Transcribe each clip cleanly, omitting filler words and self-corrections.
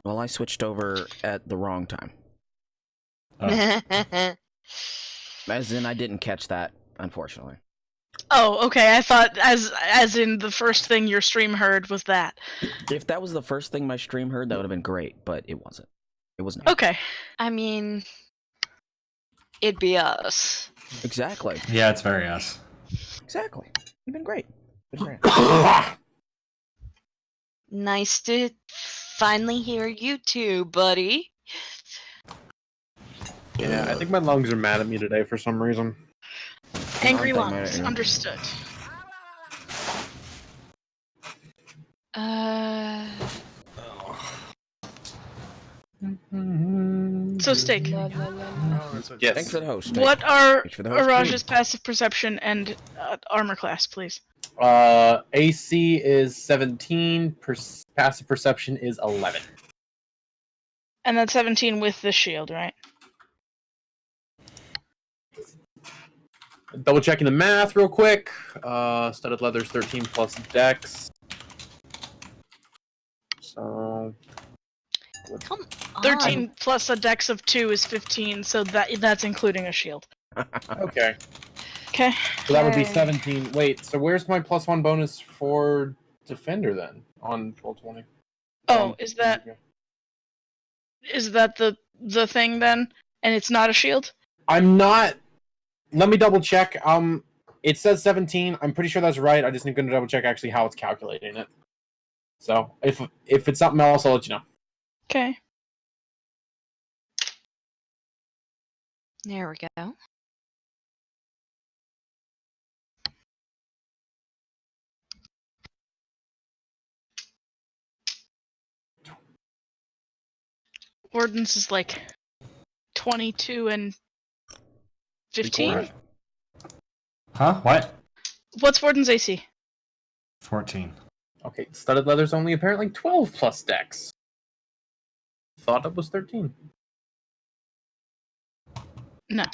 Well, I switched over at the wrong time. As in, I didn't catch that, unfortunately. Oh, okay. I thought as in the first thing your stream heard was that. If that was the first thing my stream heard, that would have been great, but it wasn't. It was not. Okay. I mean, it'd be us. Exactly. Yeah, it's very us. Exactly. You've been great. Been great. Nice to finally hear you too, buddy. Yeah, I think my lungs are mad at me today for some reason. Angry Aren't they lungs. mad at you? Understood. So, Steak, Yes. Thanks for the host. what are Thanks for the host, Araj's passive perception and armor class, please? AC is 17, passive perception is 11. And then 17 with the shield, right? Double checking the math real quick. Studded leather's 13 plus dex. So Come on. 13 plus a dex of 2 is 15, so that's including a shield. okay. Okay. So that would be Okay. 17. Wait, so where's my +1 bonus for defender then on 1220? Oh, is that the thing then? And it's not a shield? I'm not. Let me double check. It says 17. I'm pretty sure that's right. I just need to double check actually how it's calculating it. So if it's something else, I'll let you know. Okay. There we go. Warden's is like 22 and 15? Huh? What? What's Warden's AC? 14. Okay, studded leather's only apparently 12 plus dex. Thought it was 13. No.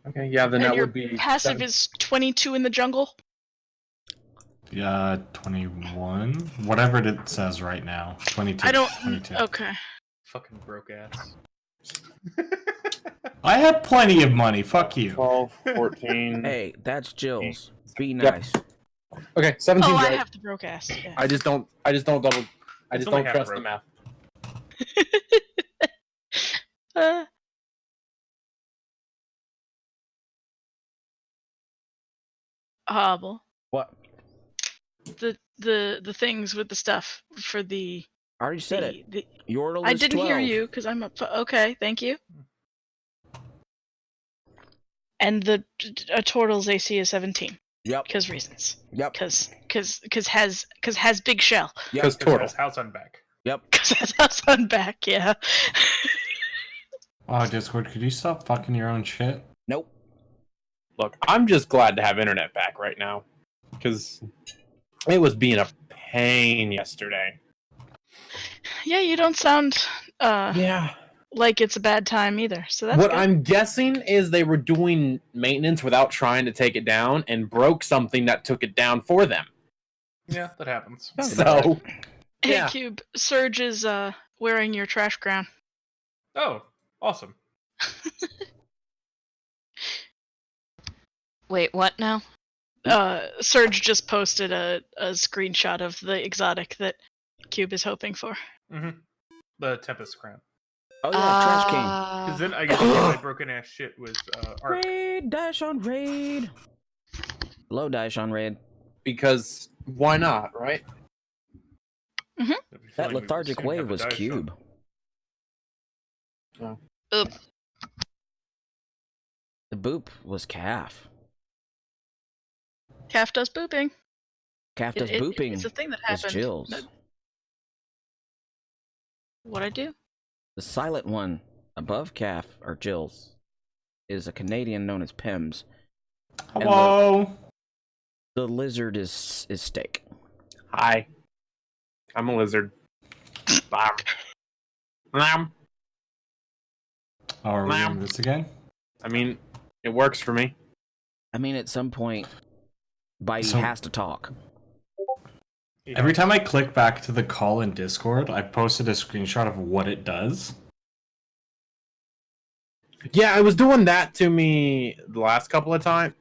Okay, yeah, then And that your would be passive is 22 in the jungle? Yeah, 21. Whatever it says right now. 22. I don't. 22. Okay. fucking broke ass. I have plenty of money. Fuck you. 12, 14. Hey, that's Jill's. Be Yep. nice. Okay, 17. Oh, I right. have the broadcast. Yeah. I just don't only half trust broke. the math. Uh, Hobble. What? The things with the stuff for the. I already said it. the Yordle I is didn't 12. hear you because I'm up. Okay, thank you. And the a turtle's AC is 17 Yep. because reasons. Yep. Because has big shell. Yep. Because Because turtle. has house on back. Yep. Because has us on back. Yeah. Oh, Discord, could you stop fucking your own shit? Nope. Look, I'm just glad to have internet back right now, because it was being a pain yesterday. Yeah, you don't sound Yeah. like it's a bad time either. So that's What good. I'm guessing is they were doing maintenance without trying to take it down and broke something that took it down for them. Yeah, that happens. Sounds about So, right. Hey, yeah. Cube, Surge is wearing your trash crown. Oh, awesome. Wait, what now? Surge just posted a screenshot of the exotic that Cube is hoping for. Mm-hmm. The Tempest Crown. Oh yeah, Trash King. Because then I get to get my broken ass shit with art. Raid, dash on raid. Low dash on raid. Because why not, right? If you're That feeling we lethargic soon have wave a was dice Cube. Oop. The boop was Calf. Calf does booping. Calf does It- booping It's a thing that was happened. Jill's. What I do? The silent one above Calf, or Jill's, is a Canadian known as Pims. And Hello. The lizard is Steak. Hi. I'm a lizard. Bam. Bam. Oh, are we doing this again? I mean, it works for me. I mean, at some point, Bitey So- has to talk. Yeah. Every time I click back to the call in Discord, I posted a screenshot of what it does. Yeah, I was doing that to me the last couple of times.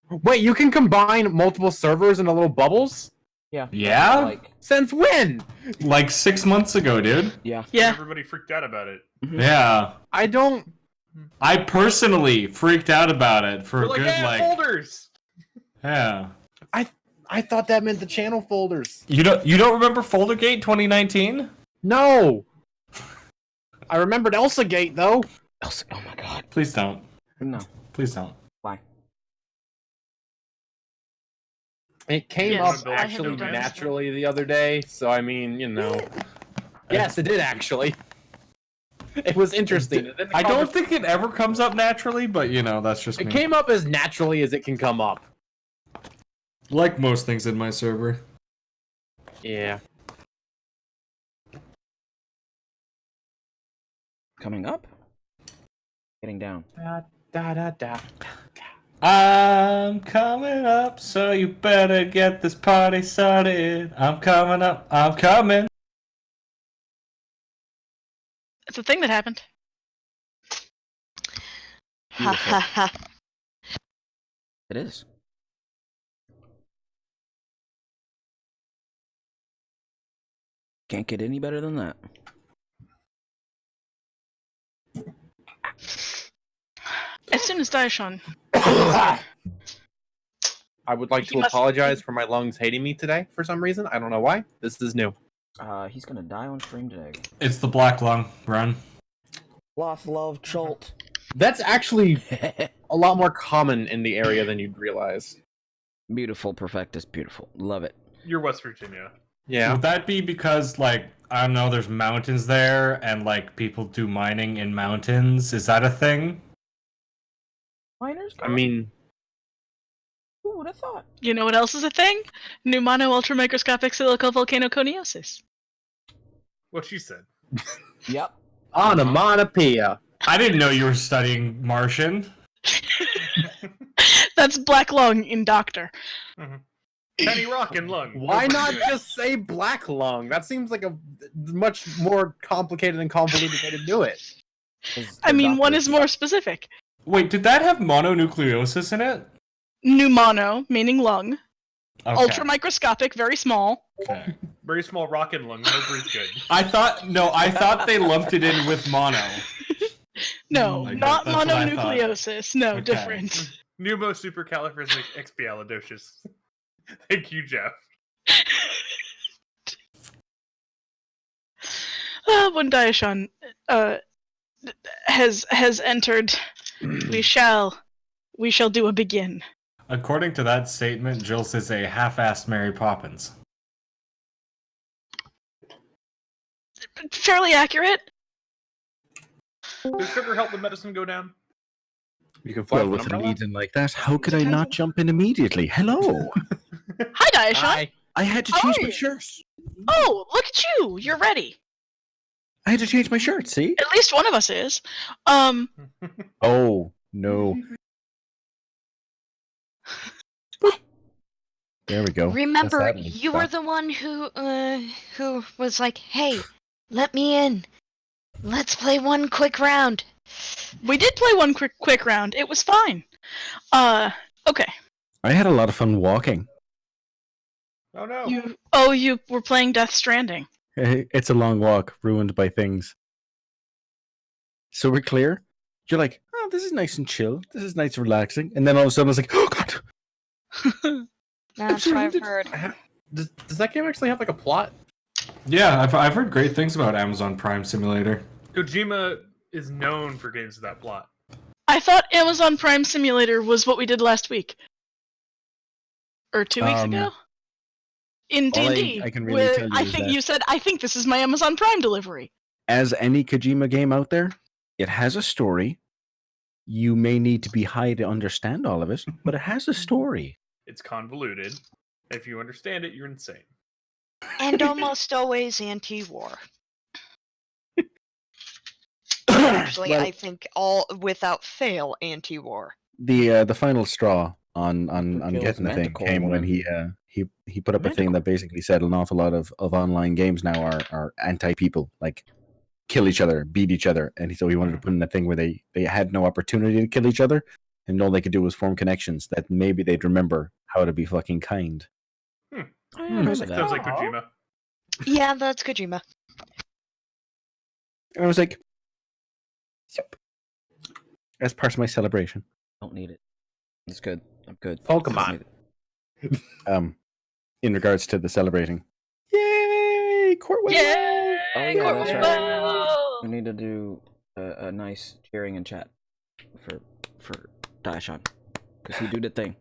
Wait, you can combine multiple servers into little bubbles? Yeah? Like, Since when? Like 6 months ago, dude. yeah. Yeah. Everybody freaked out about it. Yeah. I don't. I personally freaked out about it for We're a like, good, yeah, folders! yeah. I thought that meant the channel folders. You don't remember Foldergate 2019? No. I remembered Elsa Gate though. Oh my god. Please don't. No. Please don't. Why? It came Yes, up I actually haven't done naturally the other day, so I mean, you know. Yes, it did actually. It was interesting. And then the I don't conver- think it ever comes up naturally, but you know, that's just It me. came up as naturally as it can come up. Like most things in my server. Yeah. Coming up? Getting down. Da da da da. I'm coming up, so you better get this party started. I'm coming up, I'm coming. It's a thing that happened. Ha ha ha. It is. Can't get any better than that. As soon as Daishon. I would like He to must- apologize for my lungs hating me today for some reason. I don't know why. This is new. He's gonna die on stream today. It's the black lung run. Lost love Cholt. That's actually a lot more common in the area than you'd realize. Beautiful, Perfectus, beautiful. Love it. You're West Virginia. Yeah. Would that be because, like, I don't know, there's mountains there, and, like, people do mining in mountains? Is that a thing? Miners? I mean, Who would have thought? You know what else is a thing? Pneumono ultramicroscopic silicovolcanoconiosis. What she said. Yep. onomatopoeia. I didn't know you were studying Martian. That's black lung in doctor. Penny Rock and Lung. Why Nobody not knew it. just say black lung? That seems like a much more complicated and convoluted way to do it. I mean, one is more specific. Wait, did that have mononucleosis in it? Pneumono, meaning lung. Okay. Ultra microscopic, very small. Okay. Very small rocket lung, no breathe good. I thought they lumped it in with mono. No, Like, not that's what I thought. mononucleosis. No, Okay. different. Pneumosupercalifragisticexpialidocious. Thank you, Jeff. When Daishan has entered, we shall do a begin. According to that statement, Jules is a half-assed Mary Poppins. Fairly accurate. Does sugar help the medicine go down? You can fly Well, with with an an umbrella. Eden like that, how could I not jump in immediately? Hello! Hi, Daishan. Hi. I had to How change are my you? shirt. Oh, look at you. You're ready. I had to change my shirt, see? At least one of us is. Oh, no. There we go. Remember, That's that one. you were the one who was like, "Hey, let me in. Let's play one quick round." We did play one quick round. It was fine. Okay. I had a lot of fun walking. Oh no. You were playing Death Stranding. It's a long walk, ruined by things. So we're clear? You're like, oh, this is nice and chill. This is nice and relaxing. And then all of a sudden I was like, oh, God. That's what I've heard. Does that game actually have like a plot? Yeah, I've heard great things about Amazon Prime Simulator. Kojima is known for games of that plot. I thought Amazon Prime Simulator was what we did last week. Or 2 weeks ago? In all D&D. I can really where tell you I is think that- you said, I think this is my Amazon Prime delivery. As any Kojima game out there, it has a story. You may need to be high to understand all of it, but it has a story. It's convoluted. If you understand it, you're insane. And almost always anti-war. Actually, Well- I think all without fail anti-war. The final straw on Kills getting the thing Manticore came when woman. he put up a thing that basically said an awful lot of online games now are anti-people, like kill each other, beat each other, and so he wanted to put in a thing where they had no opportunity to kill each other, and all they could do was form connections that maybe they'd remember how to be fucking kind. Oh, yeah, I heard of that. Sounds like Kojima. Yeah, that's Kojima. And I was like, yep. As part of my celebration. Don't need it. It's good. I'm good. Pokemon. Don't need it. In regards to the celebrating. Yay! Courtwell! Yay! Oh, yeah, that's right. Courtwell! We need to do a nice cheering in chat for Daishan. Because he do the thing.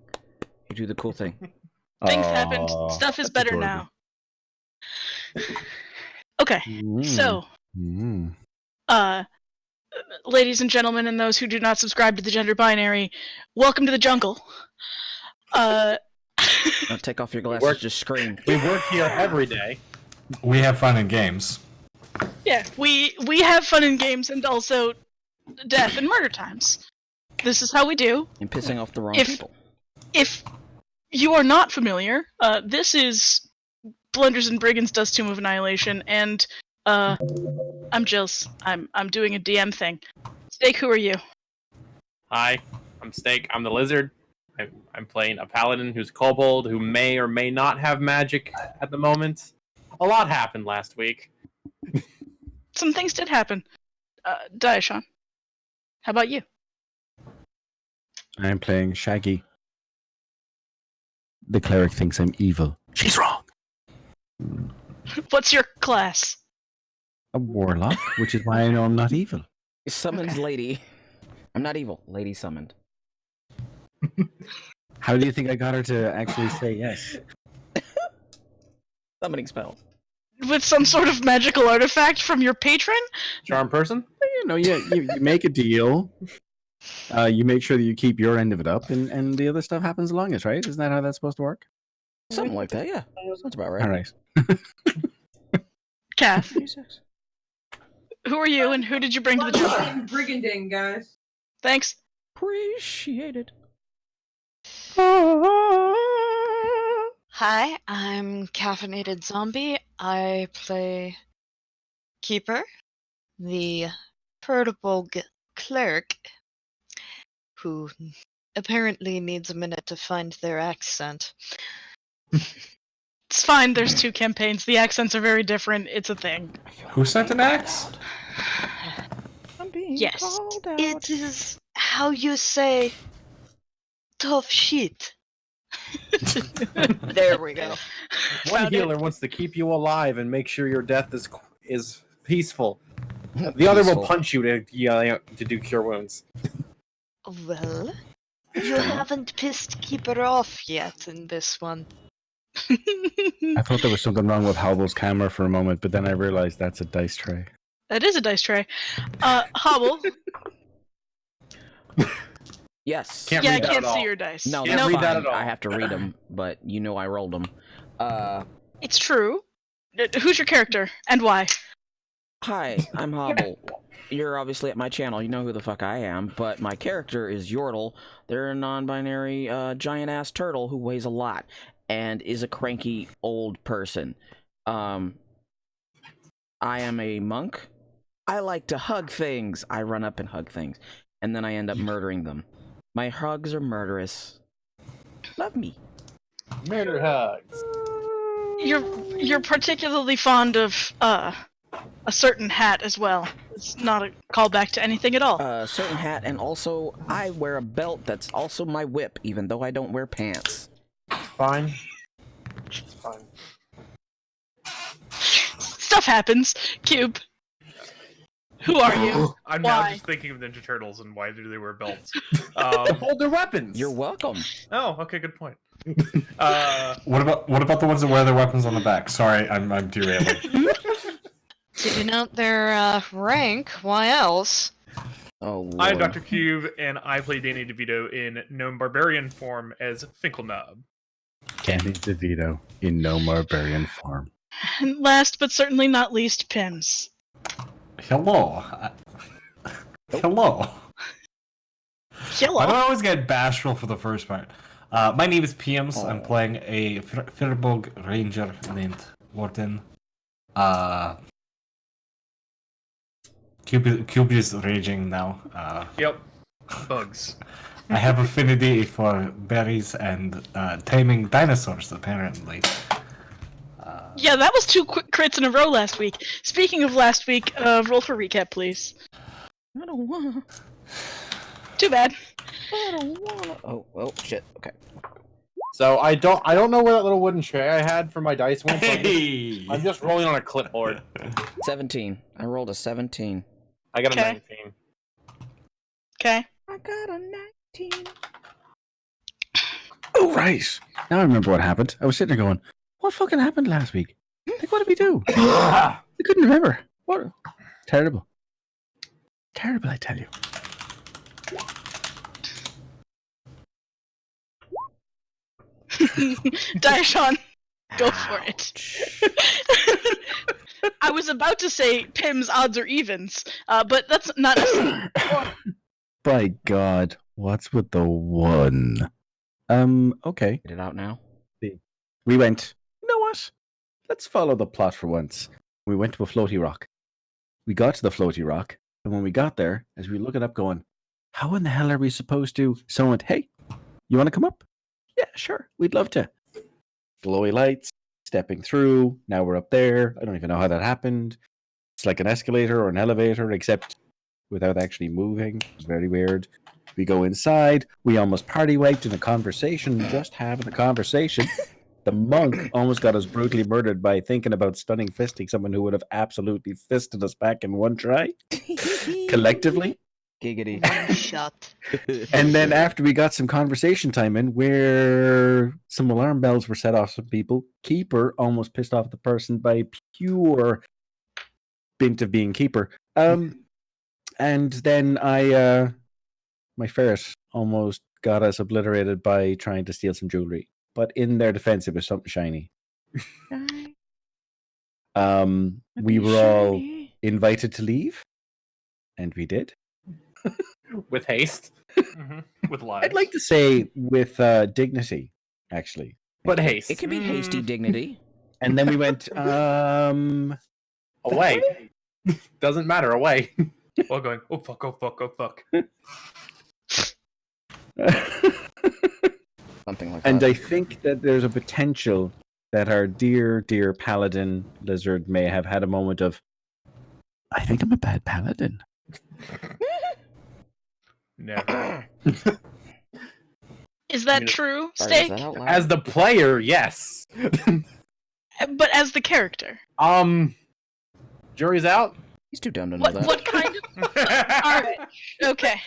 He do the cool thing. Things happened. Aw, Stuff is that's better adorable. now. Okay, so, ladies and gentlemen, and those who do not subscribe to the gender binary, welcome to the jungle. Now take off your glasses, work- just scream. We work here every day. We have fun in games. Yeah, we have fun in games and also death and murder times. This is how we do. And pissing off the wrong If- people. If you are not familiar, this is Blunders and Brigands does Tomb of Annihilation, and I'm Jills. I'm doing a DM thing. Steak, who are you? Hi, I'm Steak. I'm the lizard. I'm playing a paladin who's kobold who may or may not have magic at the moment. A lot happened last week. Some things did happen. Daishan, how about you? I'm playing Shaggy. The cleric thinks I'm evil. She's wrong. What's your class? A warlock, which is why I know I'm not evil. Summons lady. I'm not evil. Lady summoned. How do you think I got her to actually say yes? Summoning spell. With some sort of magical artifact from your patron? Charm person? You know, you make a deal. You make sure that you keep your end of it up, and the other stuff happens along it, right? Isn't that how that's supposed to work? Something like that, yeah. Sounds about right. All right. Kath, who are you and who did you bring to the jungle? Briganding, guys. Thanks. Appreciated. Hi, I'm Caffeinated Zombie. I play Keeper, the portable cleric who apparently needs a minute to find their accent. It's fine. There's 2 campaigns. The accents are very different. It's a thing. Who sent an axe? I'm being Yes. called out. It is how you say tough shit. There we go. One Found it. healer wants to keep you alive and make sure your death is peaceful. The other will Peaceful. punch you to do cure wounds. Well, you haven't pissed Keeper off yet in this one. I thought there was something wrong with Hobble's camera for a moment, but then I realized that's a dice tray. That is a dice tray. Hobble. Yes. Can't Yeah, I read that can't at see all. your dice. No, Can't that's read that fine. at all. I have to read them, but you know I rolled them. It's true. Who's your character and why? Hi, I'm Hobble. You're obviously at my channel. You know who the fuck I am, but my character is Yordle. They're a non-binary giant-ass turtle who weighs a lot and is a cranky old person. I am a monk. I like to hug things. I run up and hug things, and then I end up murdering them. My hugs are murderous. Love me. Murder hugs. You're particularly fond of a certain hat as well. It's not a callback to anything at all. Certain hat, and also I wear a belt that's also my whip, even though I don't wear pants. Fine. It's fine. Stuff happens. Cube. Who are you? I'm now Why? just thinking of Ninja Turtles and why do they wear belts? Hold their weapons. You're welcome. Oh, okay, good point. What about the ones that wear their weapons on the back? Sorry, I'm derailing. Giving out their rank, why else? Oh, Lord. I'm Dr. Cube, and I play Danny DeVito in Gnome Barbarian form as Finkelknob. Danny DeVito in no barbarian form. And last but certainly not least, Pims. Hello. Hello. Why do I Hello. always get bashful for the first part? My name is Piams. I'm playing a Firbolg Ranger named Warden. Cube is raging now. Yep. Bugs. I have affinity for berries and taming dinosaurs, apparently. Yeah, that was 2 quick crits in a row last week. Speaking of last week, roll for recap, please. I don't wanna. Too bad. I don't wanna. Oh, shit. Okay. So I don't know where that little wooden tray I had for my dice went. So Hey! I'm just rolling on a clipboard. 17. I rolled a 17. I got a Okay. 19. Okay. I got a 19. Oh, right. Now I remember what happened. I was sitting there going, what fucking happened last week? Like, what did we do? I couldn't remember. What? Terrible. Terrible, I tell you. Daishon, go for it. I was about to say Pim's odds or evens, but that's not necessarily. By God, what's with the one? Okay. Get it out now. We went, you know what? Let's follow the plot for once. We went to a floaty rock. We got to the floaty rock, and when we got there, as we were looking up going, how in the hell are we supposed to? Someone went, hey, you want to come up? Yeah, sure. We'd love to. Glowy lights, stepping through. Now we're up there. I don't even know how that happened. It's like an escalator or an elevator, except without actually moving. It's very weird. We go inside. We almost party wiped in a conversation, just having a conversation. The monk almost got us brutally murdered by thinking about stunning fisting someone who would have absolutely fisted us back in one try, collectively. Giggity. One shot. And then after we got some conversation time in, where some alarm bells were set off some people, Keeper almost pissed off the person by pure bint of being Keeper. And then my ferret almost got us obliterated by trying to steal some jewelry. But in their defense, it was something shiny. We were all invited to leave, and we did. With haste. With lies. I'd like to say with dignity, actually. But haste. It can be hasty dignity. And then we went, Away. Doesn't matter, away. While going, oh fuck, oh fuck, oh fuck. Something like And that. I think that there's a potential that our dear, dear paladin lizard may have had a moment of, I think I'm a bad paladin. Never. Is that true, Sorry, was Steak? that out loud? As the player, yes. But as the character, Jury's out. He's too dumb to know that. what kind of? All right, okay.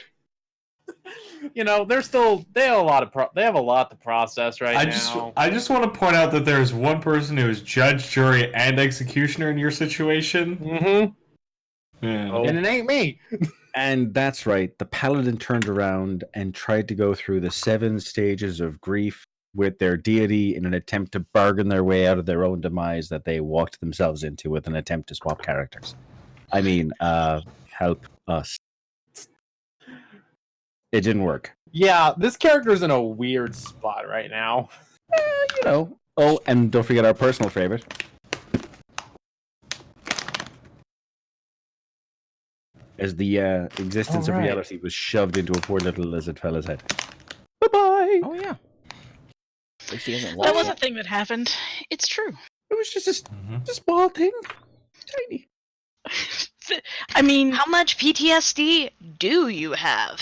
You know, they have a lot to process right now. I just want to point out that there's one person who is judge, jury, and executioner in your situation. Mm-hmm. Yeah. And it ain't me. And that's right. The paladin turned around and tried to go through the 7 stages of grief with their deity in an attempt to bargain their way out of their own demise that they walked themselves into with an attempt to swap characters. I mean, help us. It didn't work. Yeah, this character's in a weird spot right now. You know. Oh, and don't forget our personal favorite. As the existence of Alright. reality was shoved into a poor little lizard fella's head. Bye-bye! Oh yeah. At least he hasn't That lost was a it. thing that happened. It's true. It was just a small thing. Tiny. I mean, How much PTSD do you have?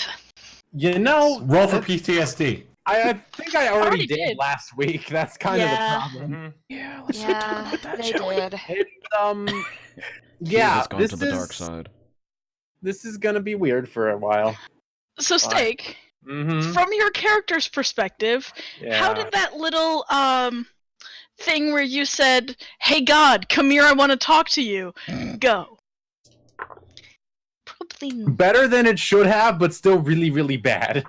You know, Roll for PTSD. I think I already Already did did. last week. That's kind Yeah. of the problem. Mhm. Yeah, let's not talk Yeah, about that, they shall we? did. It, He yeah, has gone this to the dark is side. this is gonna be weird for a while. so Steak, Mm-hmm. from your character's perspective, Yeah. how did that little thing where you said, "Hey God, come here, I want to talk to you," go? Probably. Better than it should have, but still really, really bad.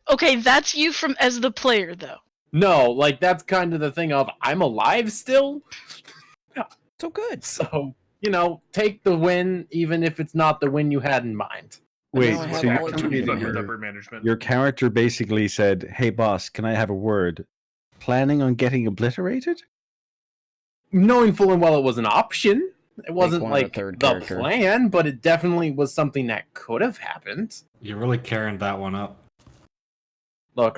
Okay, that's you from as the player though. No, like that's kind of the thing of I'm alive still. So good. So, you know, take the win even if it's not the win you had in mind. Wait, now I have so you're all telling me two that Fun with your, upper management. your character basically said, "Hey boss, can I have a word?" Planning on getting obliterated? Knowing full and well it was an option. It wasn't wanted a like third the character. plan, but it definitely was something that could have happened. You're really carrying that one up. Look,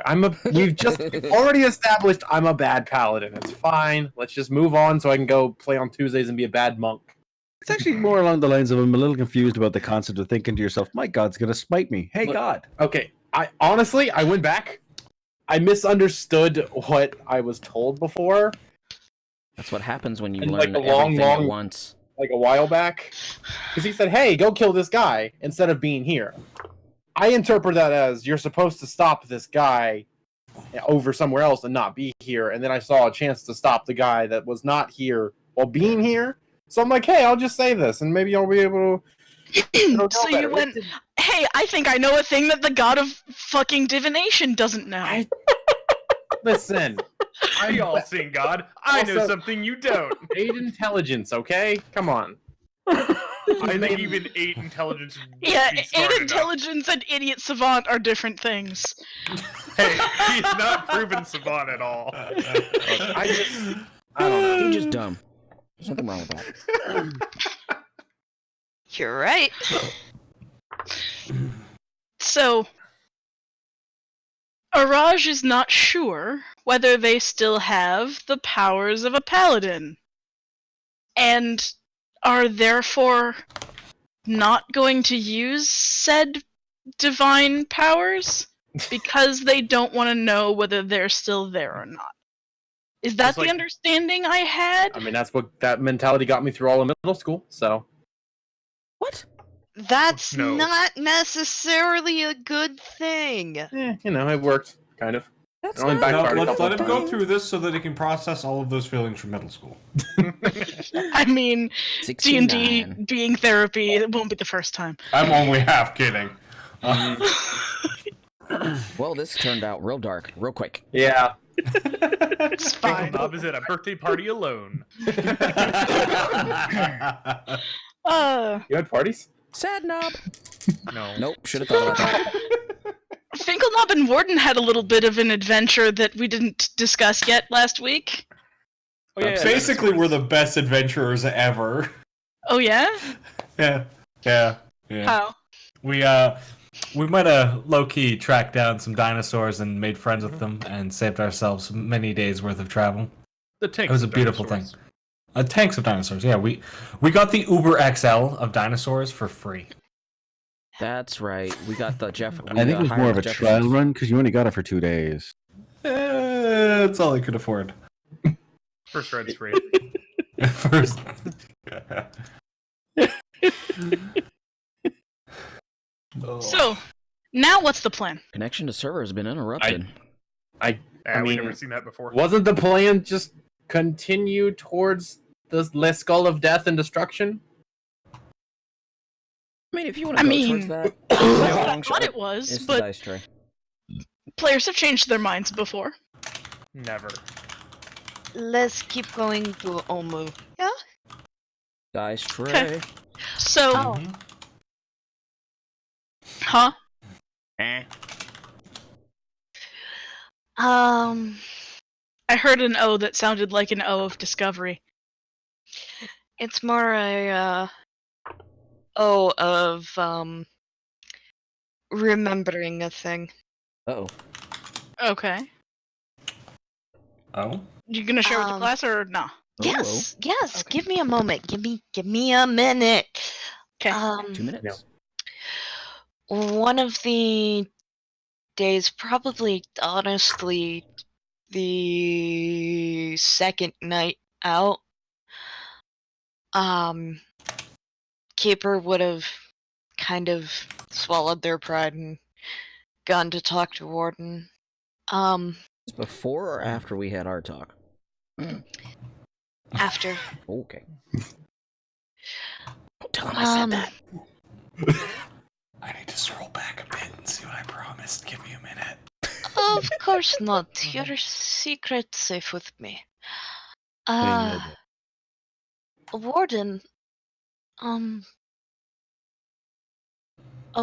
we've just already established I'm a bad paladin. It's fine. Let's just move on so I can go play on Tuesdays and be a bad monk. It's actually more along the lines of I'm a little confused about the concept of thinking to yourself, "My God's gonna smite me." Hey Look, God. Okay, I went back. I misunderstood what I was told before, That's what happens when you And, learn like, a long, everything at long- once. like a while back. Because he said, hey, go kill this guy instead of being here. I interpret that as you're supposed to stop this guy over somewhere else and not be here. And then I saw a chance to stop the guy that was not here while being here. So I'm like, hey, I'll just say this and maybe I'll be able to. It'll go So better. you went, "Hey, I think I know a thing that the god of fucking divination doesn't know." Listen, I all seen God. I know Also- something you don't. 8 intelligence, okay? Come on. I think even 8 intelligence. would Yeah, be smart enough. intelligence and idiot savant are different things. Hey, he's not proven savant at all. I don't know. He's just dumb. There's nothing wrong with that. You're right. So, Araj is not sure whether they still have the powers of a paladin, and are therefore not going to use said divine powers because they don't want to know whether they're still there or not. Is that It's the like- understanding I had? I mean, that's what that mentality got me through all of middle school, so. What? That's No. not necessarily a good thing. You know, it worked, kind of. That's Only not back- No, Backfired a let's couple let him go times. through this so that he can process all of those feelings from middle school. I mean, 69. D&D being therapy, it won't be the first time. I'm only half kidding. Well, this turned out real dark, real quick. Yeah. It's fine. Bob is at a birthday party alone. You had parties? Sad knob. No. Nope, should have thought about that. Finkelknob and Warden had a little bit of an adventure that we didn't discuss yet last week. Oh, yeah, Basically, we're the best adventurers ever. Oh yeah? Yeah. How? We we might have low-key tracked down some dinosaurs and made friends with them and saved ourselves many days worth of travel. The tank. It was a beautiful thing. Tanks of dinosaurs. Yeah, we got the Uber XL of dinosaurs for free. That's right. We got the Jeff. I think it was more of a trial run because you only got it for 2 days. That's all I could afford. First ride's free. First. So, now what's the plan? Connection to server has been interrupted. I We've mean, never seen that before. wasn't the plan just continue towards the skull of death and destruction? I mean, if you want to go towards that, I thought it was, it's the but dice tray. players have changed their minds before. Never. Let's keep going to Omu. Yeah? Dice tray. Okay. So, Oh. huh? I heard an O that sounded like an O of discovery. It's more a O of remembering a thing. Uh-oh. Okay. Oh? You gonna share with the class or nah? Yes, yes. Okay. Give me a moment. Give me a minute. Okay. 2 minutes. One of the days, probably honestly, the second night out, Keeper would have kind of swallowed their pride and gone to talk to Warden. Before or after we had our talk? After. Okay. Don't tell him I said that. I need to scroll back a bit and see what I promised. Give me a minute. Of course not. Your secret's safe with me. Warden, a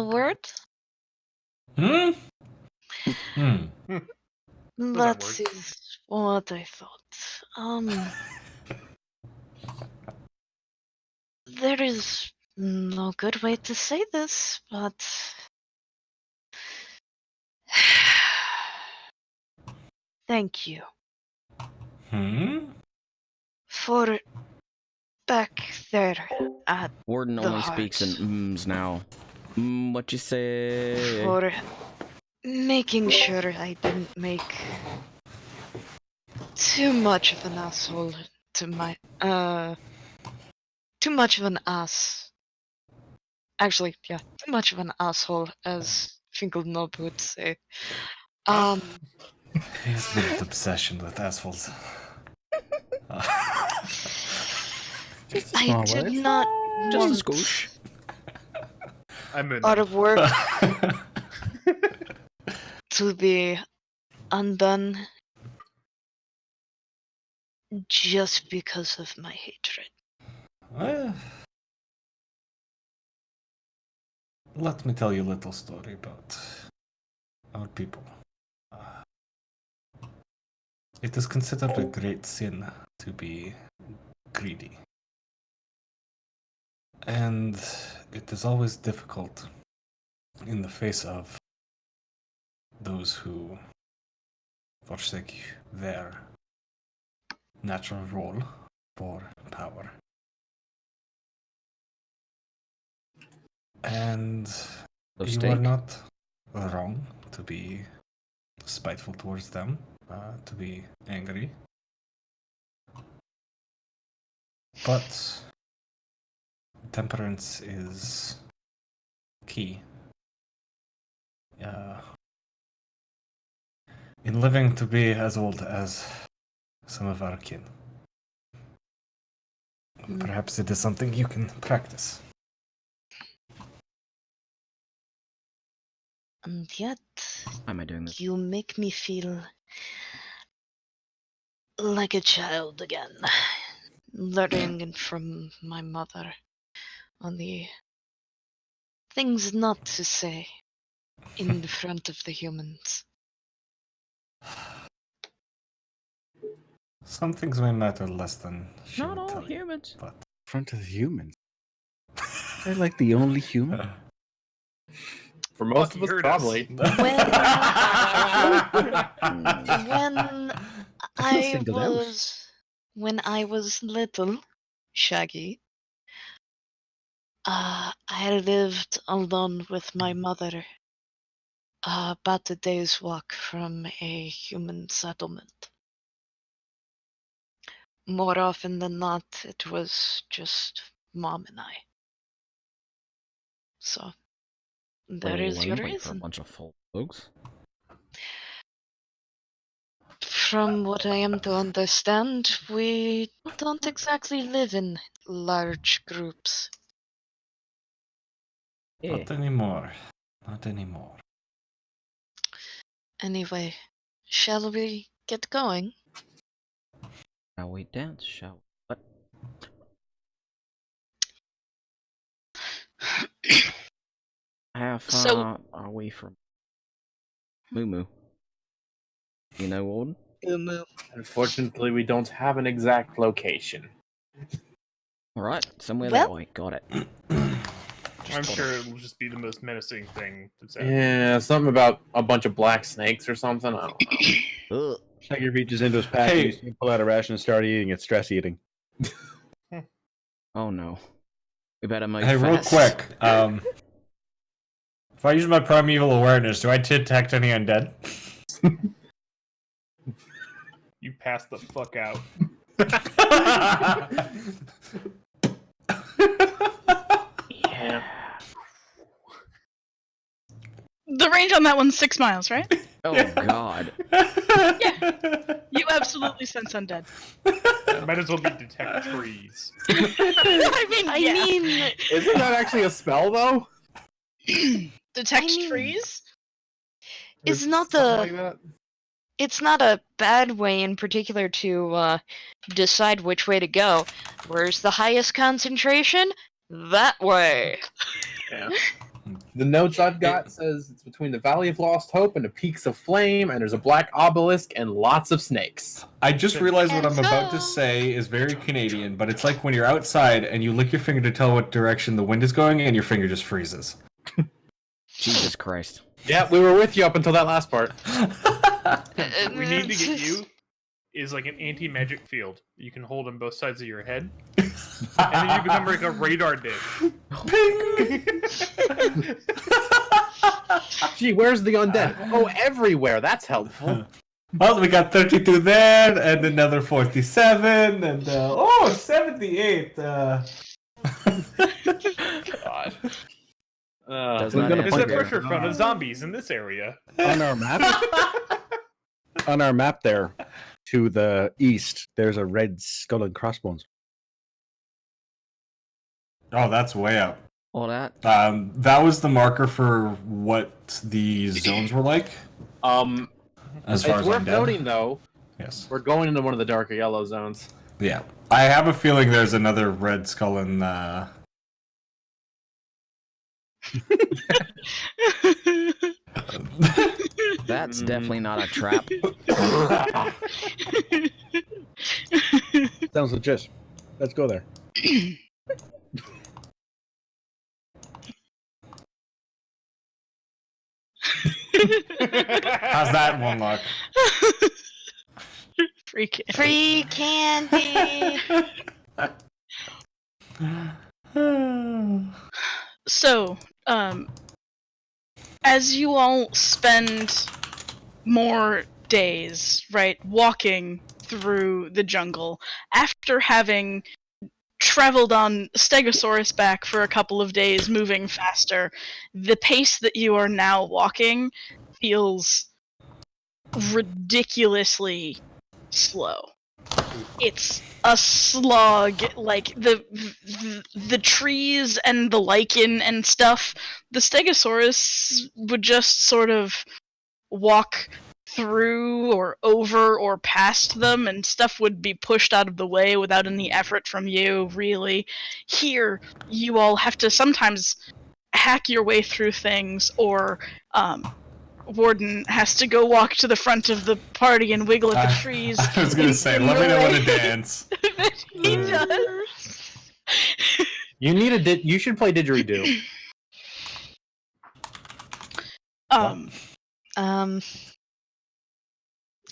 word? Hmm? That work? is what I thought. There is no good way to say this, but thank you for back there at Warden the only speaks in heart. mms now. What you say? For making sure I didn't make too much of an asshole to my too much of an ass. Actually, yeah, too much of an asshole, as Finkelnob would say. He's been an obsession with assholes. I did not Just a want scoosh. I'm in. out of work to be undone just because of my hatred. Let me tell you a little story about our people. It is considered a great sin to be greedy. And it is always difficult in the face of those who forsake their natural role for power. And Of you steak? are not wrong to be spiteful towards them, to be angry. But temperance is key. In living to be as old as some of our kin. Perhaps it is something you can practice. And yet, Why am I doing this? you make me feel like a child again, learning from my mother on the things not to say in front of the humans. Some things may matter less than she Not would all tell you, humans. but Front of the humans. They're like the only human. For most Fuck, of us, you heard us. probably. When Singled out. I was little, Shaggy, I lived alone with my mother, about a day's walk from a human settlement. More often than not, it was just Mom and I. So, there Pretty is your lonely for a reason. bunch of folks. From what I am to understand, we don't exactly live in large groups. Yeah. Not anymore. Not anymore. Anyway, shall we get going? Shall we dance? Shall we? What? How far So- are we from Moo Moo? You know, Warden? Unfortunately, we don't have an exact location. Alright, somewhere Well- that way. Got it. I'm sure it'll just be the most menacing thing to say. Yeah, something about a bunch of black snakes or something. I don't know. Ugh. Shaggy reaches into his pack Hey. and you see him pull out a ration and start eating it. Stress eating. Oh no. We better move Hey, real fast. quick. If I use my primeval awareness, do I detect any undead? You pass the fuck out. Yeah. The range on that one's 6 miles, right? Oh god. You absolutely sense undead. Might as well be detect trees. I mean, Isn't that actually a spell, though? detect I mean- trees? It's Or not something the- like that? It's not a bad way in particular to decide which way to go. Where's the highest concentration? That way. Yeah. The notes I've got says it's between the Valley of Lost Hope and the Peaks of Flame, and there's a black obelisk and lots of snakes. I just realized what And I'm about to so- say is very Canadian, but it's like when you're outside and you lick your finger to tell what direction the wind is going, and your finger just freezes. Jesus Christ. Yeah, we were with you up until that last part. What we need to get you is like an anti-magic field. You can hold on both sides of your head, and then you become like a radar dish. Gee, where's the undead? Oh, everywhere. That's helpful. Well, we got 32 there, and another 47, and 78. God. Does We're not gonna There's answer a point pressure front of zombies in this area. On our map, on our map there, to the east, there's a red skull and crossbones. Oh, that's way up. all that. That was the marker for what the zones were like, as far It's as worth undead. noting, though, Yes. we're going into one of the darker yellow zones. Yeah. I have a feeling there's another red skull in. That's Mm. definitely not a trap. Sounds legit. Let's go there. How's that one look? Freak. Free candy. So, as you all spend more days, right, walking through the jungle, after having traveled on Stegosaurus back for a couple of days, moving faster, the pace that you are now walking feels ridiculously slow. It's a slog, like the trees and the lichen and stuff. The Stegosaurus would just sort of walk through or over or past them, and stuff would be pushed out of the way without any effort from you, really. Here, you all have to sometimes hack your way through things, or Warden has to go walk to the front of the party and wiggle at the trees. I was gonna say, let me know when to dance. He does. You need a you should play didgeridoo. How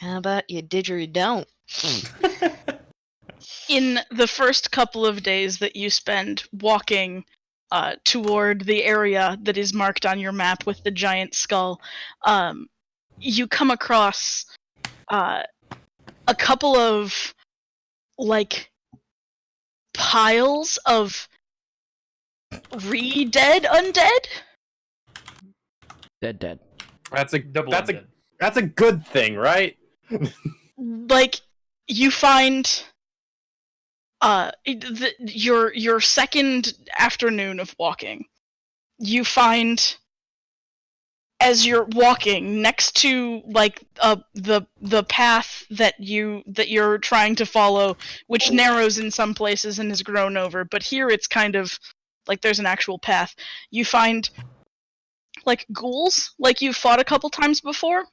about you did or you don't? In the first couple of days that you spend walking toward the area that is marked on your map with the giant skull, you come across a couple of like piles of re-dead undead. Dead. That's a Double that's undead. that's a good thing, right? Like you find your second afternoon of walking, you find as you're walking next to like the path that you're trying to follow, which narrows in some places and is grown over, but here it's kind of like there's an actual path. You find like ghouls, like you've fought a couple times before.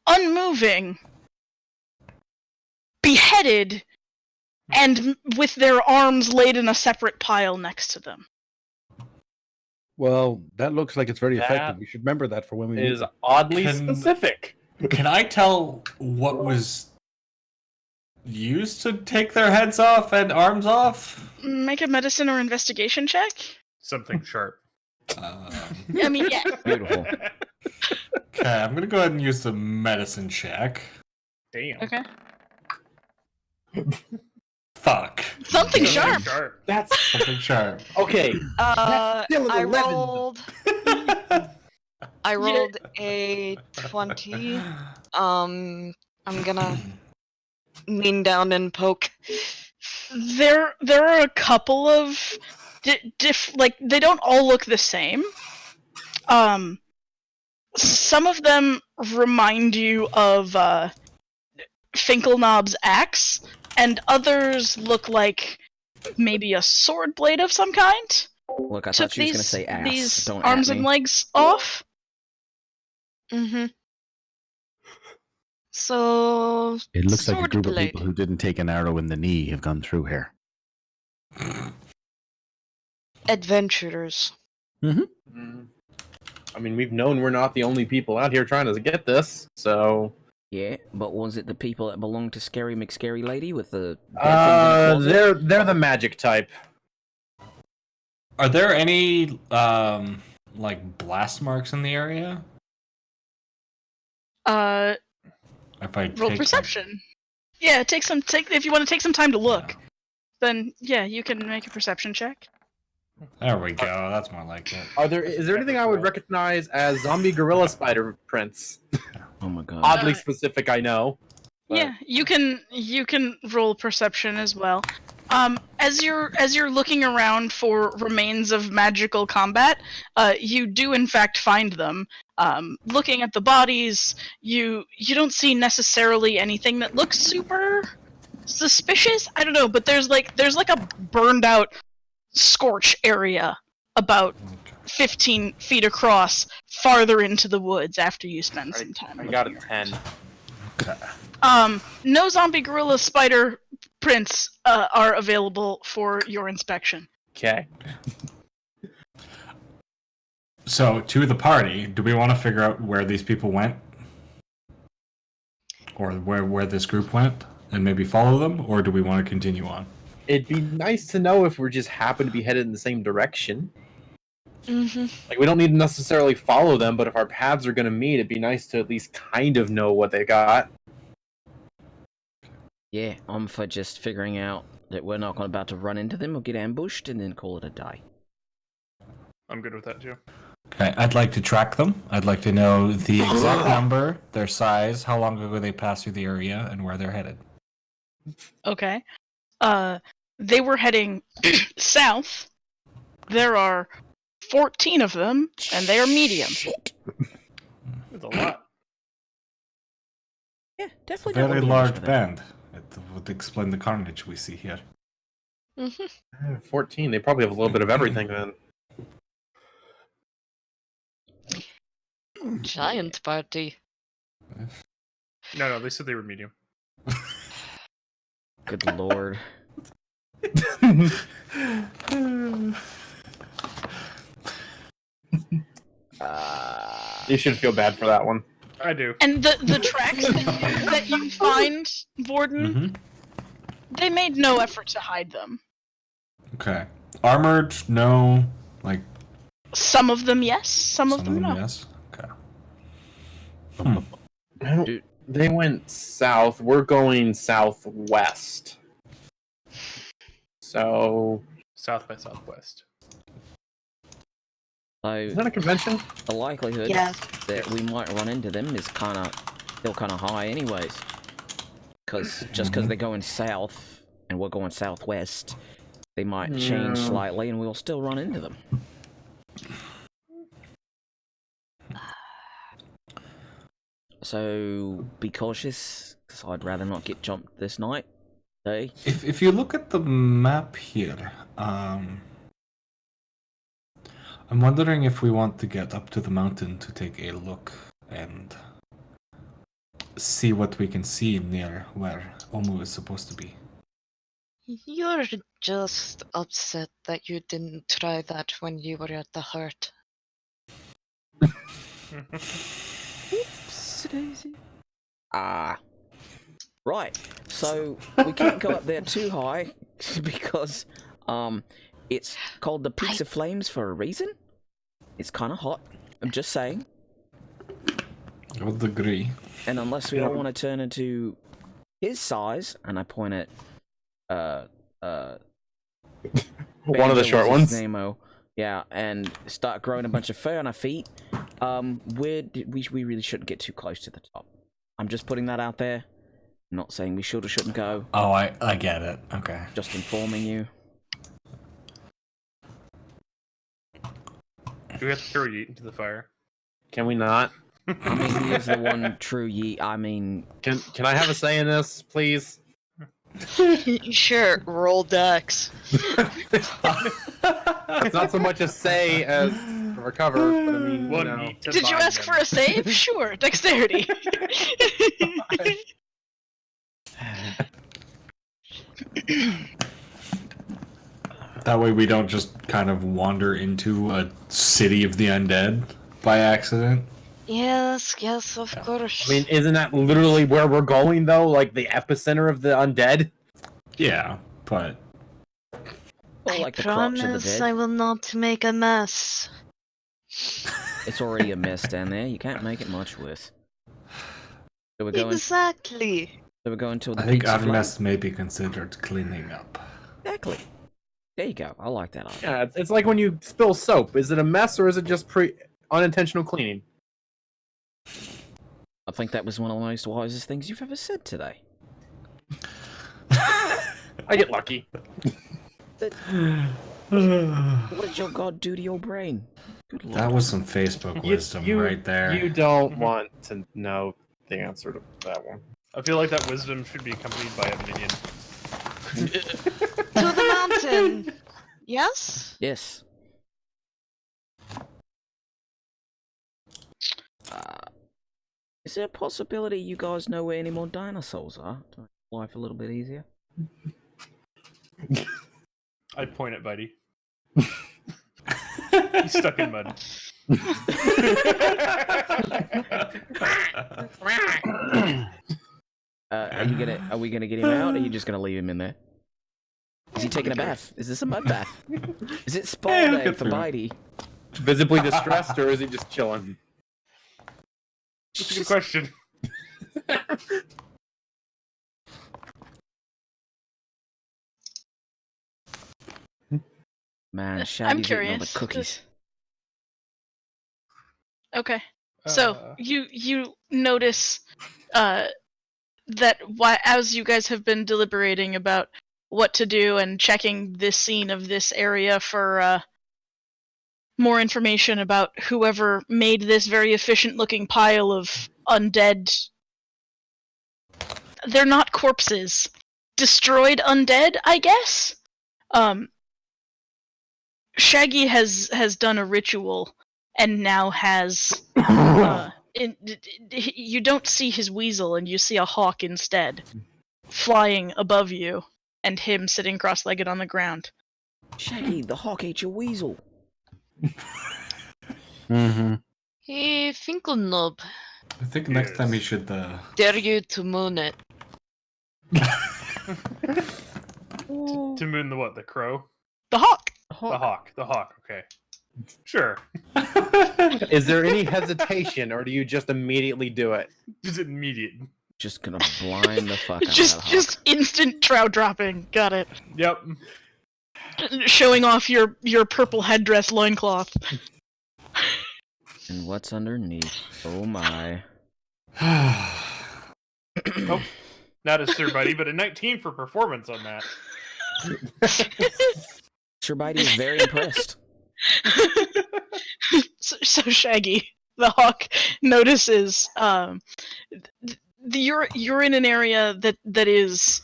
Unmoving, beheaded, and with their arms laid in a separate pile next to them. Well, that looks like it's very That effective. We should remember that for when we It is meet. oddly Can- specific. Can I tell what was used to take their heads off and arms off? Make a medicine or investigation check. Something sharp. I mean, yeah. Beautiful. Okay, I'm gonna go ahead and use the medicine check. Damn. Okay. Fuck. Something sharp. That's Something sharp. okay. That's still an I 11. rolled a 20. I'm gonna lean down and poke. There are a couple of like they don't all look the same. Some of them remind you of Finkelknob's axe, and others look like maybe a sword blade of some kind. Look, I Took thought she was going to these say ass. these Don't arms at and me. legs off. Mm-hmm. So It looks like a sword group of blade. people who didn't take an arrow in the knee have gone through here. Adventurers. Mm. I mean, we've known we're not the only people out here trying to get this, so. Yeah, but was it the people that belong to Scary McScary Lady with the dead things in the closet? They're the magic type. Are there any like blast marks in the area? If I Roll take perception. Yeah, if you want to take some time to look, then yeah, you can make a perception check. There we go. That's more like it. Is there anything I would recognize as zombie gorilla spider prints? Oh my god. Oddly specific, I know. but- Yeah, you can roll perception as well. As you're looking around for remains of magical combat, you do in fact find them. Looking at the bodies, you don't see necessarily anything that looks super suspicious. I don't know, but there's like a burned out scorch area about 15 feet across, farther into the woods after you spend some time. I got a looking 10. Okay. No zombie gorilla spider prints are available for your inspection. Okay. So, to the party, do we want to figure out where these people went? Or where this group went? And maybe follow them? Or do we want to continue on? It'd be nice to know if we're just happen to be headed in the same direction. Mm-hmm. Like, we don't need to necessarily follow them, but if our paths are going to meet, it'd be nice to at least kind of know what they got. Yeah, I'm for just figuring out that we're not about to run into them or get ambushed and then call it a day. I'm good with that too. Okay, I'd like to track them. I'd like to know the exact number, their size, how long ago they passed through the area, and where they're headed. Okay. They were heading south. There are 14 of them, and they are medium. It's a lot. Yeah, definitely. Very definitely large for them. band. It would explain the carnage we see here. Mm-hmm. 14. They probably have a little bit of everything then. Giant party. No, they said they were medium. Good lord. You should feel bad for that one. I do. And the tracks that you find, Vorden, Mhm. they made no effort to hide them. Okay. Armored? No. Like Some of them, yes. Some of them, no. yes. Okay. I don't- They went south. We're going southwest. So, South by Southwest. So is that a convention? the likelihood Yeah. that we might run into them is still kind of high, anyways. Because just because they're going south and we're going southwest, they might change Yeah. slightly, and we'll still run into them. So be cautious, because I'd rather not get jumped this night. Hey, If you look at the map here, I'm wondering if we want to get up to the mountain to take a look and see what we can see near where Omu is supposed to be. You're just upset that you didn't try that when you were at the heart. ah, right. So we can't go up there too high because it's called the Peaks of Flames for a reason. It's kind of hot. I'm just saying. I would agree. And unless we all want to turn into his size, and I point at One of the short ones. Nemo, yeah, and start growing a bunch of fur on our feet, we really shouldn't get too close to the top. I'm just putting that out there. I'm not saying we should or shouldn't go. Oh, I get it. Okay. Just informing you. Do we have to throw Yeet into the fire? Can we not? I mean, he is the one true Yeet. I mean, Can I have a say in this, please? Sure, roll dex. It's not so much a say as a recover, but I mean, One you know. Yeet to Did you bind ask them. for a save? Sure, dexterity. That way we don't just kind of wander into a city of the undead by accident. Yes, of course. I mean, isn't that literally where we're going, though? Like the epicenter of the undead? Yeah, but or like the crotch of the promise dead. I will not make a mess. It's already a mess down there. You can't make it much worse. So we're going. Exactly. So we're going to the I think Peaks of our Flames. mess may be considered cleaning up. Exactly. There you go. I like that idea. Yeah, it's like when you spill soap. Is it a mess or is it just unintentional cleaning? I think that was one of the most wisest things you've ever said today. I get lucky. What did your god do to your brain? Good lord. That was some Facebook wisdom right there. You don't want to know the answer to that one. I feel like that wisdom should be accompanied by a minion. To the mountain. Yes? Yes. Is there a possibility you guys know where any more dinosaurs are to make life a little bit easier? I point at Buddy. He's stuck in mud. Are we gonna get him out, or are you just gonna leave him in there? Is he taking a bath? Is this a mud bath? Is it spa Yeah, day get for through. Bitey? Visibly distressed, or is he just chilling? That's a good question. Man, Shaggy's eating all the curious. cookies. Okay. So you notice that as you guys have been deliberating about what to do and checking this scene of this area for more information about whoever made this very efficient looking pile of undead. They're not corpses. Destroyed undead, I guess? Shaggy has done a ritual and now has you don't see his weasel and you see a hawk instead flying above you and him sitting cross-legged on the ground. Shaggy, the hawk ate your weasel. Mm-hmm. Hey, Finkelnob, I think next time we Yes. should. dare you to moon it? To moon the what? The crow? The hawk. The hawk. The hawk. Okay. Sure. Is there any hesitation, or do you just immediately do it? Just immediate. Just gonna blind the fuck out of that Just hawk. just instant trout dropping. Got it. Yep. Showing off your purple headdress loincloth. And what's underneath? Oh my. Oh, not a Sir Buddy, but a 19 for performance on that. Sir Bitey is very impressed. So Shaggy, the hawk, notices you're in an area that is,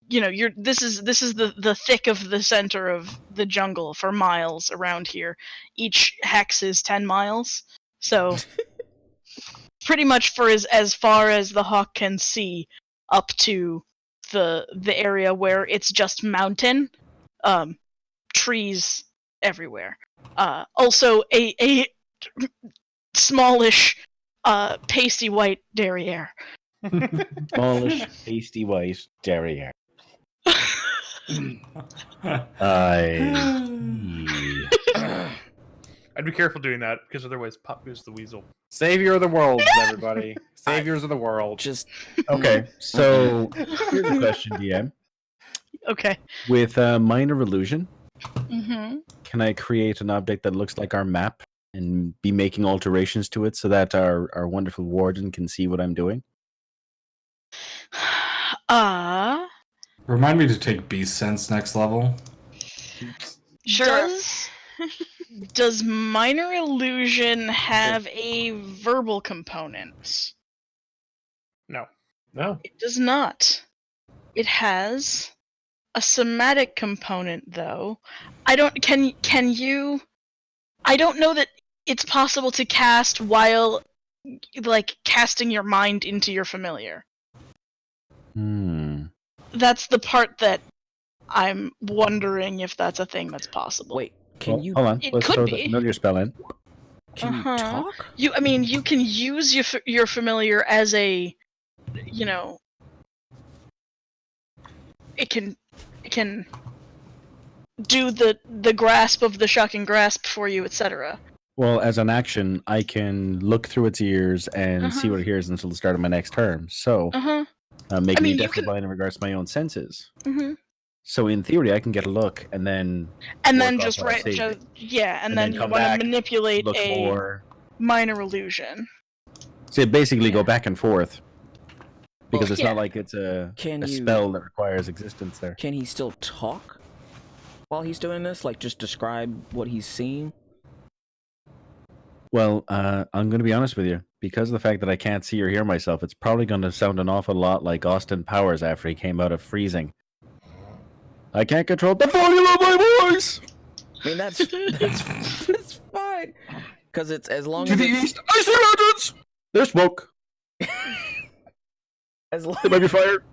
you know, this is the thick of the center of the jungle for miles around here. Each hex is 10 miles, so pretty much for as far as the hawk can see up to the area where it's just mountain, trees everywhere. Also a smallish pasty white derriere. Smallish, pasty white derriere. I'd be careful doing that because otherwise Pop goes the weasel. Savior of the world, everybody. Saviors of the world. Just Okay, so here's a question, DM. Okay. With minor illusion, Mm-hmm. can I create an object that looks like our map and be making alterations to it so that our wonderful warden can see what I'm doing? Remind me to take Beast Sense next level. Sure. Does minor illusion have a verbal component? No. No. It does not. It has a somatic component, though. Can you? I don't know that it's possible to cast while, like, casting your mind into your familiar. That's the part that I'm wondering if that's a thing that's possible. wait. Can Well, you? hold on. It Let's could throw be. the familiar spell in. Can you talk? I mean, you can use your familiar as a, you know, it can do the grasp of the shocking grasp for you, etc. Well, as an action, I can look through its ears and see what it hears until the start of my next turn. So, making mean, me you deafblind in regards to my own senses. Mm-hmm. So, in theory, I can get a look and then And then work off just what I right, see. yeah, and And then then you come want to back, manipulate look a more. minor illusion. So, basically, go Yeah. back and forth because it's yeah. not like it's a Can you? spell that requires existence there. Can he still talk while he's doing this? Like, just describe what he's seeing. Well, I'm going to be honest with you. Because of the fact that I can't see or hear myself, it's probably going to sound an awful lot like Austin Powers after he came out of freezing. I can't control the volume of my voice! I mean, that's fine. Because it's as long To as the it's, east, I see mountains! There's smoke. as long, There might be fire.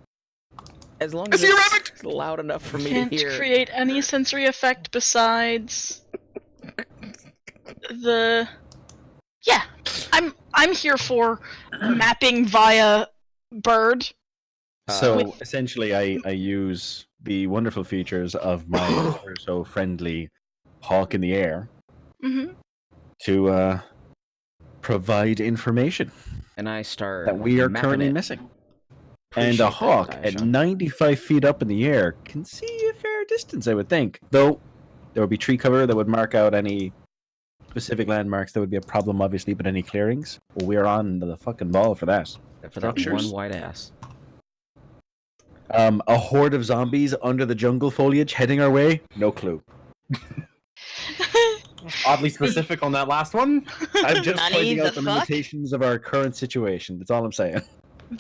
as long I as see a rabbit! it's loud enough for me Can't to hear. create any sensory effect besides the. Yeah, I'm here for mapping via bird. So, essentially, I use the wonderful features of my ever so friendly hawk in the air Mm-hmm. to provide information And I start that we are mapping currently it. missing. Appreciate And a that, hawk at Aisha. 95 feet up in the air can see a fair distance, I would think. Though there would be tree cover that would mark out any specific landmarks. That would be a problem, obviously, but any clearings, well, we're on the fucking ball for that. For that structures. one white ass. A horde of zombies under the jungle foliage heading our way? No clue. Oddly specific on that last one. I'm just Nani, pointing the out the fuck? limitations of our current situation. That's all I'm saying.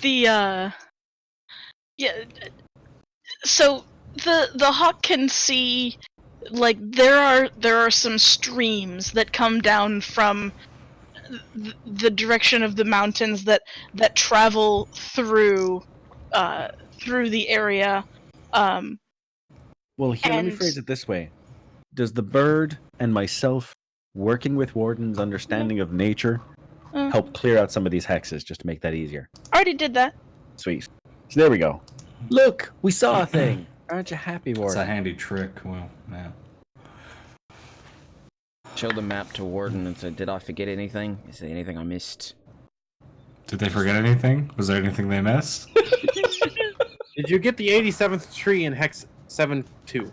Yeah. So the hawk can see, like, there are some streams that come down from the direction of the mountains that travel through the area. Well, here, let me And- phrase it this way. Does the bird and myself working with Warden's understanding of nature Uh, help clear out some of these hexes just to make that easier. Already did that. Sweet. So there we go. Look, we saw a thing. Aren't you happy, It's a Warden? handy trick. Well, yeah. Show the map to Warden and said, "Did I forget anything? Is there anything I missed?" Did they forget anything? Was there anything they missed? Did you get the 87th tree in Hex 7-2?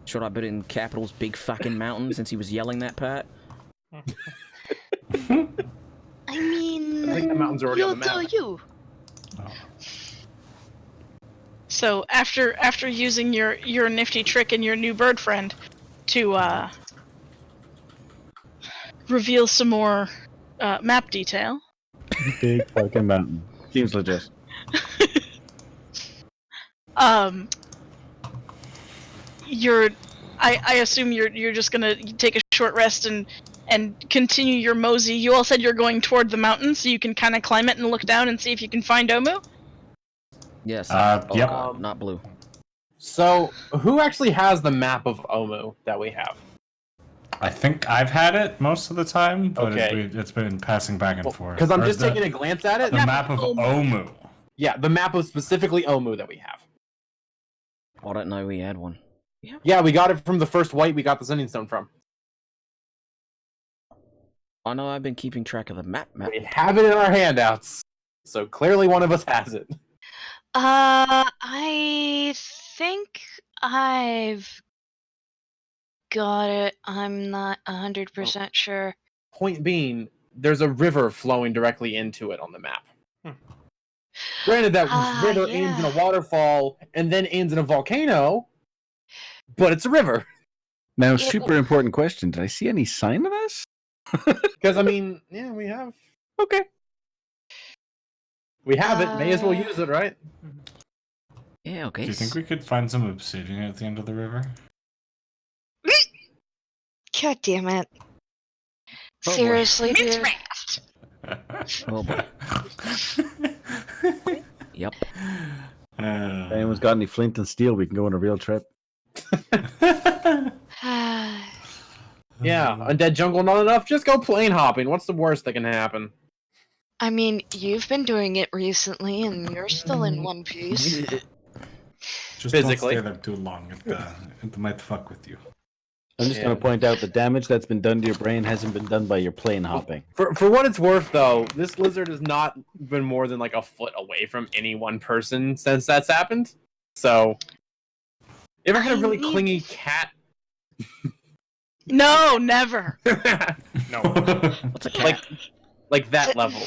Should I put it in capitals, big fucking mountain, since he was yelling that part? I mean, I think the mountains are already you on the map. do you. So after using your nifty trick and your new bird friend to reveal some more map detail, Big fucking mountain. Seems legit. I assume you're just gonna take a short rest and continue your mosey. You all said you're going toward the mountain, so you can kind of climb it and look down and see if you can find Omu. Yes. Yep. Not blue. So, who actually has the map of Omu that we have? I think I've had it most of the time, but Okay. it's been passing back and forth. Because I'm Or just the, taking a glance at it. the map of Omu. Yeah, the map of specifically Omu that we have. I don't know we had one. Yeah, we got it from the first white we got the Sending Stone from. I know I've been keeping track of the map. We have it in our handouts. So clearly one of us has it. I think I've got it. I'm not 100% sure. Point being, there's a river flowing directly into it on the map. Granted, that river ends in a waterfall and then ends in a volcano, but it's a river. Now, super important question. Did I see any sign of this? Because, I mean, yeah, we have. Okay. We have it. May as well use it, right? Yeah, okay. Do you think we could find some obsidian at the end of the river? God damn it. Oh, boy. Seriously, Mince dude? raft. Oh boy. Yep. If anyone's got any flint and steel, we can go on a real trip. Yeah, Undead Jungle not enough? Just go plane hopping. What's the worst that can happen? I mean, you've been doing it recently, and you're still in one piece. Just Physically. don't stay there too long. It might fuck with you. I'm just going to point out the damage that's been done to your brain hasn't been done by your plane hopping. For what it's worth, though, this lizard has not been more than like a foot away from any one person since that's happened. So, you ever had a really clingy cat? No, never. No. What's a cat? like that level.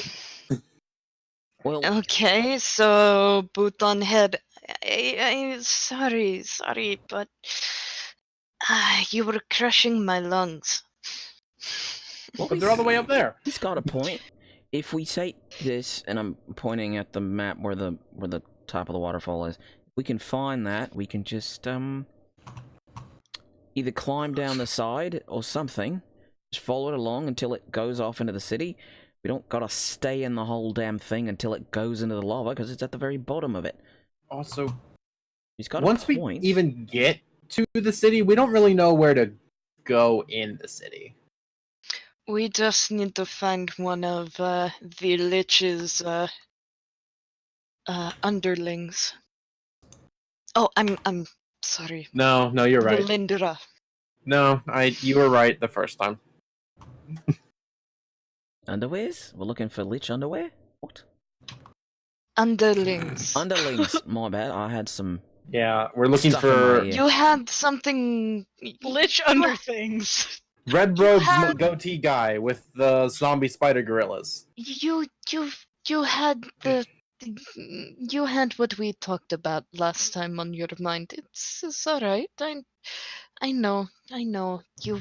Well, Okay, so boot on head. Sorry, but you were crushing my lungs. But they're all the way up there. he's got a point. If we take this, and I'm pointing at the map where the top of the waterfall is, we can find that. We can just either climb down the side or something. Just follow it along until it goes off into the city. We don't gotta stay in the whole damn thing until it goes into the lava, because it's at the very bottom of it. Also, He's got once a we point. even get to the city, we don't really know where to go in the city. We just need to find one of the Lich's underlings. Oh, I'm sorry. No, you're right. Lindra. No, you were right the first time. Underwears? We're looking for lich underwear? What? Underlings. Underlings. My bad. I had some. Yeah, we're looking Stuff in for my ear. You had something. Lich under things. red robe had- goatee guy with the zombie spider gorillas. You had the. You had what we talked about last time on your mind. It's all right. I know. You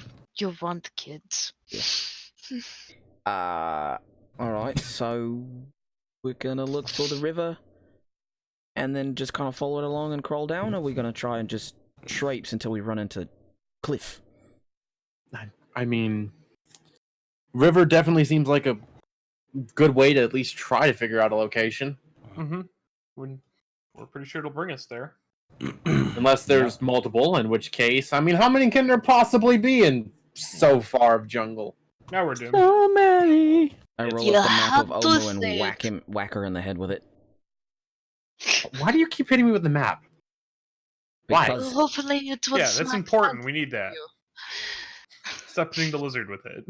want kids. Alright, so we're gonna look for the river and then just kind of follow it along and crawl down, or are we gonna try and just traipse until we run into cliff? I mean, river definitely seems like a good way to at least try to figure out a location. Mm-hmm. We're pretty sure it'll bring us there. Unless there's multiple, in which case, I mean, how many can there possibly be in so far of jungle? Now we're doomed. So many. I roll You up the map of had to Omu and say whack her in the head with it. Why do you keep hitting me with the map? Why? Because Hopefully it will Yeah, that's smack important. down We need that. you. Stop hitting the lizard with it.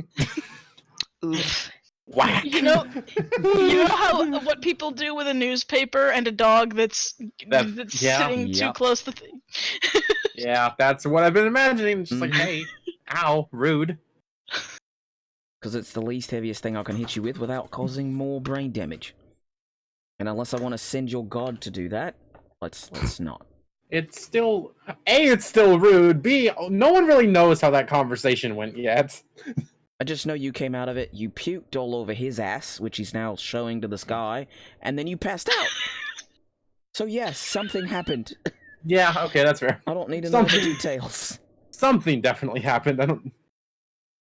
Oof. Whack! You know how what people do with a newspaper and a dog that's Yeah. sitting too Yep. close to Yeah, that's what I've been imagining. It's just like, Mhm. hey, ow, rude. it's the least heaviest thing I can hit you with without causing more brain damage. And unless I want to send your god to do that, let's not. It's still it's still rude. B, no one really knows how that conversation went yet. I just know you came out of it, you puked all over his ass, which he's now showing to the sky, and then you passed out. So yes, something happened. Yeah, okay, that's fair. I don't need to know the Something- details. Something definitely happened. I don't.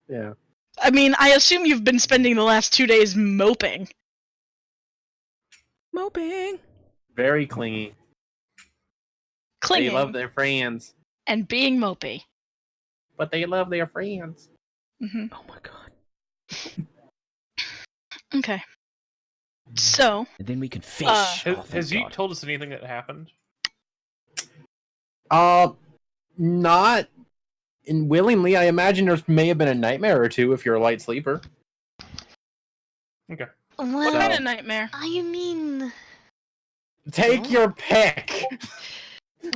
Yeah. I mean, I assume you've been spending the last 2 days moping. Moping. Very clingy. Clinging They love their friends, and being mopey. but they love their friends. Hmm. Oh my god. Okay. So, And then we can fish. Uh, Oh, thank Has you God. told us anything that happened? Not willingly. I imagine there may have been a nightmare or two if you're a light sleeper. Okay. what Well, kind of nightmare? I mean, Take your pick.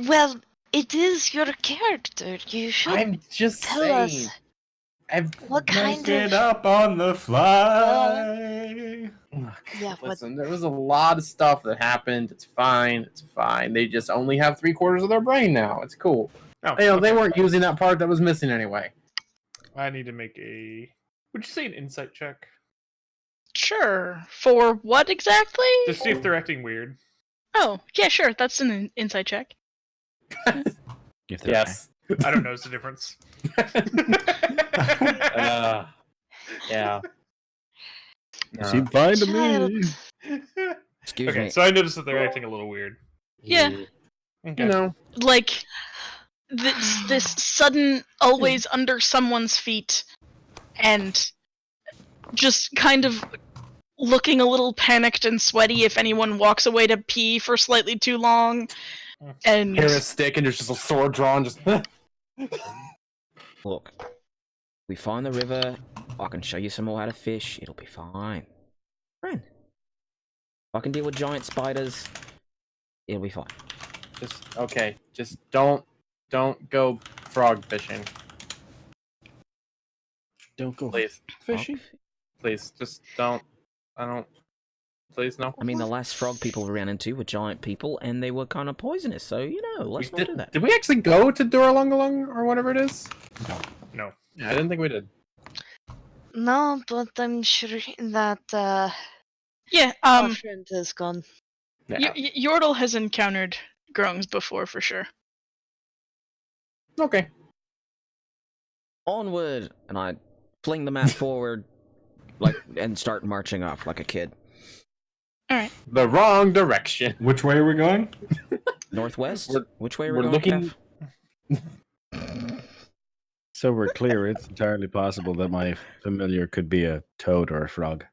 well, it is your character. You should I'm just tell saying. us what kind Make it of. up on the fly. Yeah, but Listen, there was a lot of stuff that happened. It's fine. It's fine. They just only have 3/4 of their brain now. It's cool. Oh, You know, they okay. weren't using that part that was missing anyway. I need to make a. Would you say an insight check? Sure. For what exactly? Just see if they're acting weird. Oh, yeah, sure. That's an inside check. If they're- Yes. I don't notice the difference. Yeah. Seem fine to Child. me. Excuse Okay, me. so I noticed that they're acting a little weird. Yeah. Okay. You know. Like, this sudden, always under someone's feet, and just kind of looking a little panicked and sweaty if anyone walks away to pee for slightly too long. And Hear a stick and there's just a sword drawn. Just. Look, we find the river. I can show you some more how to fish. It'll be fine. Friend. If I can deal with giant spiders, it'll be fine. Just okay. Just don't go frog fishing, Don't go please. fishing. Please, just don't. I don't. Please no. I mean, the last frog people we ran into were giant people, and they were kind of poisonous. So let's not do that. Did we actually go to Duralungalung or whatever it is? No. Yeah, I didn't think we did. no, but I'm sure that yeah, our friend has gone. Yeah. Yordle has encountered Grungs before for sure. Okay. Onward, and I fling the map forward, and start marching off like a kid. The wrong direction. Which way are we going? Northwest. We're- Which way are we're we going? looking- Kev? So we're clear. It's entirely possible that my familiar could be a toad or a frog.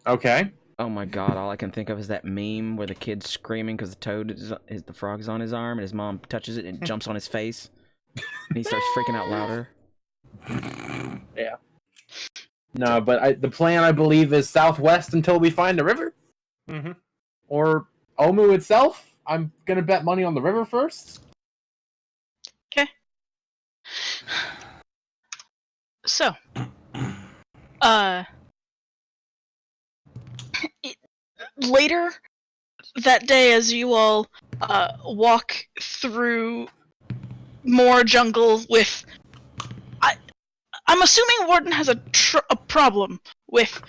Okay. Oh my god! All I can think of is that meme where the kid's screaming because the frog's on his arm, and his mom touches it and jumps on his face, and he starts freaking out louder. Yeah. No, but the plan I believe is southwest until we find a river, Mm-hmm. or Omu itself. I'm gonna bet money on the river first. So, later that day, as you all walk through more jungle with, I'm assuming Warden has a problem with,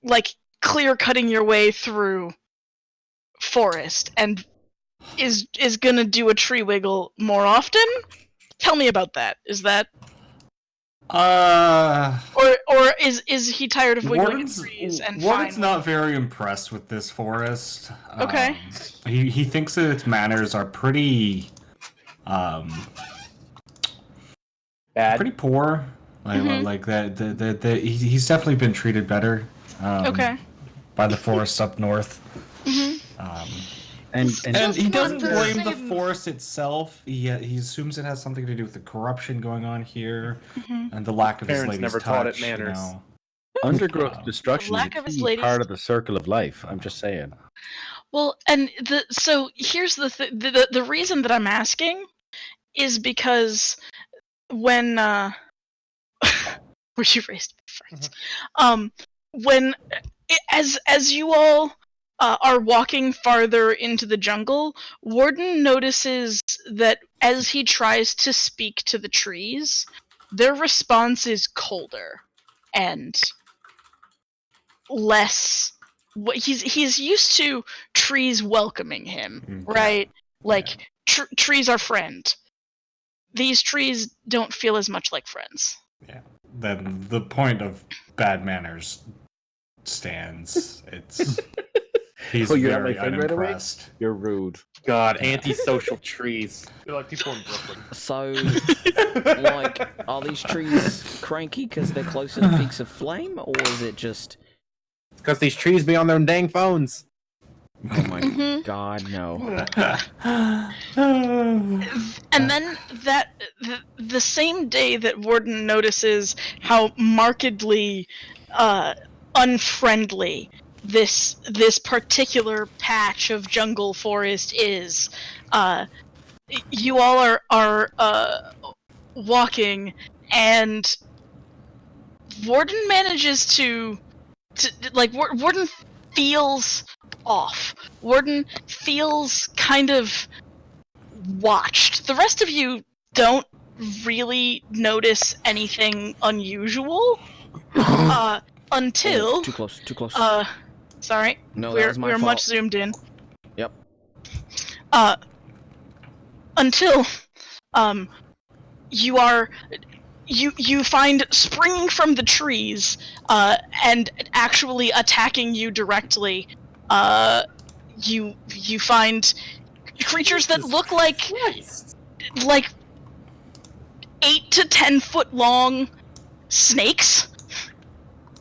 like, clear cutting your way through forest, and is gonna do a tree wiggle more often. Tell me about that. Is that Or is he tired of wiggling in trees and Warden's fine? not very impressed with this forest. Okay. He thinks that its manners are pretty Bad. pretty poor. Like that. He's definitely been treated better. Okay. By the forests up north. And he doesn't blame the forest itself. He assumes it has something to do with the corruption going on here and the lack of his Parents lady's never touch, taught it manners. You know. Undergrowth destruction Lack is of a his key lady's- part of the circle of life. I'm just saying. Well, and so here's the reason that I'm asking is because when were you raised by friends? When as you all are walking farther into the jungle, Warden notices that as he tries to speak to the trees, their response is colder and less. He's used to trees welcoming him, right? Like trees are friend. These trees don't feel as much like friends. Yeah. Then the point of bad manners stands. It's he's Oh, you're not very my friend right away? unimpressed. You're rude. God, antisocial trees. They're like people in Brooklyn. So, like, are these trees cranky because they're closer to peaks of flame, or is it just... Because these trees be on their dang phones. Oh my god, no. And then the same day that Warden notices how markedly unfriendly this particular patch of jungle forest is, you all are walking, and Warden manages to like Warden feels off. Warden feels kind of watched. The rest of you don't really notice anything unusual until Too close, too close. Sorry. No, that was my we're fault. much zoomed in. Yep. Until you find springing from the trees and actually attacking you directly. You find creatures that look like 8 to 10 foot long snakes.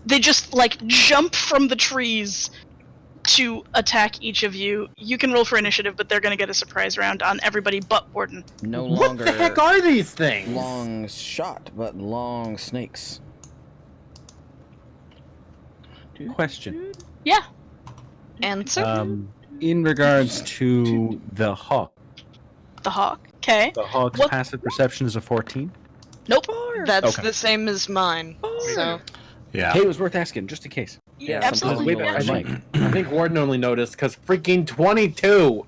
They just like jump from the trees to attack each of you. You can roll for initiative, but they're gonna get a surprise round on everybody but Warden. No What longer the heck are these things? long shot, but long snakes. Question. Yeah. Answer? In regards to the hawk, The hawk. Okay. the hawk's What- passive perception is a 14. Nope. That's okay. the same as mine. So Yeah. Hey, it was worth asking, just in case. Yeah, absolutely. sometimes Wait, we Yeah. don't I think Warden only noticed because freaking 22.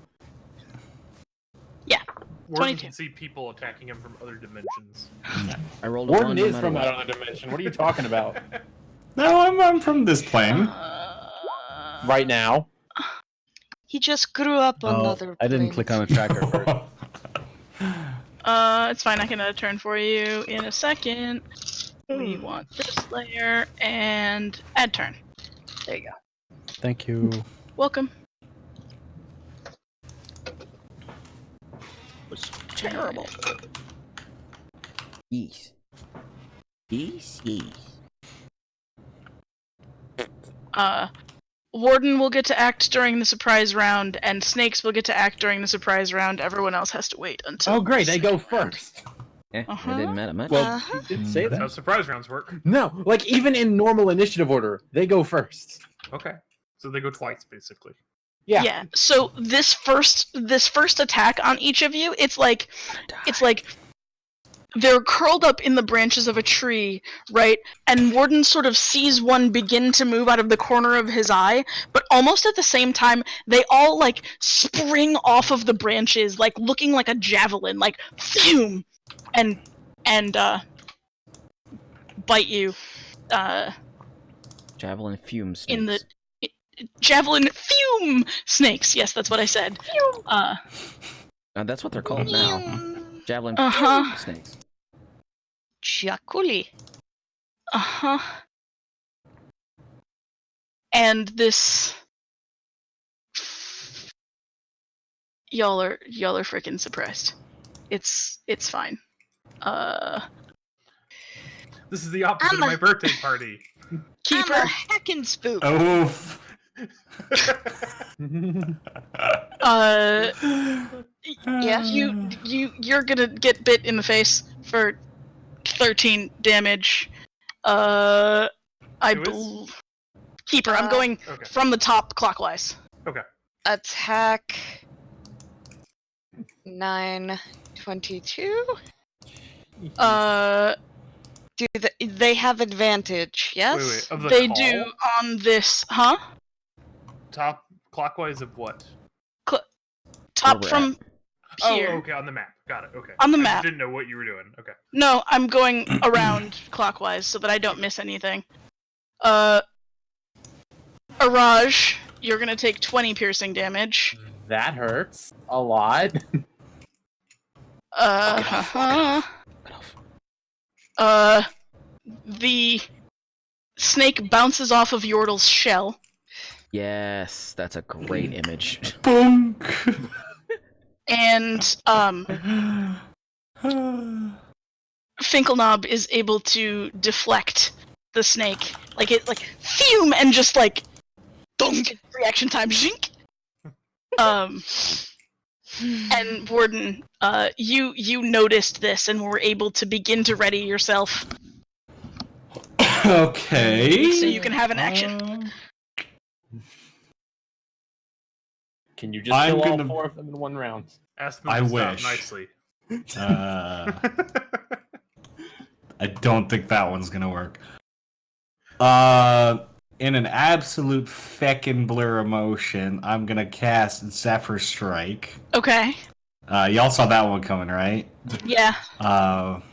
Warden 22. can see people attacking him from other dimensions. I rolled a Warden one no is matter from what. another dimension. What are you talking about? No, I'm from this plane. Right now? he just grew up on other I didn't planes. click on a tracker first. It's fine. I can add a turn for you in a second. We want this layer and add turn. There you go. Thank you. Welcome. Was terrible. Yes. Yes. Warden will get to act during the surprise round, and Snakes will get to act during the surprise round. Everyone else has to wait until. Oh, great. They go first. It Uh-huh. didn't matter much. Well, Uh-huh. you did say That's how that. surprise rounds work. No, like even in normal initiative order, they go first. Okay. So they go twice, basically. Yeah. So this first attack on each of you, it's like they're curled up in the branches of a tree, right? And Warden sort of sees one begin to move out of the corner of his eye, but almost at the same time, they all like spring off of the branches, like looking like a javelin, like phew, and bite you. Javelin fume snakes. In the javelin fume snakes. Yes, that's what I said. That's what they're called now. Javelin Uh-huh. fume snakes. Chiakuli. Uh-huh. And this... Y'all are freaking surprised. It's fine. This is the opposite of my birthday party. Keeper. I'm a heckin' spook. Oof. Yeah. You're gonna get bit in the face for 13 damage. I Who is? believe Keeper. I'm going Okay. from the top clockwise. Attack 9, 22. Do they have advantage? Yes. Wait. Of the They call? do on this, huh? Top clockwise of what? Top Where we're from here. Oh, okay, on the map. Got it. Okay. On the I map. just didn't know what you were doing. Okay. No, I'm going around clockwise so that I don't miss anything. Araj, you're gonna take 20 piercing damage. That hurts a lot. The snake bounces off of Yordle's shell. Yes, that's a great image. Bonk. And, Finkelknob is able to deflect the snake. Fume, and just dunk, reaction time, zhink! And Warden, you noticed this and were able to begin to ready yourself Okay. so you can have an action. Can you just I'm kill all gonna- 4 of them in one round? Ask them I to stop wish. nicely. I don't think that one's gonna work. In an absolute feckin' blur emotion, I'm gonna cast Zephyr Strike. Okay. Y'all saw that one coming, right? Yeah. Last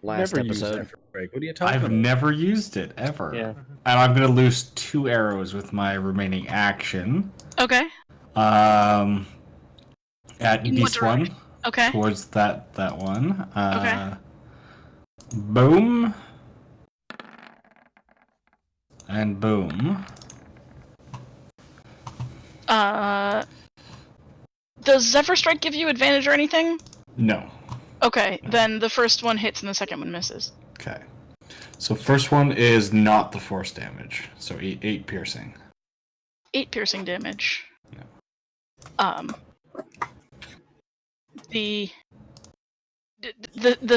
Never use episode. Zephyr. What are you talking I've about? never used it ever. Yeah. And I'm gonna lose 2 arrows with my remaining action. Okay. At In what this one, direction? Okay. towards that one. Okay. Boom. And boom. Does Zephyr Strike give you advantage or anything? No. Okay, then the first one hits and the second one misses. Okay. So first one is not the force damage. So 8 piercing. 8 piercing damage. Yeah. The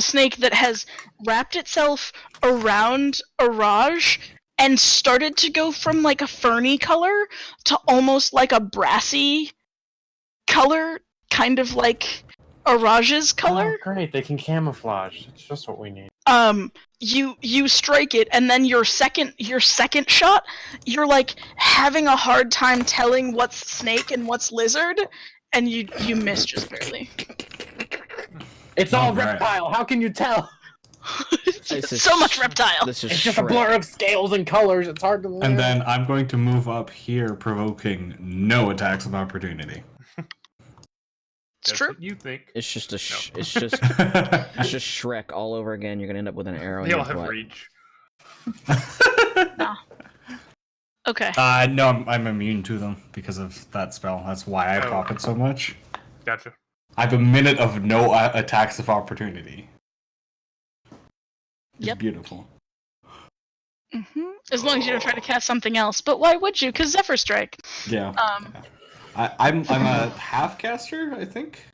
snake that has wrapped itself around Araj and started to go from a ferny color to almost like a brassy color, kind of like Araj's color. Oh, great, they can camouflage. It's just what we need. You strike it, and then your second shot, you're having a hard time telling what's snake and what's lizard, and you miss just barely. It's all Alright. reptile. How can you tell? This is So much reptile. This is It's just a Shrek. blur of scales and colors. It's hard to learn. And then I'm going to move up here, provoking no attacks of opportunity. It's That's true. what you think. It's just it's just Shrek all over again. You're gonna end up with an arrow in They all your have butt. reach. Okay. No, I'm immune to them because of that spell. That's why I Oh. pop it so much. Gotcha. I have a minute of no attacks of opportunity. It's Yep. beautiful. As long as you don't try to cast something else. But why would you? Because Zephyr Strike. Yeah. Um, I'm a half caster, I think,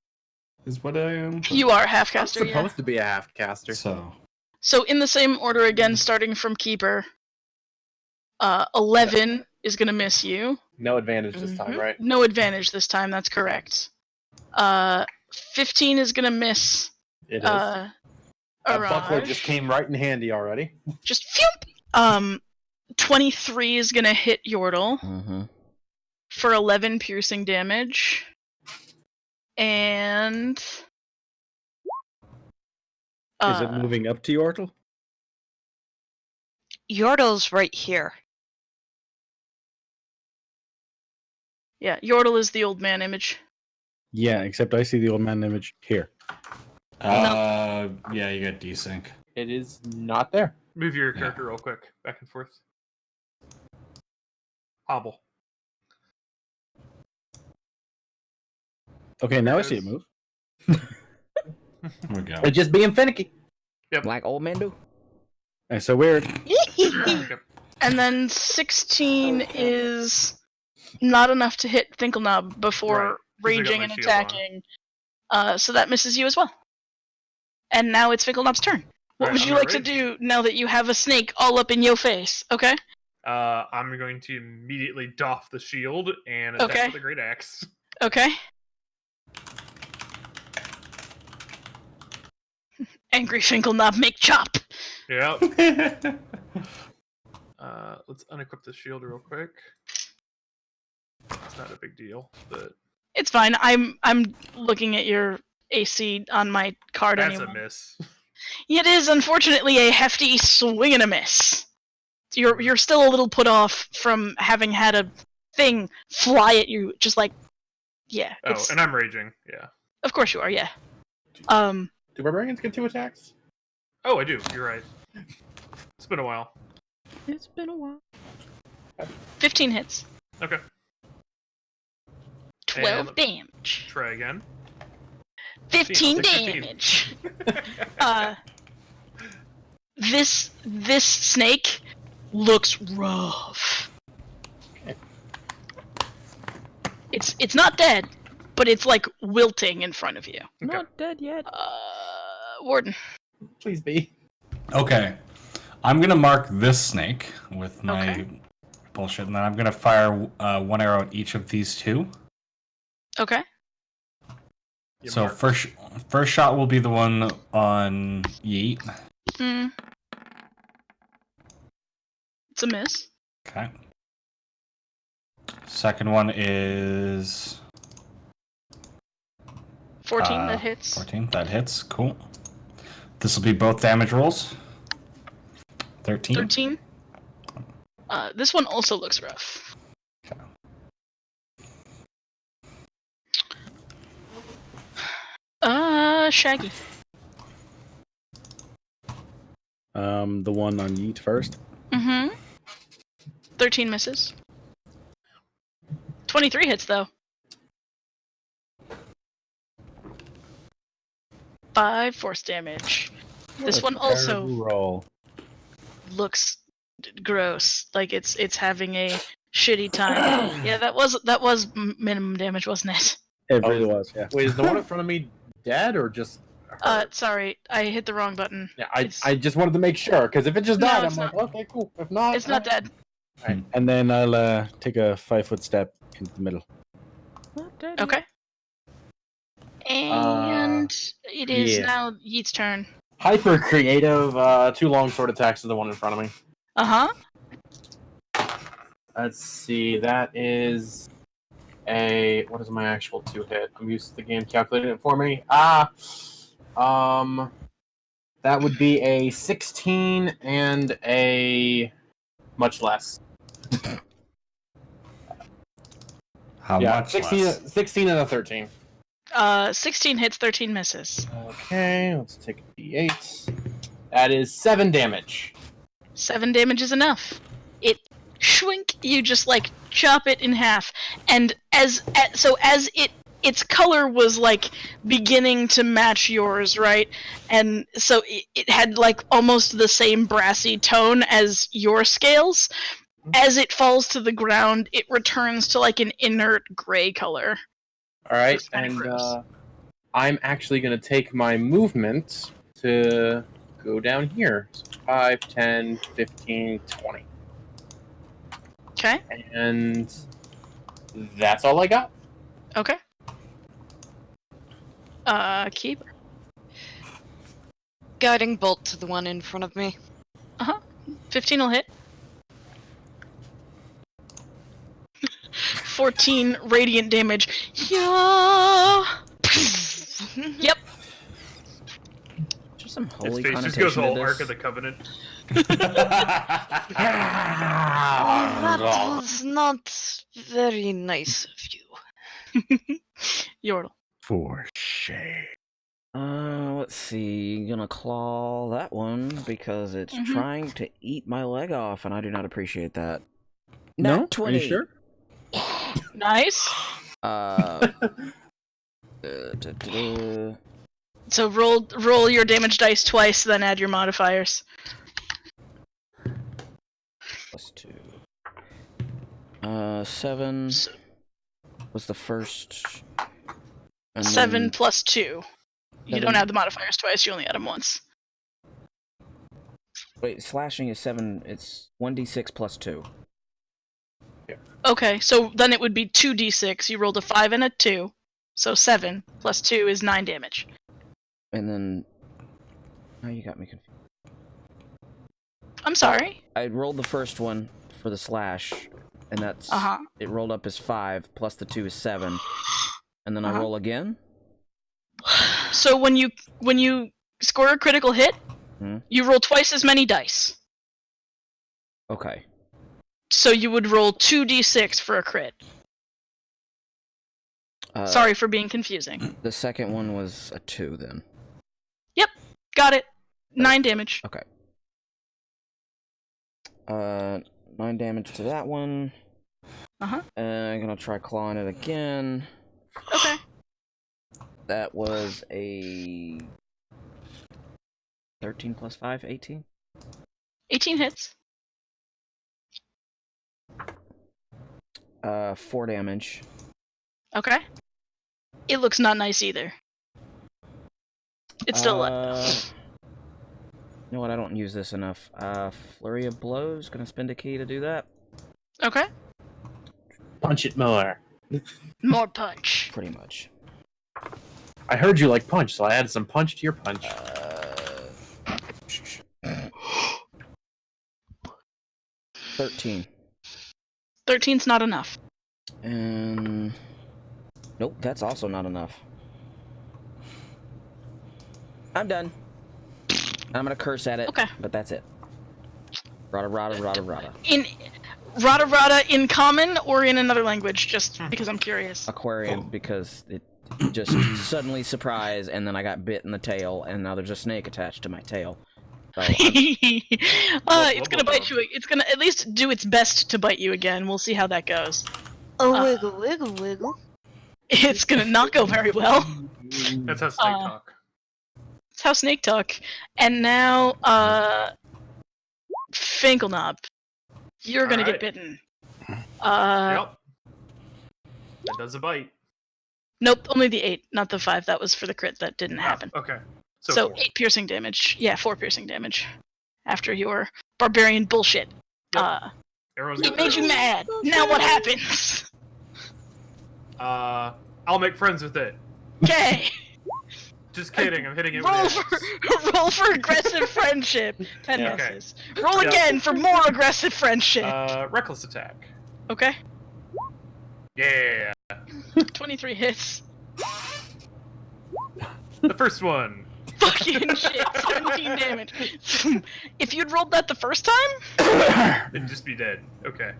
is what I am. you are half I'm caster. Yeah. supposed to be a half caster. So in the same order again, starting from Keeper. 11 is gonna miss you. No advantage this time, right? No advantage this time. That's correct. 15 is gonna miss. It is. Araj. That buckler just came right in handy already. Just phew! 23 is gonna hit Yordle Mm-hmm. for 11 piercing damage. And Is it moving up to Yordle? Yordle's right here. yeah, Yordle is the old man image. Yeah, except I see the old man image here. Yeah, you got desync. It is not there. Move your character real quick, back and forth. Hobble. Okay, now I see it move. There we go. It's just being finicky. Like old men do. That's so weird. Okay. And then 16 is not enough to hit Finkelknob before Right, 'cause I got raging my and shield on. attacking. So that misses you as well. And now it's Finkelknob's turn. What Alright, would I'm you gonna like to do now that you have a snake all up in your face? Okay? I'm going to immediately doff the shield and attack Okay. with a great axe. Okay. Angry Finkelknob, make chop! Yep. Let's unequip the shield real quick. It's not a big deal, but It's fine. I'm looking at your AC on my card that's anyway. a miss. It is unfortunately a hefty swing and a miss. You're still a little put off from having had a thing fly at you, just like, yeah. Oh, It's, and I'm raging. Yeah. of course you are, yeah. Do barbarians get 2 attacks? Oh, I do. You're right. It's been a while. It's been a while. 15 hits, Okay. 12 And- damage, Try again. 15 15. damage. This snake looks rough. It's not dead, but it's like wilting in front of you. Okay. Not dead yet. Warden. Please be. Okay. I'm going to mark this snake with my Okay. bullshit, and then I'm going to fire 1 arrow at each of these 2. Okay. You So mark. first shot will be the one on Yeet. Hmm. It's a miss. Okay. Second one is 14, that hits. 14. That hits. Cool. This will be both damage rolls. 13. 13. This one also looks rough. Shaggy. The one on Yeet first. Mm-hmm. 13 misses. 23 hits, though. 5 force damage. This one also roll. looks gross. Like it's having a shitty time. Yeah, that was minimum damage, wasn't it? It Oh, really was, yeah. Wait, is the one in front of me dead or just her? Sorry, I hit the wrong button. Yeah, it's- I just wanted to make sure, because if it just No, died, it's I'm like, not. okay, cool. If not, It's not dead. And then I'll take a 5-foot step into the middle. Not dead Okay. And it is yeah. now Yeet's turn. Hyper creative, 2 longsword attacks to the one in front of me. Uh-huh. Let's see, that is what is my actual 2 hit? I'm used to the game calculating it for me. That would be a 16 and a much less. How Yeah, much 16, less? 16 and a 13. 16 hits, 13 misses. Okay, let's take a d8. That is 7 damage. 7 damage is enough. It shwink, you just like chop it in half, and as its color was like beginning to match yours, right? And so it had like almost the same brassy tone as your scales. As it falls to the ground, it returns to like an inert gray color. All right, That's kinda and gross. I'm actually going to take my movement to go down here. So 5, 10, 15, 20. Okay. And that's all I got. Okay. Keeper. Guiding bolt to the one in front of me. 15 will hit. 14 radiant damage. Yeah. Yep. Just some His holy face just connotation goes all to Ark this. of the Covenant. That was not very nice of you. Yordle. For shame. Let's see. Gonna claw that one because it's trying to eat my leg off, and I do not appreciate that. No? Nat 20. Are you sure? Nice. So roll your damage dice twice, then add your modifiers. +2. 7 was the first. And 7 then plus 2. You 7. don't add the modifiers twice, you only add them once. Wait, slashing is 7. It's 1d6 plus 2. Okay, so then it would be 2d6. You rolled a 5 and a 2. So 7 plus 2 is 9 damage. And then. Oh, you got me confused. I'm sorry. I rolled the first one for the slash, and that's. It rolled up as 5, plus the 2 is 7. And then I roll again? So when you score a critical hit, you roll twice as many dice. Okay. So you would roll 2d6 for a crit. Sorry for being confusing. The second one was a 2 then. Yep, got it. 9 damage. Okay. 9 damage to that one. And I'm gonna try clawing it again. Okay. That was a 13 plus 5, 18? 18 hits. 4 damage. Okay. It looks not nice either. It's still alive. You know what? I don't use this enough. Flurry of blows. Gonna spend a key to do that. Okay. Punch it more. More punch. Pretty much. I heard you like punch, so I added some punch to your punch. 13. 13's not enough. And nope, that's also not enough. I'm done. I'm gonna curse at it. Okay. But that's it. Rada rada rada rada. In rada rada in common or in another language? Just because I'm curious. Aquarium, because it just suddenly surprise, and then I got bit in the tail, and now there's a snake attached to my tail. So it's gonna bite you. It's gonna at least do its best to bite you again. We'll see how that goes. Wiggle, wiggle, wiggle. It's gonna not go very well. That's how snake talk. That's how snake talk. And now, Finkelknob, you're gonna get bitten. Yep. That does a bite. Nope, only the 8, not the 5. That was for the crit. That didn't happen. Okay. So 4. 8 piercing damage. Yeah, 4 piercing damage. After your barbarian bullshit. Yep. Everyone's It made you mad. Now what happens? I'll make friends with it. Okay. Just kidding. I'm hitting it Roll with for roll for aggressive friendship. 10 Yeah. misses. Roll again for more aggressive friendship. Reckless attack. Okay. Yeah. 23 hits. The first one. Fucking shit. 17 damage. If you'd rolled that the first time, It'd just be dead. Okay.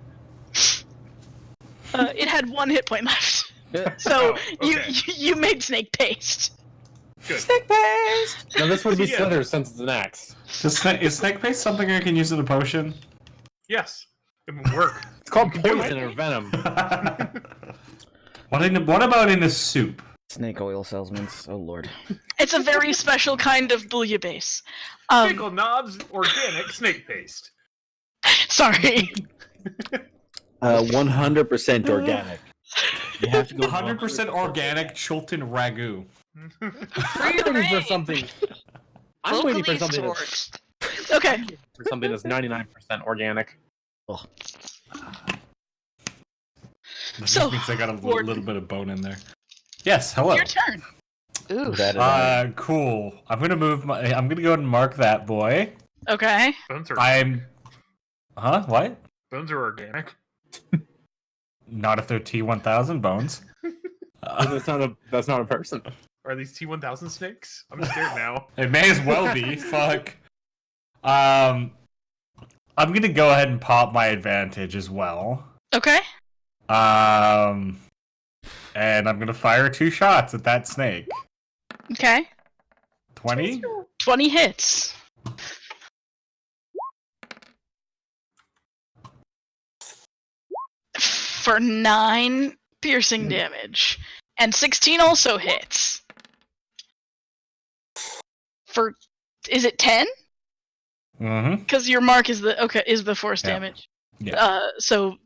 it had 1 hit point left. So okay. you made snake paste. Good. Snake paste! No, this would be Yeah. Slither since it's an axe. Is snake paste something I can use in a potion? Yes. It would work. It's called You can do poison it. or venom. What about in a soup? snake oil salesman. Oh lord. It's a very special kind of bouillabaisse. Pickle knobs, organic snake paste. Sorry. 100% organic. You have to go 100% organic Chilton ragu. I'm waiting for something. I'm waiting for something that's, Okay. for something that's 99% organic. This So, means I got a Ward. little bit of bone in there. Yes, hello. Your turn. Ooh. Cool. I'm gonna go ahead and mark that boy. Okay. Bones are What? bones are organic. Not if they're T1000 bones. That's not a person. Are these T1000 snakes? I'm scared now. It may as well be. Fuck. I'm gonna go ahead and pop my advantage as well. Okay. And I'm gonna fire 2 shots at that snake. Okay. 20? 20 hits. For 9 piercing damage. And 16 also hits. For, is it 10? Mm-hmm. Because your mark is the force Yeah. damage. Yeah. So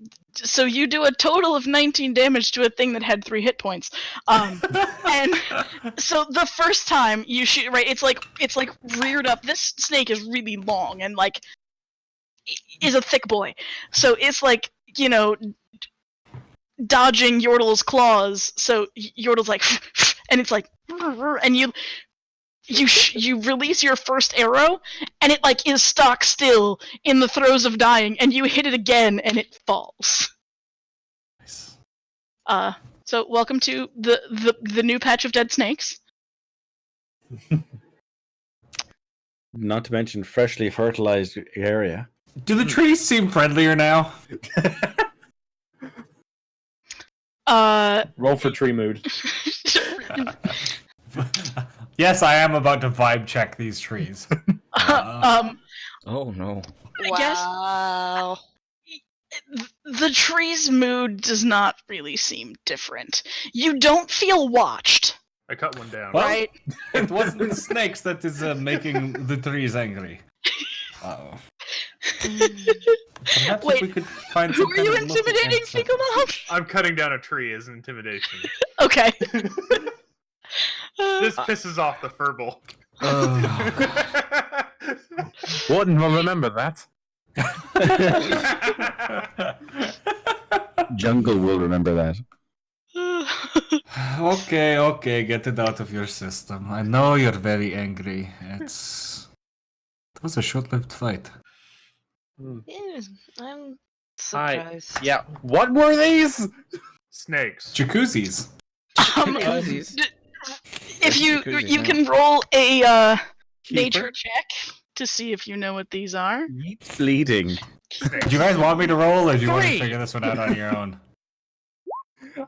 you do a total of 19 damage to a thing that had 3 hit points. And so the first time you shoot, right, it's like reared up. This snake is really long and like is a thick boy. So it's like, you know, dodging Yordle's claws. So Yordle's like, and it's like, and you release your first arrow, and it like is stock still in the throes of dying, and you hit it again, and it falls. Nice. So welcome to the new patch of dead snakes. Not to mention freshly fertilized area. Do the trees seem friendlier now? Roll for tree mood. Yes, I am about to vibe check these trees. Oh no. I guess Wow. the tree's mood does not really seem different. You don't feel watched, I cut one down. Well, right? It wasn't the snakes that is making the trees angry. Uh-oh. Perhaps Wait, if we could find Who some are kind you of look intimidating, against Fecal Knob? I'm cutting down a tree as intimidation. Okay. This pisses off the furball. Wouldn't remember that. Jungle will remember that. Okay, get it out of your system. I know you're very angry. It was a short-lived fight. Yeah, I'm Hi. surprised. Yeah. What were these? Snakes. Jacuzzis. Jacuzzis. If you Jacuzzis, you huh? can roll a nature Keeper? check to see if you know what these are. Yeet's bleeding. Snakes. Do you guys want me to roll, or do you want to 3. figure this one out on your own?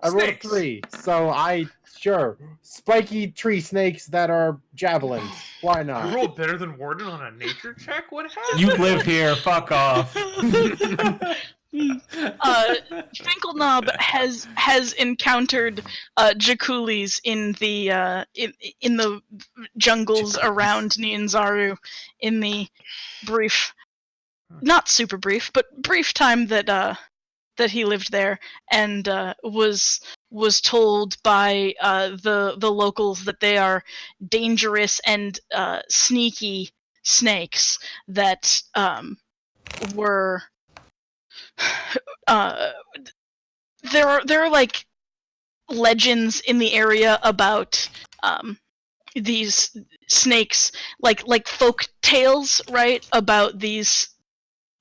I rolled Snakes. 3, so sure. Spiky tree snakes that are javelins. Why You not? rolled better than Warden on a nature check? What happened? You live here. Fuck off. Finkelknob has encountered Jaculis in the jungles around Nianzaru in the brief, not super brief, but brief time that he lived there, and was told by the locals that they are dangerous and sneaky snakes that were. There are like legends in the area about these snakes, like folk tales, right? About these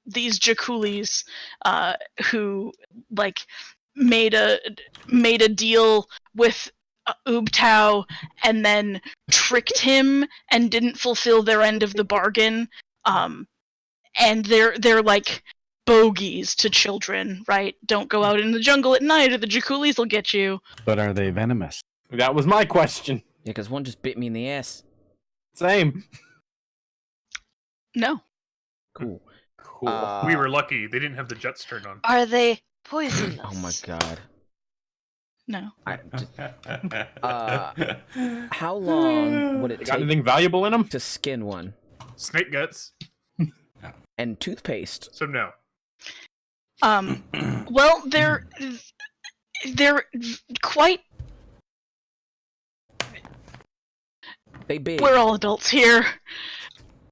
Jaculis who like made a deal with Ubtao and then tricked him and didn't fulfill their end of the bargain. And they're like bogeys to children, right? Don't go out in the jungle at night or the Jaculis will get you. But are they venomous? That was my question. Yeah, because one just bit me in the ass. Same. No. Cool. Cool. We were lucky. They didn't have the jets turned on. Are they poisonous? Oh my god. No. How long would it Got take anything valuable in them? to skin one? Snake guts. And toothpaste. So no. Well, they're quite. They big. We're all adults here.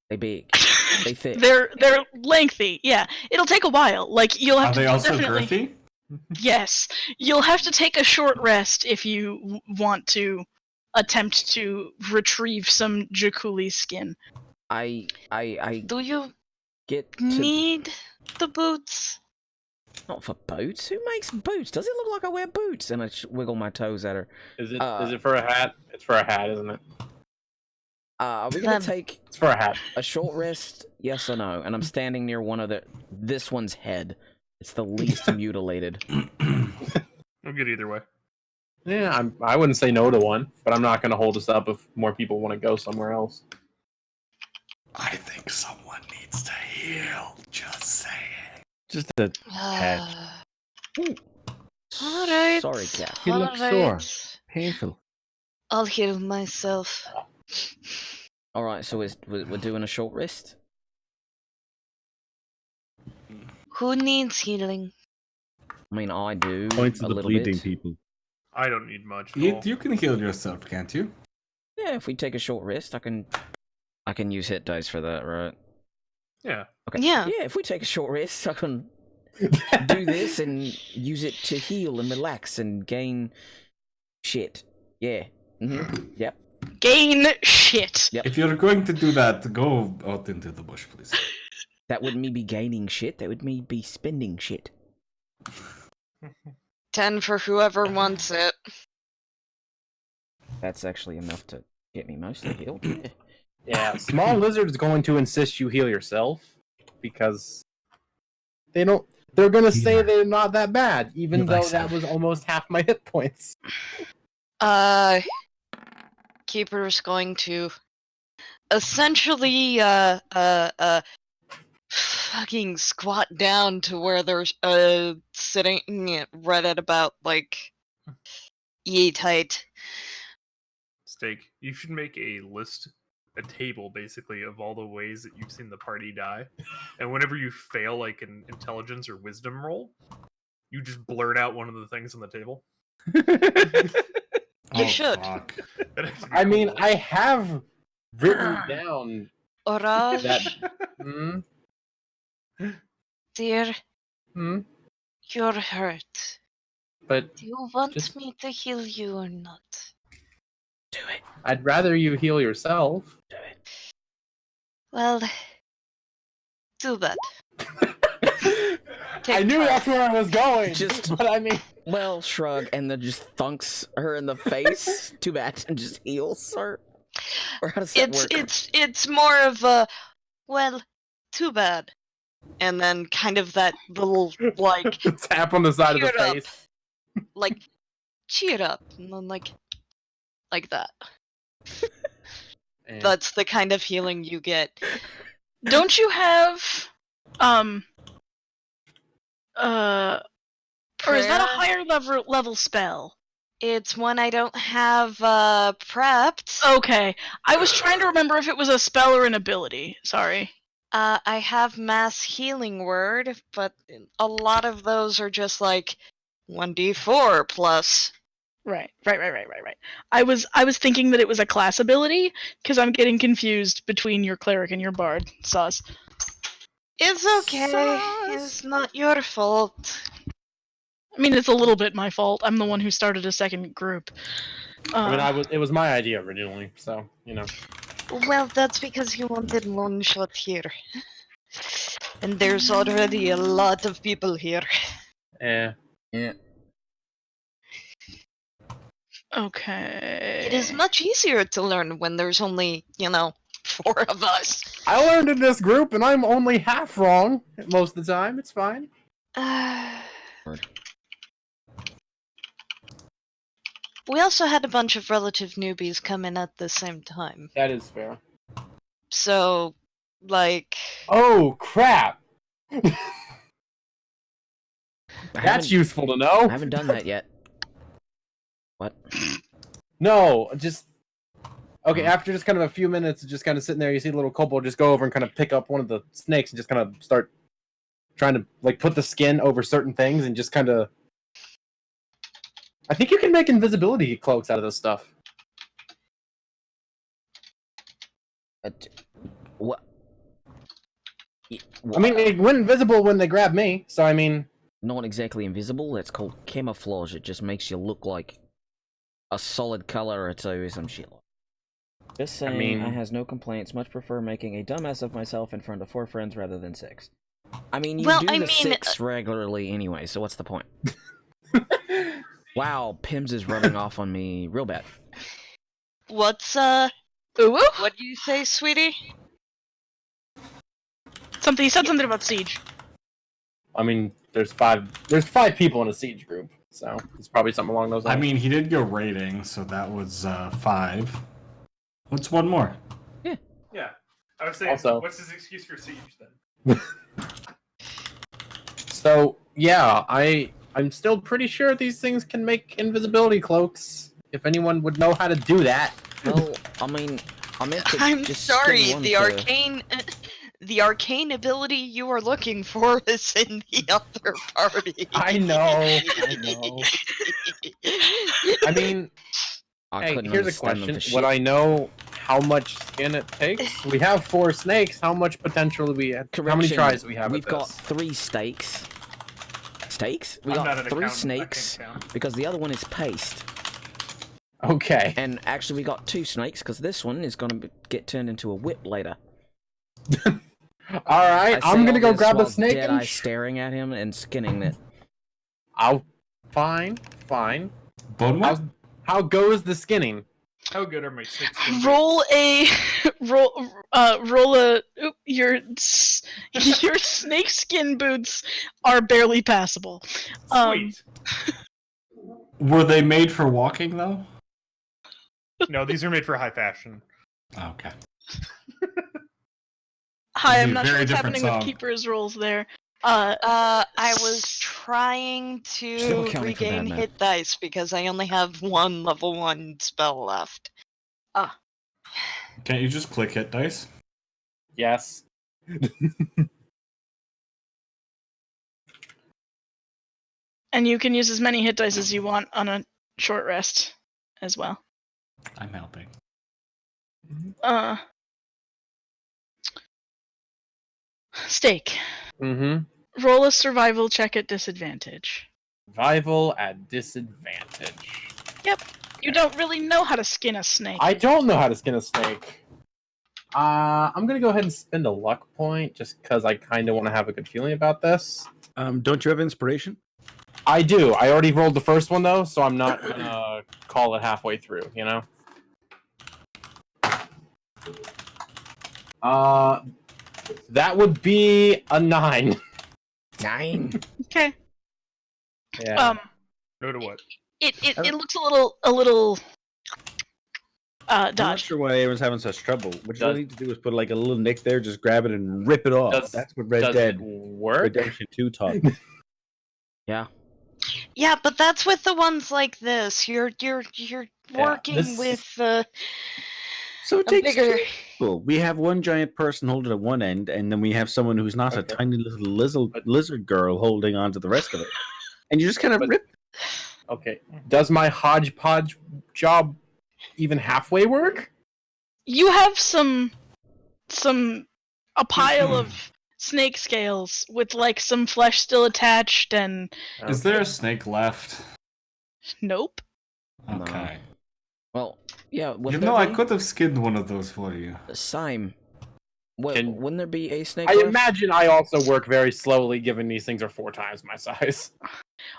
They big. They thick. They're lengthy. Yeah, it'll take a while. Like you'll have Are to they also definitely. girthy? Yes, you'll have to take a short rest if you want to attempt to retrieve some Jaculi skin. I Do you get to need the boots? not for boots. Who makes boots? Does it look like I wear boots? And I wiggle my toes at her. Is it for a hat? It's for a hat, isn't it? Are we gonna Them. take It's for a hat. a short rest? Yes or no? And I'm standing near one of this one's head. It's the least mutilated. I'm good either way. Yeah, I wouldn't say no to one, but I'm not going to hold us up if more people want to go somewhere else. I think someone needs to heal. Just saying. Just a patch. All right. Sorry, cat. He looks sore. Painful. I'll heal myself. All right, so we're doing a short rest. Who needs healing? I mean, I do Point to a the little bleeding bit. people. I don't need much at You, all. you can heal yourself, can't you? Yeah, if we take a short rest, I can use hit dice for that, right? Yeah. Okay. Yeah. Yeah, if we take a short rest, I can do this and use it to heal and relax and gain shit. Yeah. Yep. Gain shit. Yep. If you're going to do that, go out into the bush, please. That wouldn't me be gaining shit. That would me be spending shit. 10 for whoever wants it. That's actually enough to get me mostly healed. Yeah. Yeah, Small Lizard's going to insist you heal yourself because they're going to say they're not that bad, even Heal though thyself. that was almost half my hit points. Keeper's going to essentially fucking squat down to where they're sitting right at about like yay tight. Steak, you should make a list, a table basically of all the ways that you've seen the party die. And whenever you fail like an intelligence or wisdom roll, you just blurt out one of the things on the table. You Oh, should. Fuck. That actually be I mean, cool. I have written down Oraj, that. dear, Hmm? you're hurt. But Do you want Just- me to heal you or not? Do it. I'd rather you heal yourself. Do it. Well, too bad. I knew that's where I was going. Just- but I mean, Well, shrug, and then just thunks her in the face. Too bad, and just heals her. Or how does that work? It's more of a, well, too bad. And then kind of that little like tap on the side of the Cheer up. face. like cheer up and then like that. And That's the kind of healing you get. Don't you have or is that a Prayer? higher level spell? It's one I don't have prepped. Okay. I was trying to remember if it was a spell or an ability. Sorry. I have mass healing word, but a lot of those are just like 1d4 plus. Right. I was thinking that it was a class ability because I'm getting confused between your cleric and your bard. Sus. It's okay. It's not your fault. I mean, it's a little bit my fault. I'm the one who started a second group. I mean, it was my idea originally, so you know. Well, that's because you wanted long shot here. And there's already a lot of people here. Yeah. Okay. It is much easier to learn when there's only, 4 of us. I learned in this group, and I'm only half wrong most of the time. It's fine. We also had a bunch of relative newbies come in at the same time. That is fair. So, like... Oh crap! I That's haven't- useful to I know. haven't done that yet. What? No, just okay. After just kind of a few minutes, of just kind of sitting there, you see the little kobold just go over and kind of pick up one of the snakes and just kind of start trying to like put the skin over certain things and just kind of. I think you can make invisibility cloaks out of this stuff. What? I mean, it went invisible when they grabbed me, so I mean, Not exactly invisible. That's called camouflage. It just makes you look like a solid color or two or some shit. Just saying, I mean- has no complaints. Much prefer making a dumbass of myself in front of 4 friends rather than 6. I mean, you Well, do I the mean, 6 regularly anyway, so what's the point? Wow, Pims is rubbing off on me real bad. What's, Ooh, what do you say, sweetie? he said something about siege. I mean, there's 5 people in a siege group. So it's probably something along those lines. I mean, he did go raiding, so that was 5. What's one more? Yeah. I was saying, Also- what's his excuse for siege then? So yeah, I'm still pretty sure these things can make invisibility cloaks. If anyone would know how to do that. Well, I mean, I meant to I'm just sorry, skin one the for- the arcane ability you are looking for is in the other party. I know. I mean, I hey, couldn't here's a understand them question. for Would shit. I know how much skin it takes? We have 4 snakes. How much potential do we have? How many Correction, tries do we have We've at got this? 3 steaks. Steaks? We I'm not got an 3 accountant, I can't snakes count. because the other one is paste. Okay. And actually, we got 2 snakes because this one is going to get turned into a whip later. Alright, I I'm say gonna all go this grab the while snake Deadeye and... staring at him and skinning it. Fine. Bone whip? How goes the skinning? How good are my snake skin Roll boots? roll a your snakeskin boots are barely passable. Sweet. Were they made for walking, though? No, these are made for high fashion. Okay. Hi, I'm Be not sure very what's different happening with song. Keeper's rolls there. I was trying Still to accounting for regain bad math. hit dice because I only have 1 level 1 spell left. Can't you just click hit dice? Yes. And you can use as many hit dice as you want on a short rest as well. I'm helping. Steak. Mm-hmm. Roll a survival check at disadvantage. Survival at disadvantage. You don't really know how to skin a snake. I don't know how to skin a snake. I'm gonna go ahead and spend a luck point just because I kind of want to have a good feeling about this. Don't you have inspiration? I do. I already rolled the first one though, so I'm not gonna call it halfway through. You know. That would be a 9. 9? Okay. Yeah. No to what? It looks a little I'm not dodge. sure why everyone's having such trouble. What you Does- need to do is put like a little nick there, just grab it and rip it off. Does- That's what Red Does Dead it work? Redemption 2 taught. Yeah. Yeah, but that's with the ones like this. You're working this- with So it a takes bigger. two people. We have one giant person holding at one end, and then we have someone who's not a Okay. tiny little lizard girl holding on to the rest of it. And you just kind of But- rip. Okay. Does my hodgepodge job even halfway work? You have a pile of snake scales with like some flesh still attached and Is there a snake left? nope. No. Okay. Well, yeah. Would You there know, I be? could have skinned one of those for you. Sime. Can- Wouldn't there be a snake I left? imagine I also work very slowly, given these things are 4 times my size.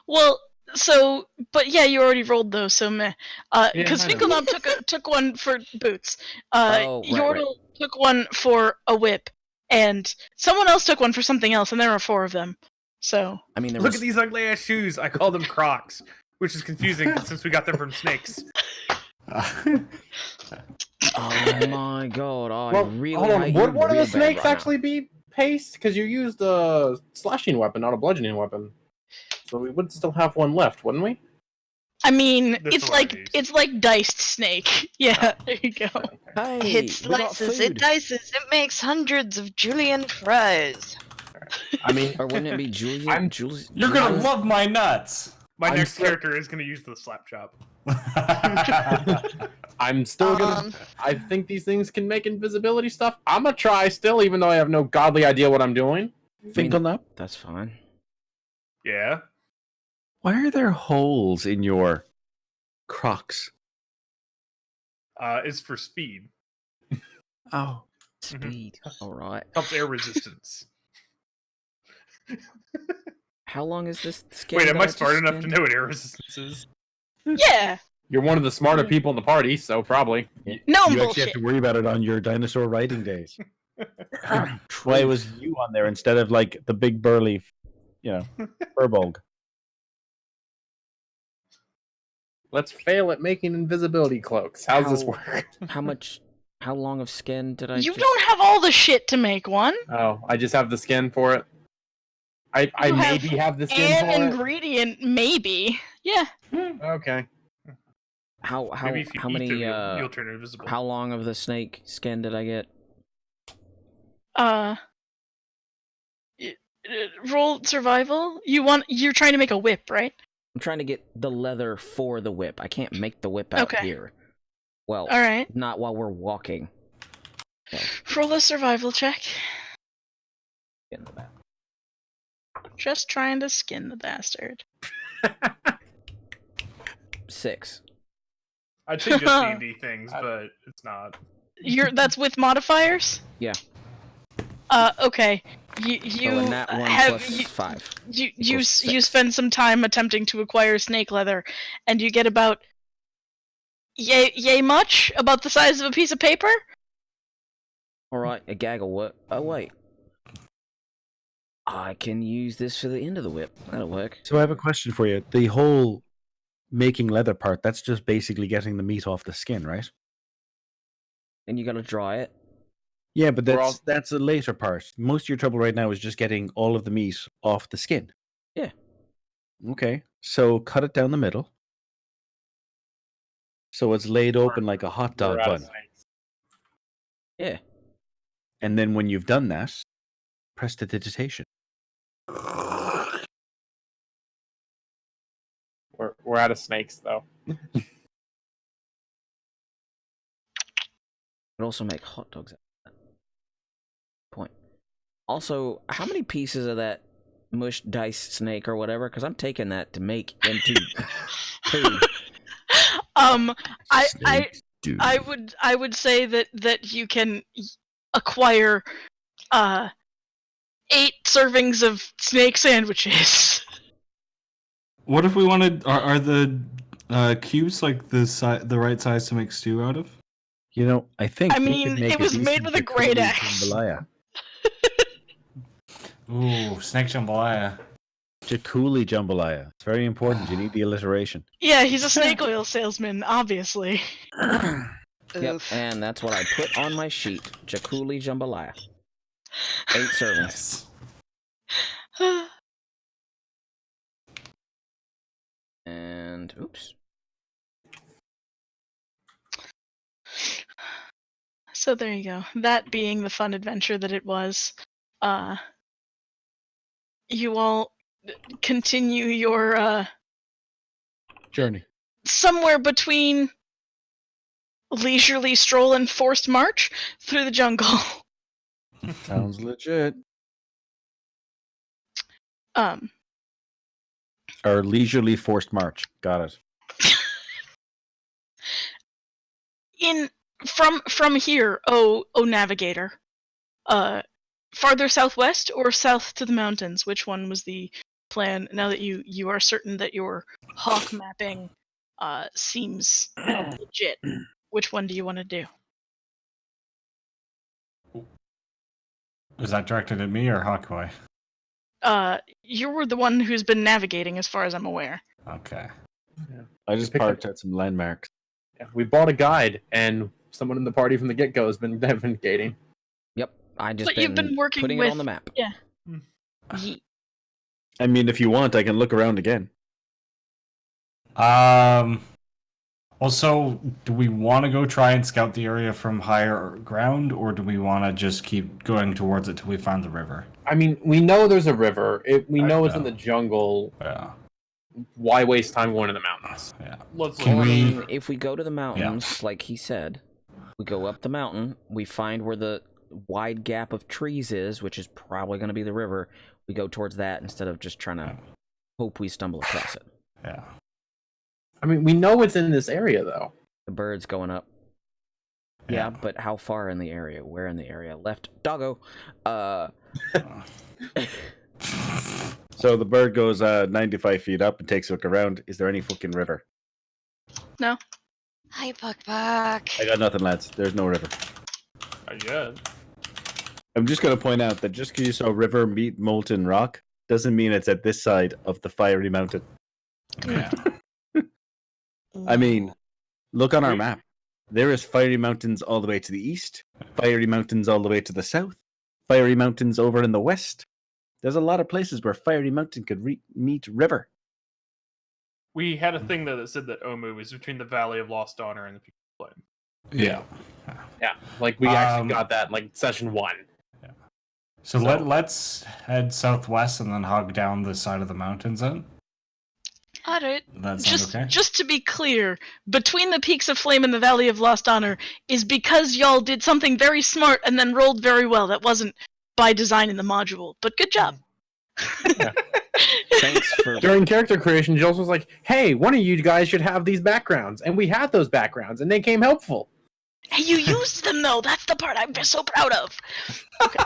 Well, so but yeah, you already rolled those, so meh. Yeah, Because I know. Finkelknob took one for boots. Oh, right, Yordle took one for a whip, and someone else took one for something else, and there were 4 of them. So I mean, there Look was... at these ugly ass shoes. I call them Crocs, which is confusing since we got them from snakes. Oh my god! I Well, really hold on. hate Would you one of real the bad snakes right now. actually be paste? Because you used a slashing weapon, not a bludgeoning weapon. So we would still have one left, wouldn't we? I mean, That's it's the one I like used. it's like diced snake. Yeah, there you go. Hey, It we got slices, it food. dices, it makes hundreds of julienne fries. I mean, Or wouldn't it be Julian? I'm- You're gonna love my nuts. My I'm next still- character is going to use the slap chop. I'm still gonna. Um, I think these things can make invisibility stuff. I'm gonna try still, even though I have no godly idea what I'm doing. Finkelknop, That's fine. Yeah. why are there holes in your Crocs? It's for speed. Oh, Speed. All right. Helps air resistance. How long is this skin? Wait, am that I just smart enough to skinned? know what air resistance is? Yeah, You're one of the smarter people in the party, so probably. no you actually bullshit. have to worry about it on your dinosaur riding days. True. Why it was you on there instead of like the big burly, Furbolg. Let's fail at making invisibility cloaks. How's this work? How long of skin did I You just... don't have all the shit to make one. Oh, I just have the skin for it. I You maybe have the skin for an it. ingredient, maybe. Yeah. Okay. Maybe if you eat many them, you'll turn invisible. how long of the snake skin did I get? Roll survival. You're trying to make a whip, right? I'm trying to get the leather for the whip. I can't make the whip out Okay. here. Well, All right. not while we're walking. Roll a survival check. Get in the back. Just trying to skin the bastard. 6. I'd say just D&D things, but it's not. That's with modifiers? Yeah. Okay. So in that one plus 5. You equals 6. spend some time attempting to acquire snake leather, and you get about yay much? About the size of a piece of paper? Alright, a gaggle what? Oh wait. I can use this for the end of the whip. That'll work. So I have a question for you. The whole making leather part, that's just basically getting the meat off the skin, right? And you gotta dry it. Yeah, but that's a later part. Most of your trouble right now is just getting all of the meat off the skin. Yeah. Okay, so cut it down the middle. So it's laid open like a hot dog bun. Yeah. And then when you've done that, press the digitation. We're out of snakes though. Could also make hot dogs. Point. Also, how many pieces of that mushed dice snake or whatever? Because I'm taking that to make into food. I would say that you can acquire 8 servings of snake sandwiches. What if we wanted? Are the cubes like the right size to make stew out of? You know, I think. I mean, it was made with a great axe. Ooh, snake jambalaya. Jakuli jambalaya. It's very important. You need the alliteration. Yeah, he's a snake oil salesman, obviously. Yep, and that's what I put on my sheet. Jakuli jambalaya. 8 servings. And oops. So there you go. That being the fun adventure that it was, you all continue your Journey. somewhere between leisurely stroll and forced march through the jungle. Sounds legit. Or leisurely forced march. Got it. From here, oh navigator, farther southwest or south to the mountains? Which one was the plan? Now that you are certain that your hawk mapping seems legit, which one do you want to do? Is that directed at me or Hawkboy? You were the one who's been navigating, as far as I'm aware. Okay. Yeah. I just parked at some landmarks. Yeah, we bought a guide, and someone in the party from the get-go has been navigating. Yep, I just But you've been working putting with... it on the map. Yeah. I mean, if you want, I can look around again. Also, do we want to go try and scout the area from higher ground, or do we want to just keep going towards it till we find the river? I mean, we know there's a river. We know it's in the jungle. Yeah. Why waste time going to the mountains? Yeah. If we go to the mountains, like he said, we go up the mountain, we find where the wide gap of trees is, which is probably going to be the river. We go towards that instead of just trying to hope we stumble across it. Yeah. I mean, we know it's in this area, though. The bird's going up. Yeah, but how far in the area? Where in the area? Left. Doggo. So the bird goes 95 feet up and takes a look around. Is there any fucking river? No. Hi, Puck. I got nothing, lads. There's no river. Yeah. I'm just going to point out that just because you saw river meet molten rock doesn't mean it's at this side of the fiery mountain. Yeah. I mean, look on our We- map. There is fiery mountains all the way to the east, fiery mountains all the way to the south, fiery mountains over in the west. There's a lot of places where fiery mountain could meet river. We had a thing that said that Omu is between the Valley of Lost Honor and the Peak of Flame. Yeah. Yeah, like we actually Um, got that in, like session 1. So, So- let's head southwest and then hog down the side of the mountains then. All right. That sounds okay? Just to be clear, between the Peaks of Flame and the Valley of Lost Honor is because y'all did something very smart and then rolled very well. That wasn't by design in the module, but good job. Thanks for. During character creation, Jules was like, "Hey, one of you guys should have these backgrounds," and we had those backgrounds, and they came helpful. Hey, you used them though. That's the part I'm so proud of. Okay.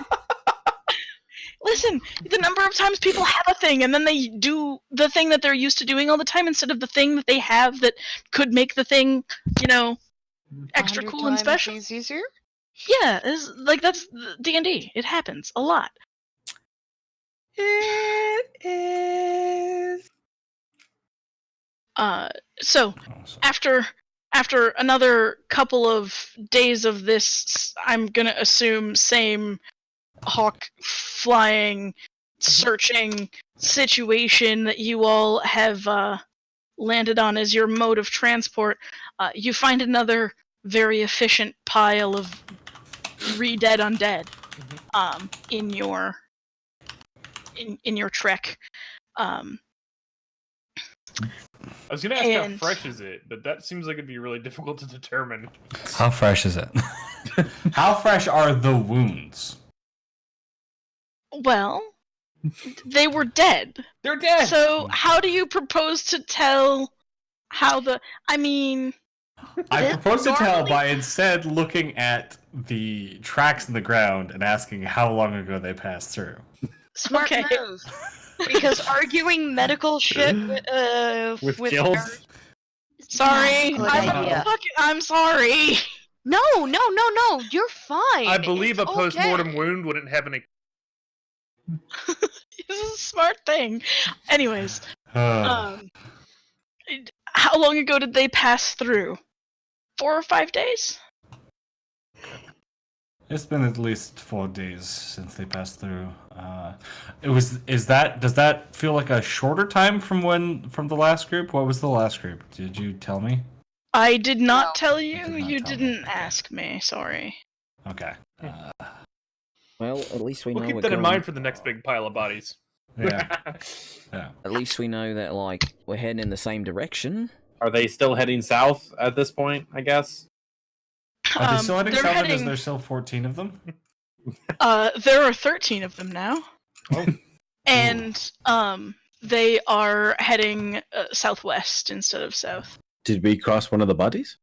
Listen, the number of times people have a thing and then they do the thing that they're used to doing all the time instead of the thing that they have that could make the thing, extra 100 cool and times special. easier? Yeah, that's D&D. It happens a lot. It is. So Awesome. after another couple of days of this, I'm gonna assume same hawk flying, searching situation that you all have landed on as your mode of transport. You find another very efficient pile of re-dead undead in your trek. I was gonna ask And- how fresh is it, but that seems like it'd be really difficult to determine. How fresh is it? How fresh are the wounds? Well, they were dead. They're dead. So how do you propose to tell how the? I mean, I This propose to tell normally- by instead looking at the tracks in the ground and asking how long ago they passed through. Smart Okay. move. Because arguing medical shit With with Jills? her- sorry, Not a good idea. I'm sorry. No, you're fine. I believe It's a post-mortem okay. wound wouldn't have any. This is a smart thing. Anyways, Uh, how long ago did they pass through? 4 or 5 days? it's been at least 4 days since they passed through. Does that feel like a shorter time from the last group? What was the last group? Did you tell me? I did not No. tell You you. did not You tell me. didn't Okay. ask me. Sorry. Okay. Well, at least we We'll know keep we're that in going- mind for the next big pile of bodies. Yeah. Yeah. At least we know that we're heading in the same direction. Are they still heading south at this point? I guess. Are they still heading they're south? Is heading. there still 14 of them? There are 13 of them now, Oh. and they are heading southwest instead of south. Did we cross one of the bodies?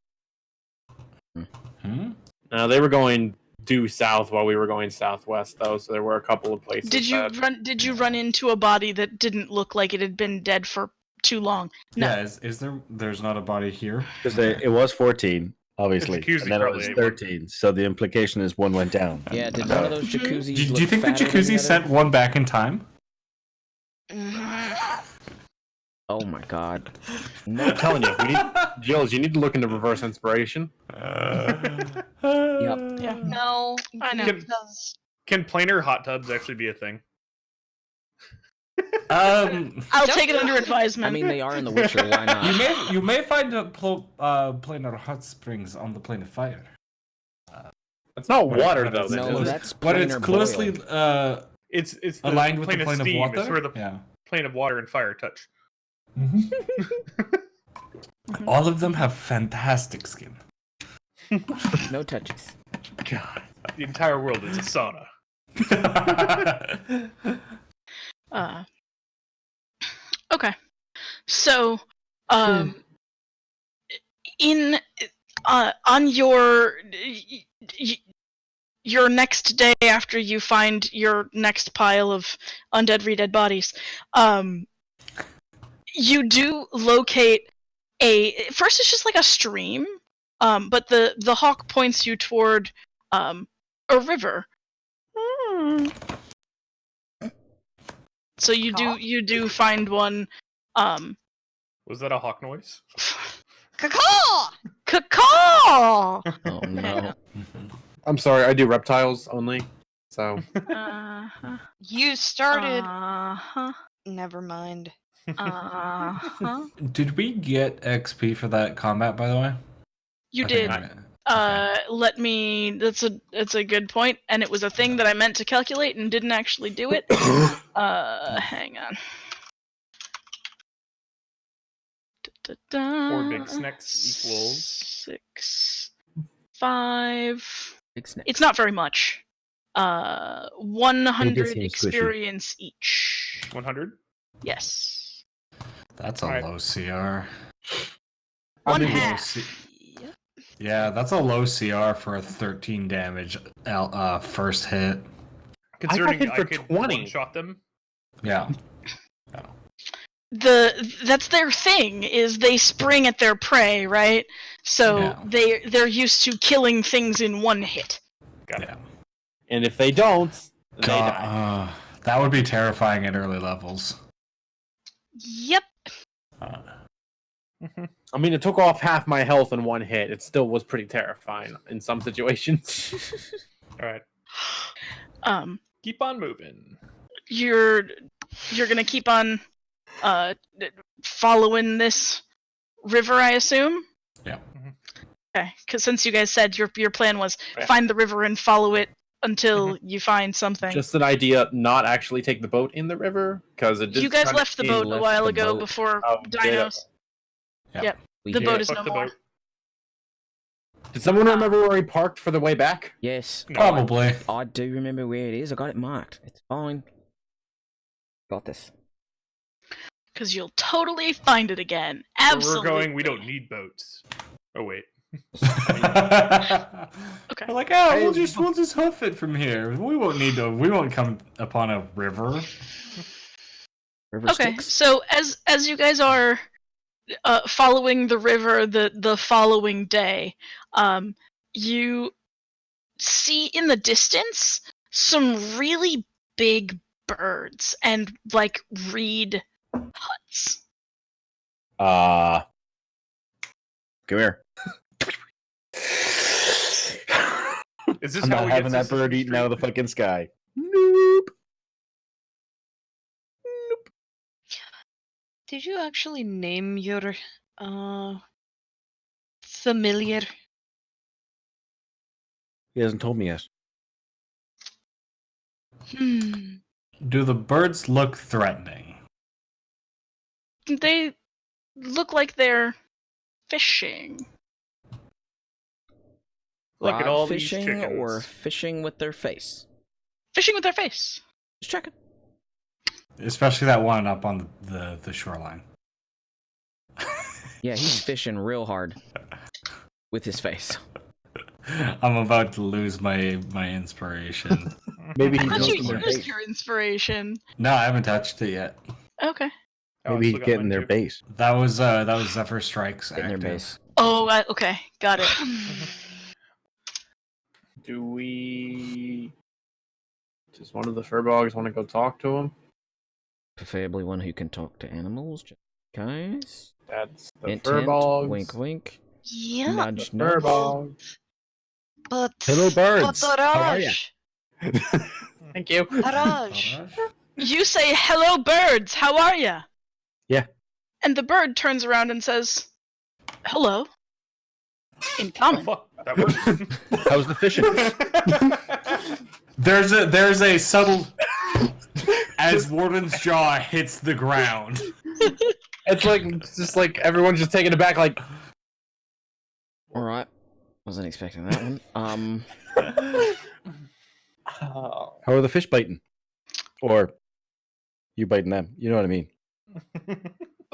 Hmm? No, they were going due south while we were going southwest, though. So there were a couple of places. Did you that- Did you run into a body that didn't look like it had been dead for too long? No. Yeah. Is there? There's not a body here. Because it was 14, obviously, jacuzzi and then it probably was ate one. 13. So the implication is one went down. Yeah, did one of those Mhm. jacuzzis Do look you think the fatter than jacuzzi other? sent one back in time? Oh my god. I'm telling you, Jills, you need to look into reverse inspiration. Yep. Yeah. No, I know. because Can planar hot tubs actually be a thing? I'll Don't take it do under it. advisement. I mean, they are in The Witcher. Why not? you may find a planar hot springs on the plane of fire. It's not But- water but though. it's Then, No, is it? that's But it's planar closely boiled. It's the aligned with the plane plane of of steam. water. It's where the Yeah. plane of water and fire touch. All of them have fantastic skin. No touches. God. The entire world is a sauna. Okay. So, in on your next day after you find your next pile of undead re-dead bodies, you do locate first it's just like a stream, but the hawk points you toward a river. So you do find one. Was that a hawk noise? Caw! Caw! Oh no. I'm sorry, I do reptiles only. So Uh-huh. You started. Uh-huh. Never mind. Uh-huh. Did we get XP for that combat, by the way? You I think did. I meant- okay. Let me. That's a good point, and it was a thing that I meant to calculate and didn't actually do it. Hang on. Da-da-da. 4 big snacks equals 6, 5. Big snake. It's not very much. It 100 does seem squishy. experience each. 100. Yes. That's a Alright. low CR. I One mean, half. Yep. Yeah, that's a low CR for a 13 damage first hit. Considering hit for I could 20. one-shot them. Yeah. That's their thing, is they spring at their prey, right? So Yeah. they're used to killing things in one hit. Got it. Yeah. and if they don't, they die. God, that would be terrifying at early levels. Yep. I mean, it took off half my health in one hit. It still was pretty terrifying in some situations. Alright. Keep on moving. You're gonna keep on following this river, I assume. Yeah. Okay, because since you guys said your plan was Yeah. find the river and follow it until you find something. Just an idea, not actually take the boat in the river, because it just You guys kinda left the boat a left while the ago boat. before Oh, did it? dinos. Yep. We The did. boat is Fuck no the more. boat. Did someone remember where we parked for the way back? Yes. No, Probably. I do remember where it is. I got it marked. It's fine. Got this. Because you'll totally find it again. Where Absolutely. we're going, we don't need boats. Oh wait. Okay. We're like, oh, we'll just hoof it from here. We won't come upon a river. River Okay, Styx? so as you guys are following the river the following day, you see in the distance some really big birds and like reed huts. Come here. Is this I'm how not we having get that bird eaten out of the Street? fucking sky. Nope. Did you actually name your familiar? He hasn't told me yet. Do the birds look threatening? They look like they're fishing. Look at Rod all these fishing chickens. or fishing with their face? Fishing with their face. Just checking. Especially that one up on the shoreline. Yeah, he's fishing real hard with his face. I'm about to lose my inspiration. Maybe he How knows did you their use base. your inspiration? No, I haven't touched it yet. Okay. Oh, I Maybe still he's got getting mine, their too. base. That was Zephyr Strike's Getting their active. base. Oh, okay. Got it. Do we? Does one of the furbogs want to go talk to him? Preferably one who can talk to animals, just in case. That's the Hint, furbogs. wink, wink. Yeah, The Nudge, nudge. furbogs. but Hello, birds. But How are ya? Araj, Thank you. Araj, you say hello, birds. How are ya? Yeah. And the bird turns around and says, "Hello." In Oh, common. fuck. That works. How's the fishing? There's a subtle as Warden's jaw hits the ground. It's just like everyone's just taken aback, like. Alright. Wasn't expecting that one. Oh. How are the fish biting? Or you biting them? You know what I mean.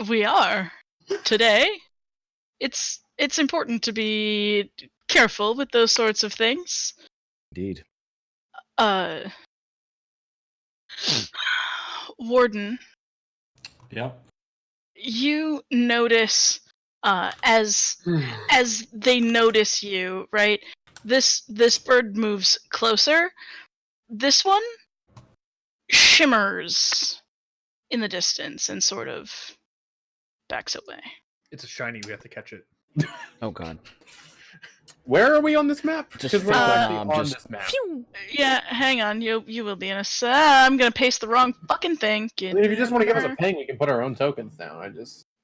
We are. Today, it's important to be careful with those sorts of things. Indeed. Warden, Yep. you notice as they notice you, right? This bird moves closer. This one shimmers in the distance and sort of backs away. It's a shiny. We have to catch it. Oh god. Where are we on this map? Just Because we're not freaking actually on, on just this map. phew. Yeah, hang on. You will be in a. I'm gonna paste the wrong fucking thing. I mean, if you just want to give us a ping, we can put our own tokens down.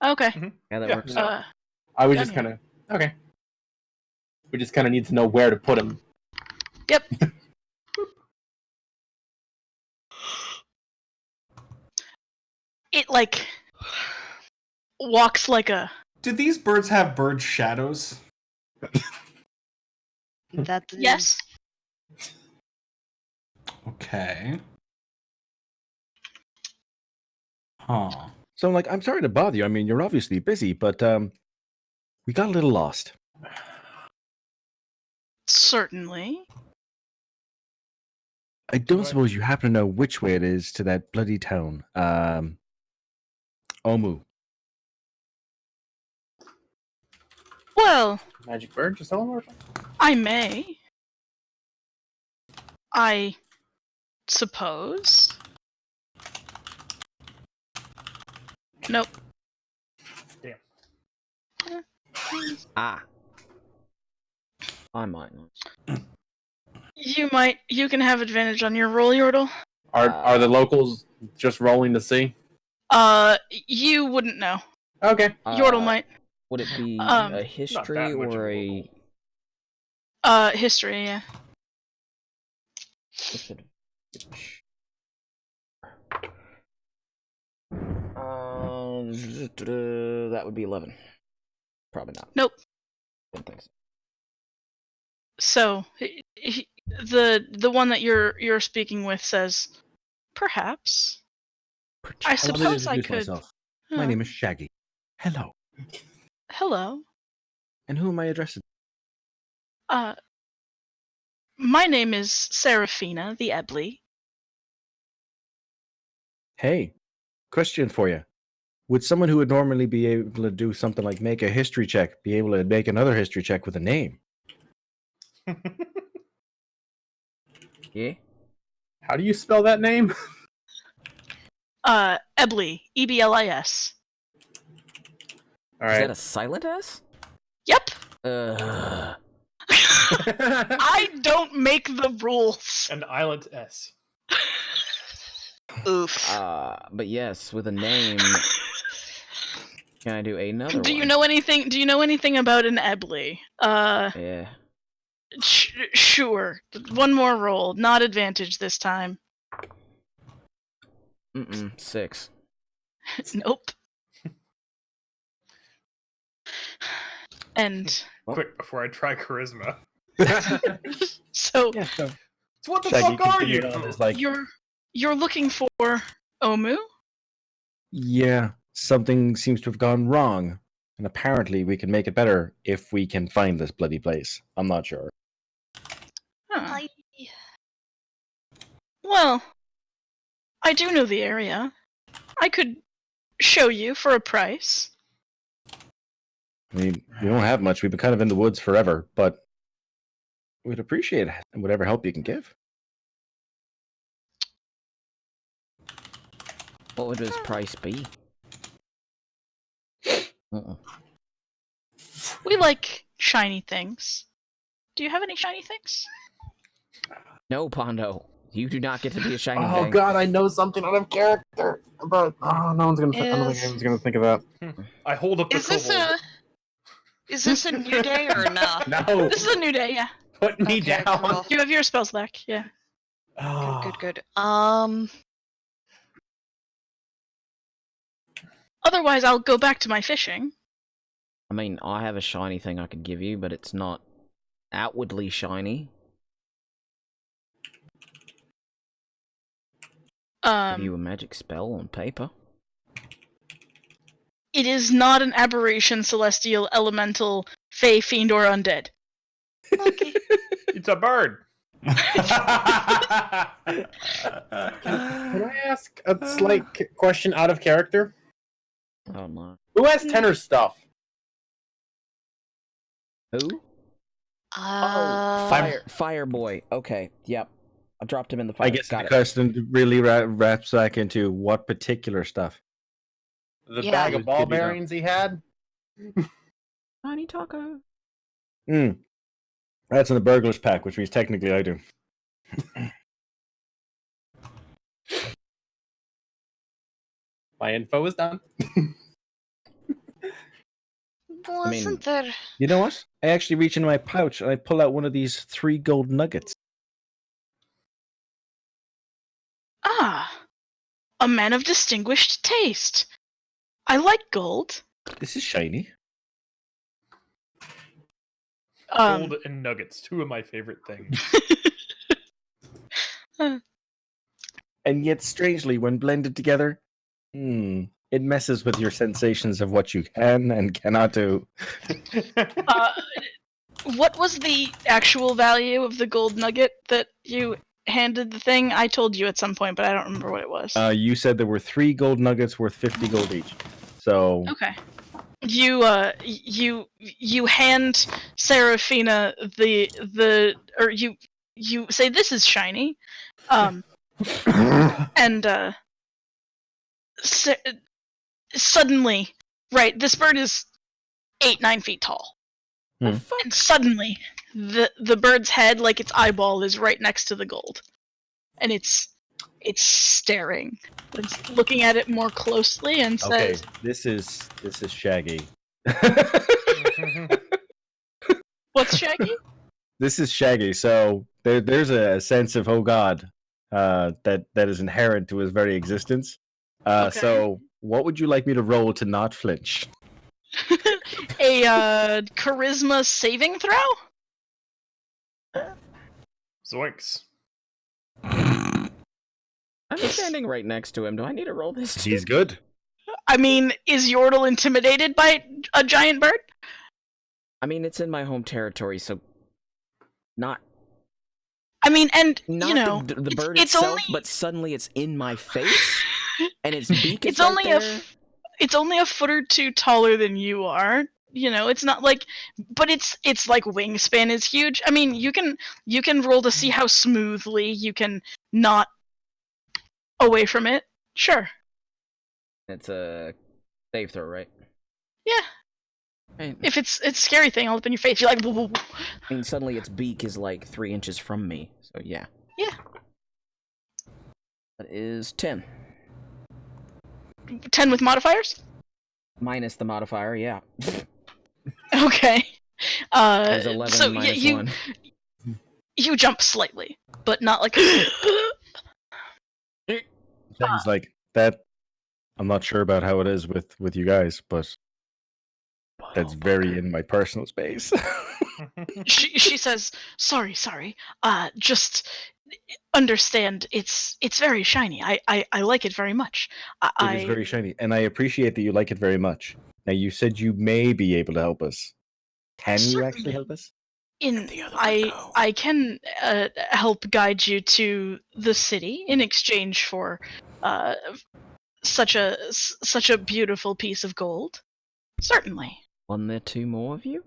Okay. Yeah, that Yeah, works. no. I was Done just here. kind of okay. We just kind of need to know where to put them. Yep. It like walks like a. Do these birds have bird shadows? That is... Yes. Okay. Huh. So I'm like, I'm sorry to bother you. I mean, you're obviously busy, but we got a little lost. Certainly. I don't What? suppose you happen to know which way it is to that bloody town. Omu. Well, Magic bird, just teleport. I may. I suppose. Nope. Damn. Ah. I might not. You might. You can have advantage on your roll, Yordle. Are the locals just rolling to see? You wouldn't know. Okay. Yordle might. Would it be Um, a history that much of or a a History, yeah. That would be 11. Probably not. Nope. Don't think so. So the one that you're speaking with says, perhaps. I Allow me to suppose I introduce could. myself. My name is Shaggy. Hello. Hello. And who am I addressing? My name is Seraphina the Ebley. Hey, question for you. Would someone who would normally be able to do something like make a history check be able to make another history check with a name? Yeah? How do you spell that name? Ebley. Eblis. All Is that right. a silent S? Yep. I I don't make the rules. An island S. Oof. But yes, with a name. Can I do another Do you one? know anything? Do you know anything about an Ebley? Yeah. Sure. One more roll, not advantage this time. 6. Nope. And Well, Quick, before I try charisma. so Yeah, so So what the Shaggy fuck are continued you? on, is like, you're looking for Omu? yeah, something seems to have gone wrong. And apparently we can make it better if we can find this bloody place. I'm not sure. Huh. Well, I do know the area. I could show you for a price. I mean, we don't have much. We've been kind of in the woods forever, but we'd appreciate whatever help you can give. what would his price be? We like shiny things. Do you have any shiny things? No, Pondo. You do not get to be a shiny Oh thing. god, I know something out of character, but no one's gonna. I don't think anyone's gonna think of that. I hold up the Is this kobold. is this a new day or not? No, This is a new day, yeah. put me Okay, down. cool. You have your spells back, yeah. Good. Otherwise, I'll go back to my fishing. I mean, I have a shiny thing I could give you, but it's not outwardly shiny. Give you a magic spell on paper. It is not an aberration, celestial, elemental, fey, fiend, or undead. It's a bird. Can I ask a slight question out of character? Oh no. Who has tenor stuff? Who? Uh, Fire boy. Okay, yep. I dropped him in the fire. I guess Got the it. question really wraps back into what particular stuff. The Yeah. bag of ball Could be done. bearings he had? Tiny taco. That's in the burglar's pack, which means technically I do. My info is done. Wasn't there? You know what? I actually reach into my pouch and I pull out one of these 3 gold nuggets. Ah, a man of distinguished taste. I like gold. This is shiny. Gold and nuggets, 2 of my favorite things. And yet, strangely, when blended together, it messes with your sensations of what you can and cannot do. What was the actual value of the gold nugget that you handed the thing? I told you at some point, but I don't remember what it was. You said there were 3 gold nuggets worth 50 gold each. So Okay. You hand Seraphina or you say this is shiny, and suddenly, right, this bird is 8-9 feet tall, and suddenly the bird's head, like its eyeball, is right next to the gold, and it's staring. It's looking at it more closely and okay, says, this is Shaggy. "What's Shaggy?" This is Shaggy. So there's a sense of, oh God, that is inherent to his very existence. Okay. So what would you like me to roll to not flinch? A charisma saving throw? Zoinks. I'm standing right next to him. Do I need to roll this too? He's good. I mean, is Yordle intimidated by a giant bird? I mean, it's in my home territory, so not I mean, and not you know, the bird it's itself, only but suddenly it's in my face, and its beak is it's right only there. it's only a foot or two taller than you are. You know, it's not like, but it's like wingspan is huge. I mean, you can roll to see how smoothly you can not away from it. Sure. It's a save throw, right? Yeah. Right. If it's a scary thing all up in your face, you're like, whoa, whoa, whoa. I mean, suddenly its beak is like 3 inches from me, so yeah. Yeah. That is 10. 10 with modifiers? Minus the modifier, yeah. Okay. There's 11 so minus you 1. you jump slightly, but not like. Shaggy's like, that, I'm not sure about how it is with you guys, but that's very in my personal space. she says, sorry. Just understand, it's very shiny. I like it very much. It is very shiny, and I appreciate that you like it very much. Now, you said you may be able to help us. Can you actually Certainly. help us? I can help guide you to the city in exchange for such a beautiful piece of gold. Certainly. Wasn't there 2 more of you?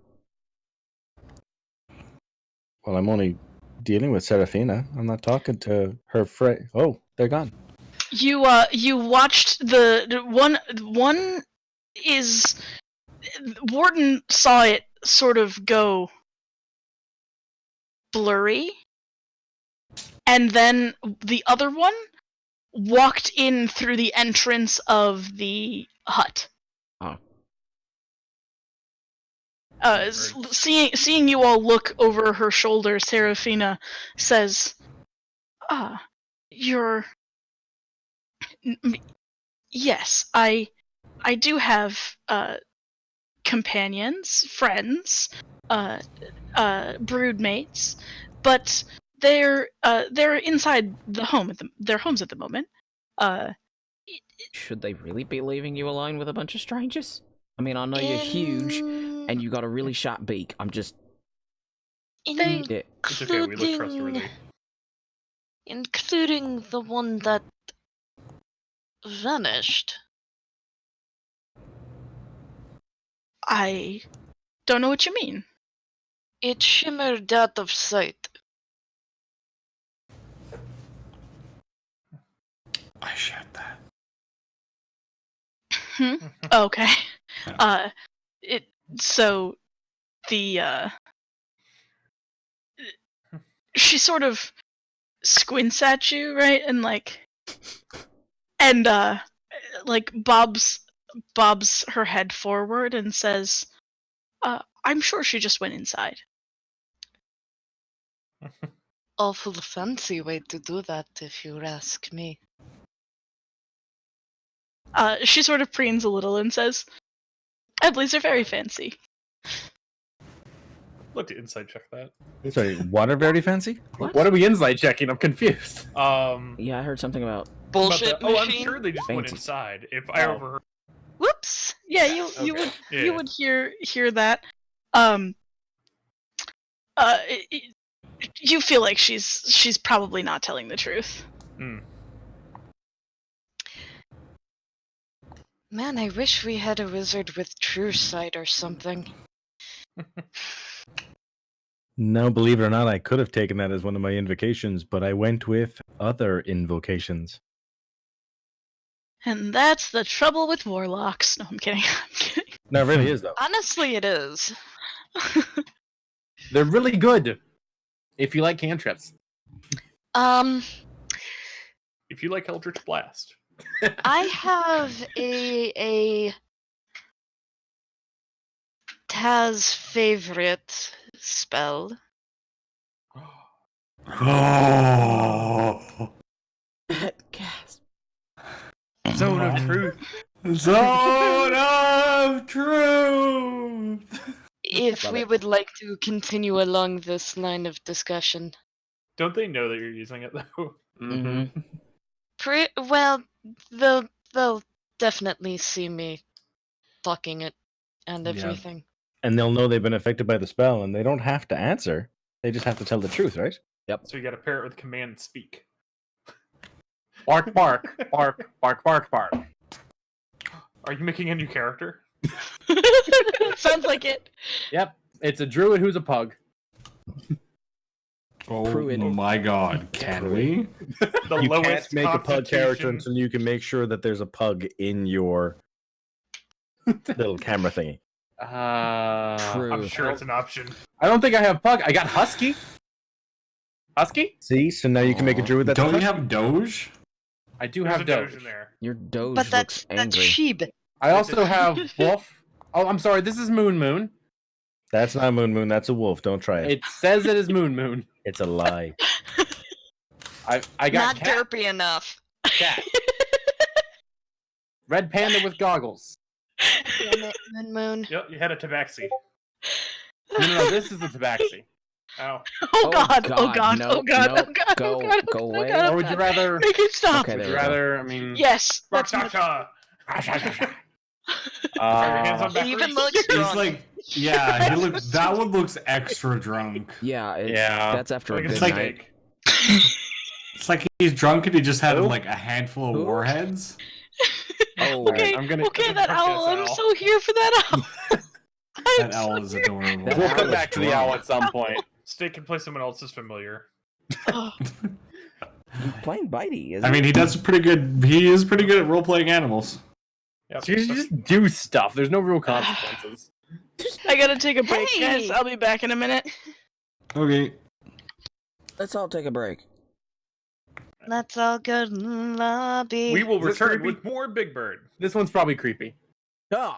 Well, I'm only dealing with Seraphina. I'm not talking to her friend. Oh, they're gone. You watched the one is Warden saw it sort of go blurry, and then the other one walked in through the entrance of the hut. Oh. Seeing you all look over her shoulder, Seraphina says, you're... Yes, I do have companions, friends, broodmates, but they're inside their homes at the moment. Should they really be leaving you alone with a bunch of strangers? I mean, I know you're huge, and you got a really sharp beak. I'm just... They... Yeah. It's okay, we look trustworthy. Including the one that vanished. I don't know what you mean. It shimmered out of sight. I shared that. Okay. So she sort of squints at you, right, and like bobs her head forward and says, I'm sure she just went inside. Awful fancy way to do that, if you ask me. She sort of preens a little and says, Edleys are very fancy. Let's insight check that. Sorry, water very fancy? What are we insight checking? I'm confused. Yeah, I heard something about. Bullshit Oh, I'm machine. sure they just went Fancy. inside. If I overheard. Whoops. Yeah, you Okay. you would hear that. You feel like she's probably not telling the truth. Hmm. Man, I wish we had a wizard with true sight or something. No, believe it or not, I could have taken that as one of my invocations, but I went with other invocations. And that's the trouble with warlocks. No, I'm kidding. I'm kidding. No, it really is, though. Honestly, it is. They're really good if you like cantrips. If you like Eldritch Blast. I have a Taz favorite spell. Oh, Gasp. Zone of Truth. zone of truth. If Love we it. would like to continue along this line of discussion. Don't they know that you're using it though? Mm-hmm. Well, they'll definitely see me talking it and Yeah. everything. And they'll know they've been affected by the spell, and they don't have to answer. They just have to tell the truth, right? So you got to pair it with command speak. Bark, bark, bark, bark, bark, bark. Are you making a new character? Sounds like it. Yep, it's a druid who's a pug. Oh Pruitt. my god, can we? The You lowest can't make a pug character constitution- until you can make sure that there's a pug in your little camera thingy. True. I'm sure it's an option. I don't think I have pug. I got husky. Husky? See, so now you can make a druid that's Don't a you pug? have Doge? I do There's have a Doge Doge. in there. Your Doge But that's looks angry. Sheeb. I also have wolf. Oh, I'm sorry. This is Moon Moon. That's not Moon, that's a wolf. Don't try it. It says it is Moon Moon. It's a lie. I got Not cat. derpy enough. Cat. Red panda with goggles. Damn it, Moon. Yep, you had a tabaxi. No, this is the tabaxi. Oh. Oh god, oh god, no, oh god, no, oh god, go- oh god, go oh away. god. Or would you rather? Make it stop. Okay, Would there you we go. rather? I mean, Yes, that's much- Raksha! Your hands on uh, backwards. Even looks He's drunk. like, yeah, he looks. That one looks extra drunk. Yeah, Yeah. That's after a Like a good It's like- night. It's like he's drunk and he just had Who? like a handful of Who? warheads. Oh, Okay, I'm gonna- okay, that's that a owl. drunk-ass I'm owl. so here for that owl. That owl is adorable. That we'll owl come is back to the drunk. owl at some point. Steak can play someone else's familiar. Oh, He's playing Bitey, isn't I mean, he does pretty good. He is pretty good at role playing animals. Yep. So you just do stuff. There's no real consequences. I gotta take a break, Hey! guys. I'll be back in a minute. Okay. Let's all take a break. Let's all go to the lobby. We will Is this return creepy? with more Big Bird. This one's probably creepy. Oh,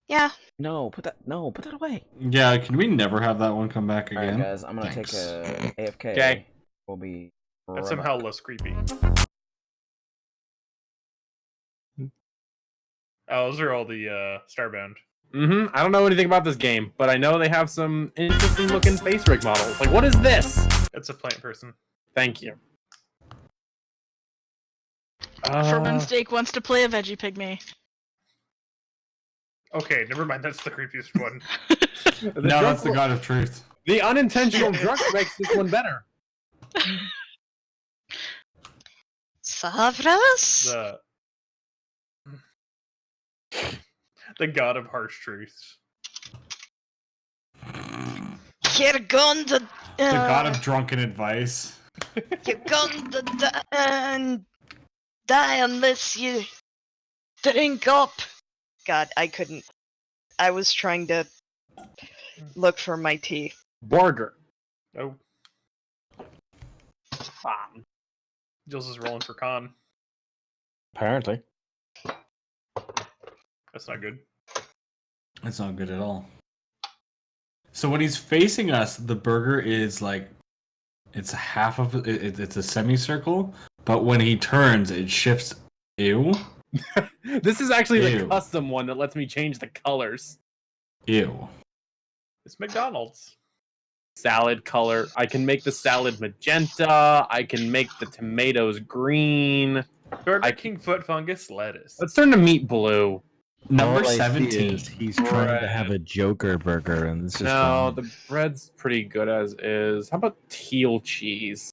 Yeah. no, put that away. Yeah, can we never have that one come back Alright, again? guys, I'm gonna Thanks. take a AFK. Okay. We'll be. That's right somehow back. less creepy. Oh, those are all the Starbound. I don't know anything about this game, but I know they have some interesting looking face rig models. Like, what is this? It's a plant person. Thank you. Ferman Steak wants to play a veggie pygmy. Okay, never mind. That's the creepiest one. No, that's the God of Truth. The unintentional drunk makes this one better. Savras? The God of Harsh Truths. You're going to. The God of Drunken Advice. You're going to die unless you drink up. God, I couldn't I was trying to look for my teeth. Burger. Oh, Jules is rolling for con. Apparently. That's not good. That's not good at all. So when he's facing us, the burger is like, it's half of it. It's a semicircle, but when he turns, it shifts. Ew. This is actually the Ew. custom one that lets me change the colors. Ew. It's McDonald's. Salad color. I can make the salad magenta. I can make the tomatoes green. Burger King foot fungus lettuce. Let's turn the meat blue. Number All I see 17. is he's trying to have a Joker burger, and it's just No, the bread's pretty good as is. How about teal cheese?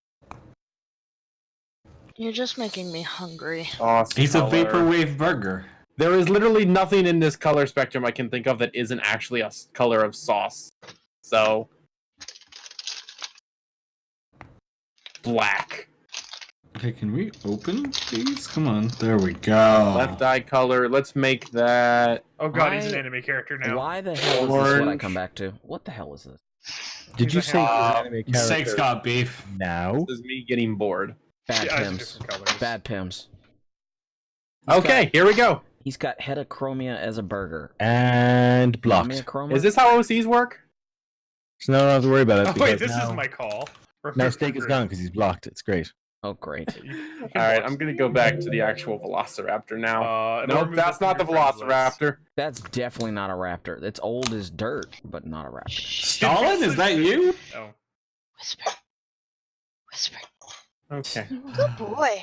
You're just making me hungry. Sauce He's color. a vaporwave burger. There is literally nothing in this color spectrum I can think of that isn't actually a color of sauce. So, black. Okay, can we open these? Come on. There we go. Left eye color. Let's make that. Oh god, he's an Why- anime character now. Why the hell is this what I Orange. come back to? What the hell is this? Did you He's a say he's half- an anime Sake's character got beef. now? This is me getting bored. Bad Yeah, it's pims. different colors. Bad pims. Okay, here we go. He's got heterochromia as a burger. And blocked. Chromia? Is this how OCs work? So now I don't have to worry about it. Oh wait, because this now, is my call. now Steak is gone because he's blocked. It's great. Oh, great. All right, I'm gonna go back to the actual Velociraptor now. No, No, that's not the Velociraptor. That's definitely not a raptor. It's old as dirt, but not a raptor. Stalin, is that you? Oh, Whisper. Whisper. Okay. Good boy.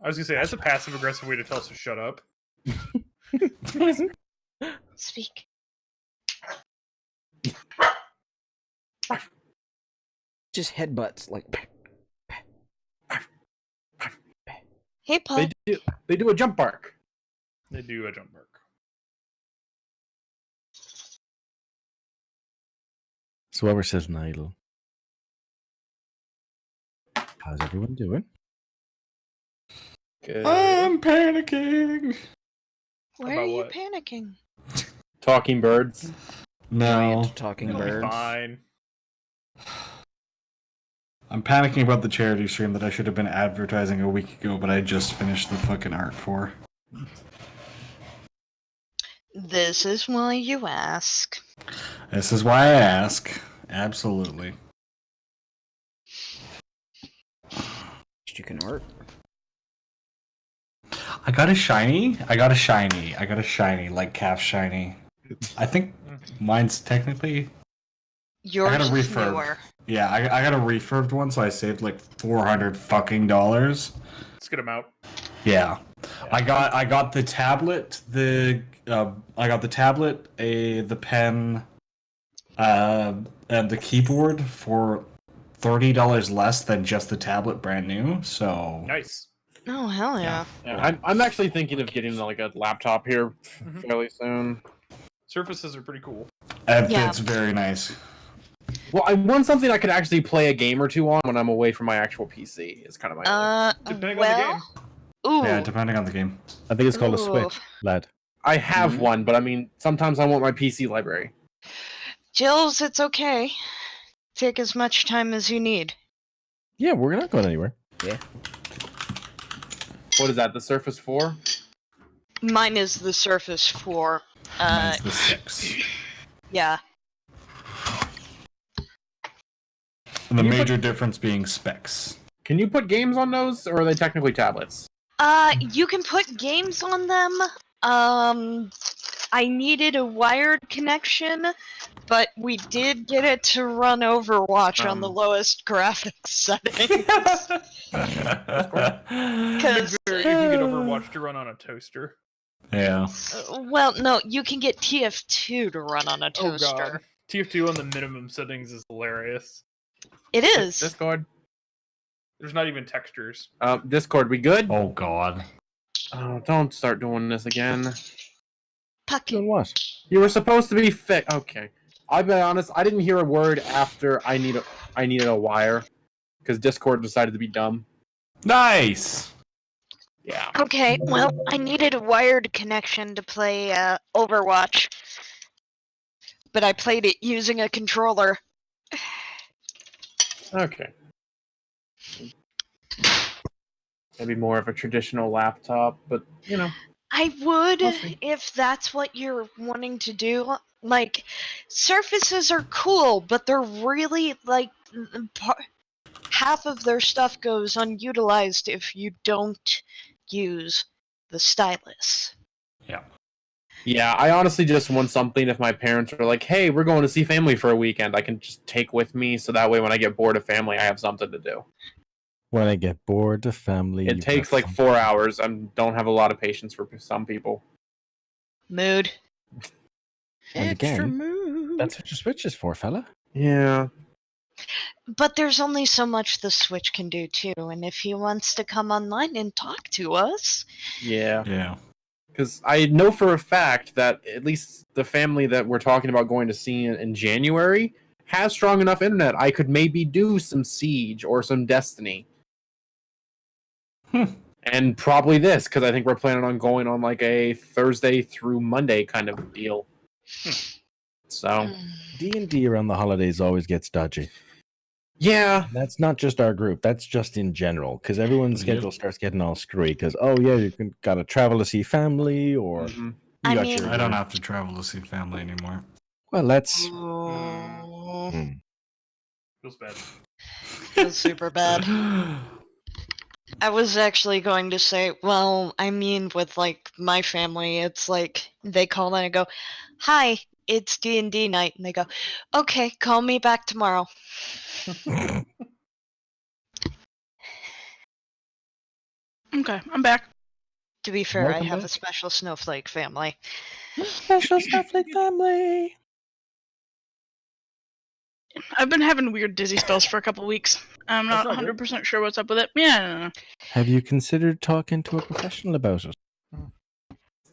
I was gonna say that's a passive aggressive way to tell us to shut up. Speak. Just headbutts, like. Hey, Pup. They do a jump bark. They do a jump mark. So while we're sitting idle, how's everyone doing? Good. I'm panicking. Why About are you what? panicking? Talking birds. No. Giant talking It'll be birds. fine. I'm panicking about the charity stream that I should have been advertising a week ago, but I just finished the fucking art for. This is why you ask. This is why I ask. Absolutely. You can art. I got a shiny, like calf shiny. I think mine's technically... Yours I got a is refurb. newer. Yeah, I got a refurbed one, so I saved like $400 fucking dollars. Let's get him out. Yeah. I got the tablet, the pen, and the keyboard for $30 less than just the tablet brand new. So Nice. Oh, hell yeah. Yeah, I'm actually thinking of getting like a laptop here fairly soon. Surfaces are pretty cool. Yeah. it's very nice. Well, I want something I could actually play a game or two on when I'm away from my actual PC. Is kind of my. Depending on the well, ooh. Yeah, depending on the game. I think it's called a Ooh. Switch, lad. I have one, but I mean, sometimes I want my PC library. Jills, it's okay. Take as much time as you need. Yeah, we're not going anywhere. What is that? The Surface 4? Mine is the Surface 4. Mine's the 6. Yeah. And the major difference being specs. Can you put games on those, or are they technically tablets? You can put games on them. I needed a wired connection, but we did get it to run Overwatch on the lowest graphics settings. Because you can get Overwatch to run on a toaster. Yeah. Well, no, you can get TF2 to run on a Oh god. toaster. TF2 on the minimum settings is hilarious. It is. Discord. There's not even textures. Discord, we good? Oh god. Oh, don't start doing this again. Doing Pucky. what? You were supposed to be fit. Okay. I'll be honest. I didn't hear a word after I needed a wire, because Discord decided to be dumb. Nice. Yeah. Okay, well, I needed a wired connection to play Overwatch, but I played it using a controller. Okay. Maybe more of a traditional laptop, but you know. I would We'll see. if that's what you're wanting to do. Like, Surfaces are cool, but they're really, like, half of their stuff goes unutilized if you don't use the stylus. Yeah. Yeah, I honestly just want something if my parents are like, hey, we're going to see family for a weekend, I can just take with me so that way when I get bored of family, I have something to do. When I get bored of family, It takes like 4 hours. I don't have a lot of patience for some people. Mood. And Extra again, mood. that's what your Switch is for, fella. Yeah. But there's only so much the Switch can do, too. And if he wants to come online and talk to us... Yeah. Yeah. Because I know for a fact that at least the family that we're talking about going to see in January has strong enough internet. I could maybe do some Siege or some Destiny. And probably this, because I think we're planning on going on like a Thursday through Monday kind of deal. So, D&D around the holidays always gets dodgy. yeah. And that's not just our group. That's just in general. Because everyone's Yep. schedule starts getting all screwy. Because, oh, yeah, you got to travel to see family or... Mhm. you I got mean- your- I don't have to travel to see family anymore. Well, that's... Oh, Feels bad. feels super bad. I was actually going to say, well, I mean, with, like, my family, it's like, they call and I go, hi, it's D&D night. And they go, okay, call me back tomorrow. Okay, I'm back. To be fair, Welcome I have back. a special snowflake family. Special Snowflake family. I've been having weird dizzy spells for a couple weeks. I'm not That's not 100% sure what's up with it. Yeah, Have you considered talking to a professional about it? I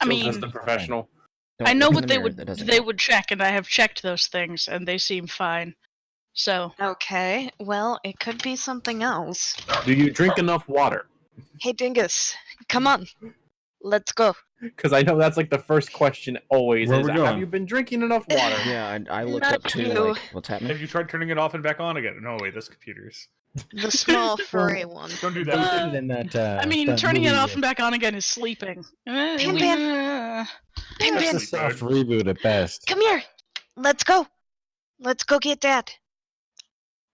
Still just mean, a professional. Don't I know look what in they the mirror, would that doesn't they count. would check, and I have checked those things, and they seem fine. So Okay, well, it could be something else. Do you drink enough water? Hey, Dingus, come on. Let's go. Because I know that's like the first question always Where is, we have going? you been drinking enough water? Yeah, I looked Not up too, you. like, what's happening? Have you tried turning it off and back on again? No, wait, that's computers. The small furry one. Don't do They that. did it in that. I mean, that turning it movie off with- and back on again is sleeping. Pin Pin. Pin That's Pin, a soft reboot at best. come here. Let's go. Let's go get Dad.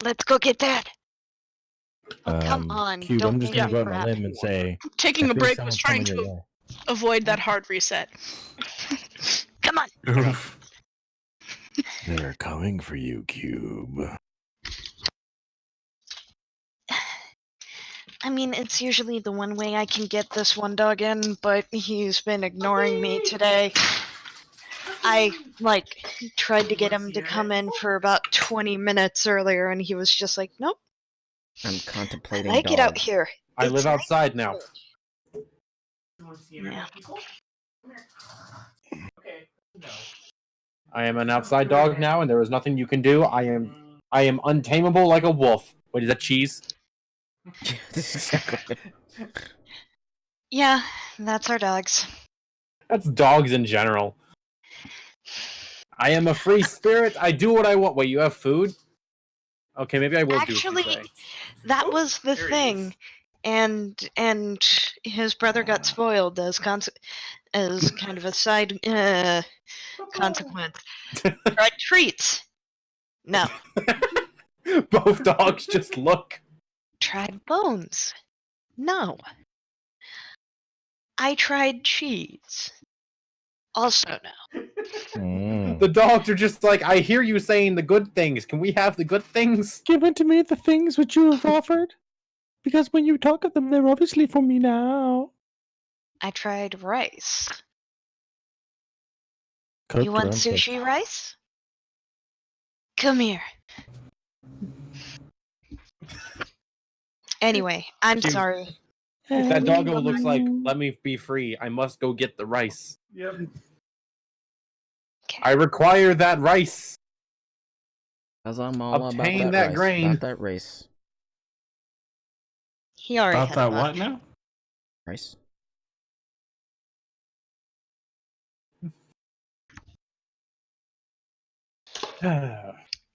Let's go get Dad. Come on, Cube, don't I'm just make gonna me go out on a crap. limb and say Taking I a feel break someone's was trying coming your to way. avoid that hard reset. Come on. Oof. They're coming for you, Cube. I mean, it's usually the one way I can get this one dog in, but he's been ignoring me today. I, like, tried to get him to come in for about 20 minutes earlier, and he was just like, nope, I'm I contemplating like dog. it out here. I It's live nice. outside now. Yeah. I am an outside dog now, and there is nothing you can do. I am untamable like a wolf. Wait, is that cheese? This is exactly Yeah, that's our dogs. That's dogs in general. I am a free spirit. I do what I want. Wait, you have food? Okay, maybe I will Actually, do what you say. that Oh, was the there he thing. is. And his brother got spoiled as kind of a side consequence. Tried treats. No. Both dogs just look. Tried bones. No. I tried cheese. Also no. The dogs are just like, I hear you saying the good things. Can we have the good things? Give unto me the things which you have offered, because when you talk of them, they're obviously for me now. I tried rice. Cooked You or want uncooked? sushi rice? Come here. Anyway, I'm Cute. sorry. That doggo looks like, let me be free. I must go get the rice. Yep. I require that rice. Because I'm all Obtain about that rice, grain. about that race. He already About had that lunch. what now? Rice?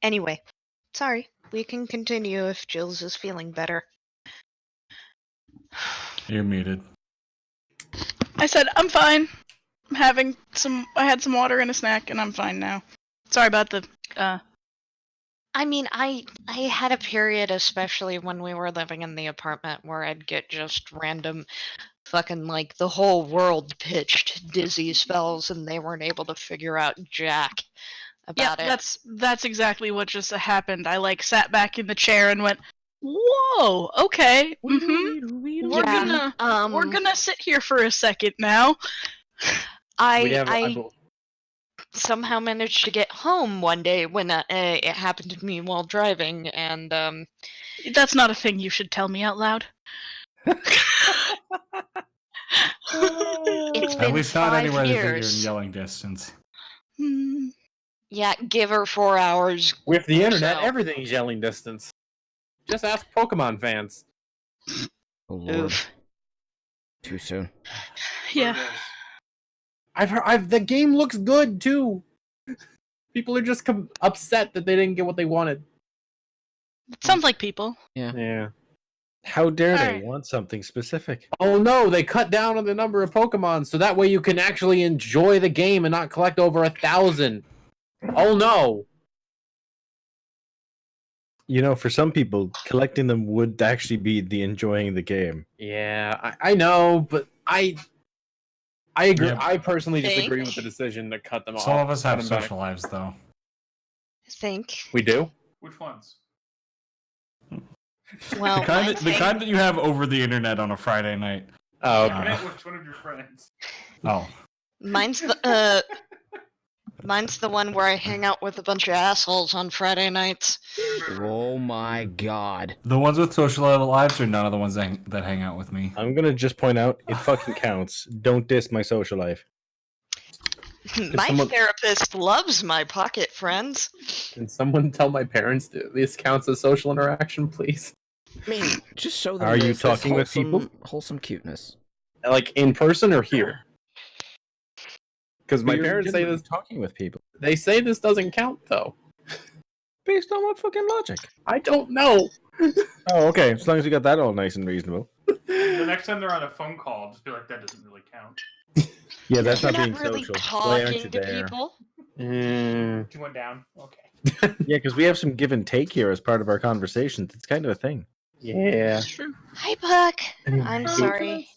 Anyway, sorry. We can continue if Jill's is feeling better. You're muted. I said I'm fine. I had some water and a snack, and I'm fine now. Sorry about the. I mean, I had a period, especially when we were living in the apartment, where I'd get just random fucking, like, the whole world pitched dizzy spells, and they weren't able to figure out jack about it. That's exactly what just happened. I like sat back in the chair and went, "Whoa, okay, we're gonna sit here for a second now." I somehow managed to get home one day when it happened to me while driving, and That's not a thing you should tell me out loud. it's At been least not 5 anywhere that you're in years. yelling distance. Hmm. Yeah, give her 4 hours. With the or internet, so. everything's yelling distance. Just ask Pokemon fans. Oh lord. Oof. Too soon. Yeah. I've heard. The game looks good too. People are just upset that they didn't get what they wanted. Sounds like people. Yeah. How dare they Alright. want something specific? Oh no, they cut down on the number of Pokemon so that way you can actually enjoy the game and not collect over 1,000. Oh no. You know, for some people, collecting them would actually be the enjoying the game. Yeah, I know, but I agree. Yep. I personally disagree Think? with the decision to cut them off. Some of us have cut them back. social lives, though. Think. We do. Which ones? Well, The kind, my the thing- kind that you have over the internet on a Friday night. Oh, I okay. met which one of your friends? Oh. Mine's the one where I hang out with a bunch of assholes on Friday nights. Oh my god. The ones with social lives are none of the ones that hang out with me. I'm gonna just point out, it fucking counts. Don't diss my social life. My someone- therapist loves my pocket friends. Can someone tell my parents that this counts as social interaction, please? I mean, just show them. Are you this talking with wholesome, people? Wholesome cuteness. Like in person or here? Because my You're parents say legitimately this. talking with people. They say this doesn't count though. Based on what fucking logic? I don't know. Oh, okay. As long as you got that all nice and reasonable. The next time they're on a phone call, just be like, that doesn't really count. Yeah, that's You're not being really social. Why aren't you talking to there? people. Mm, You went down? Okay. Yeah, because we have some give and take here as part of our conversations. It's kind of a thing. yeah. It's true. Hi, Puck. I'm Do- sorry.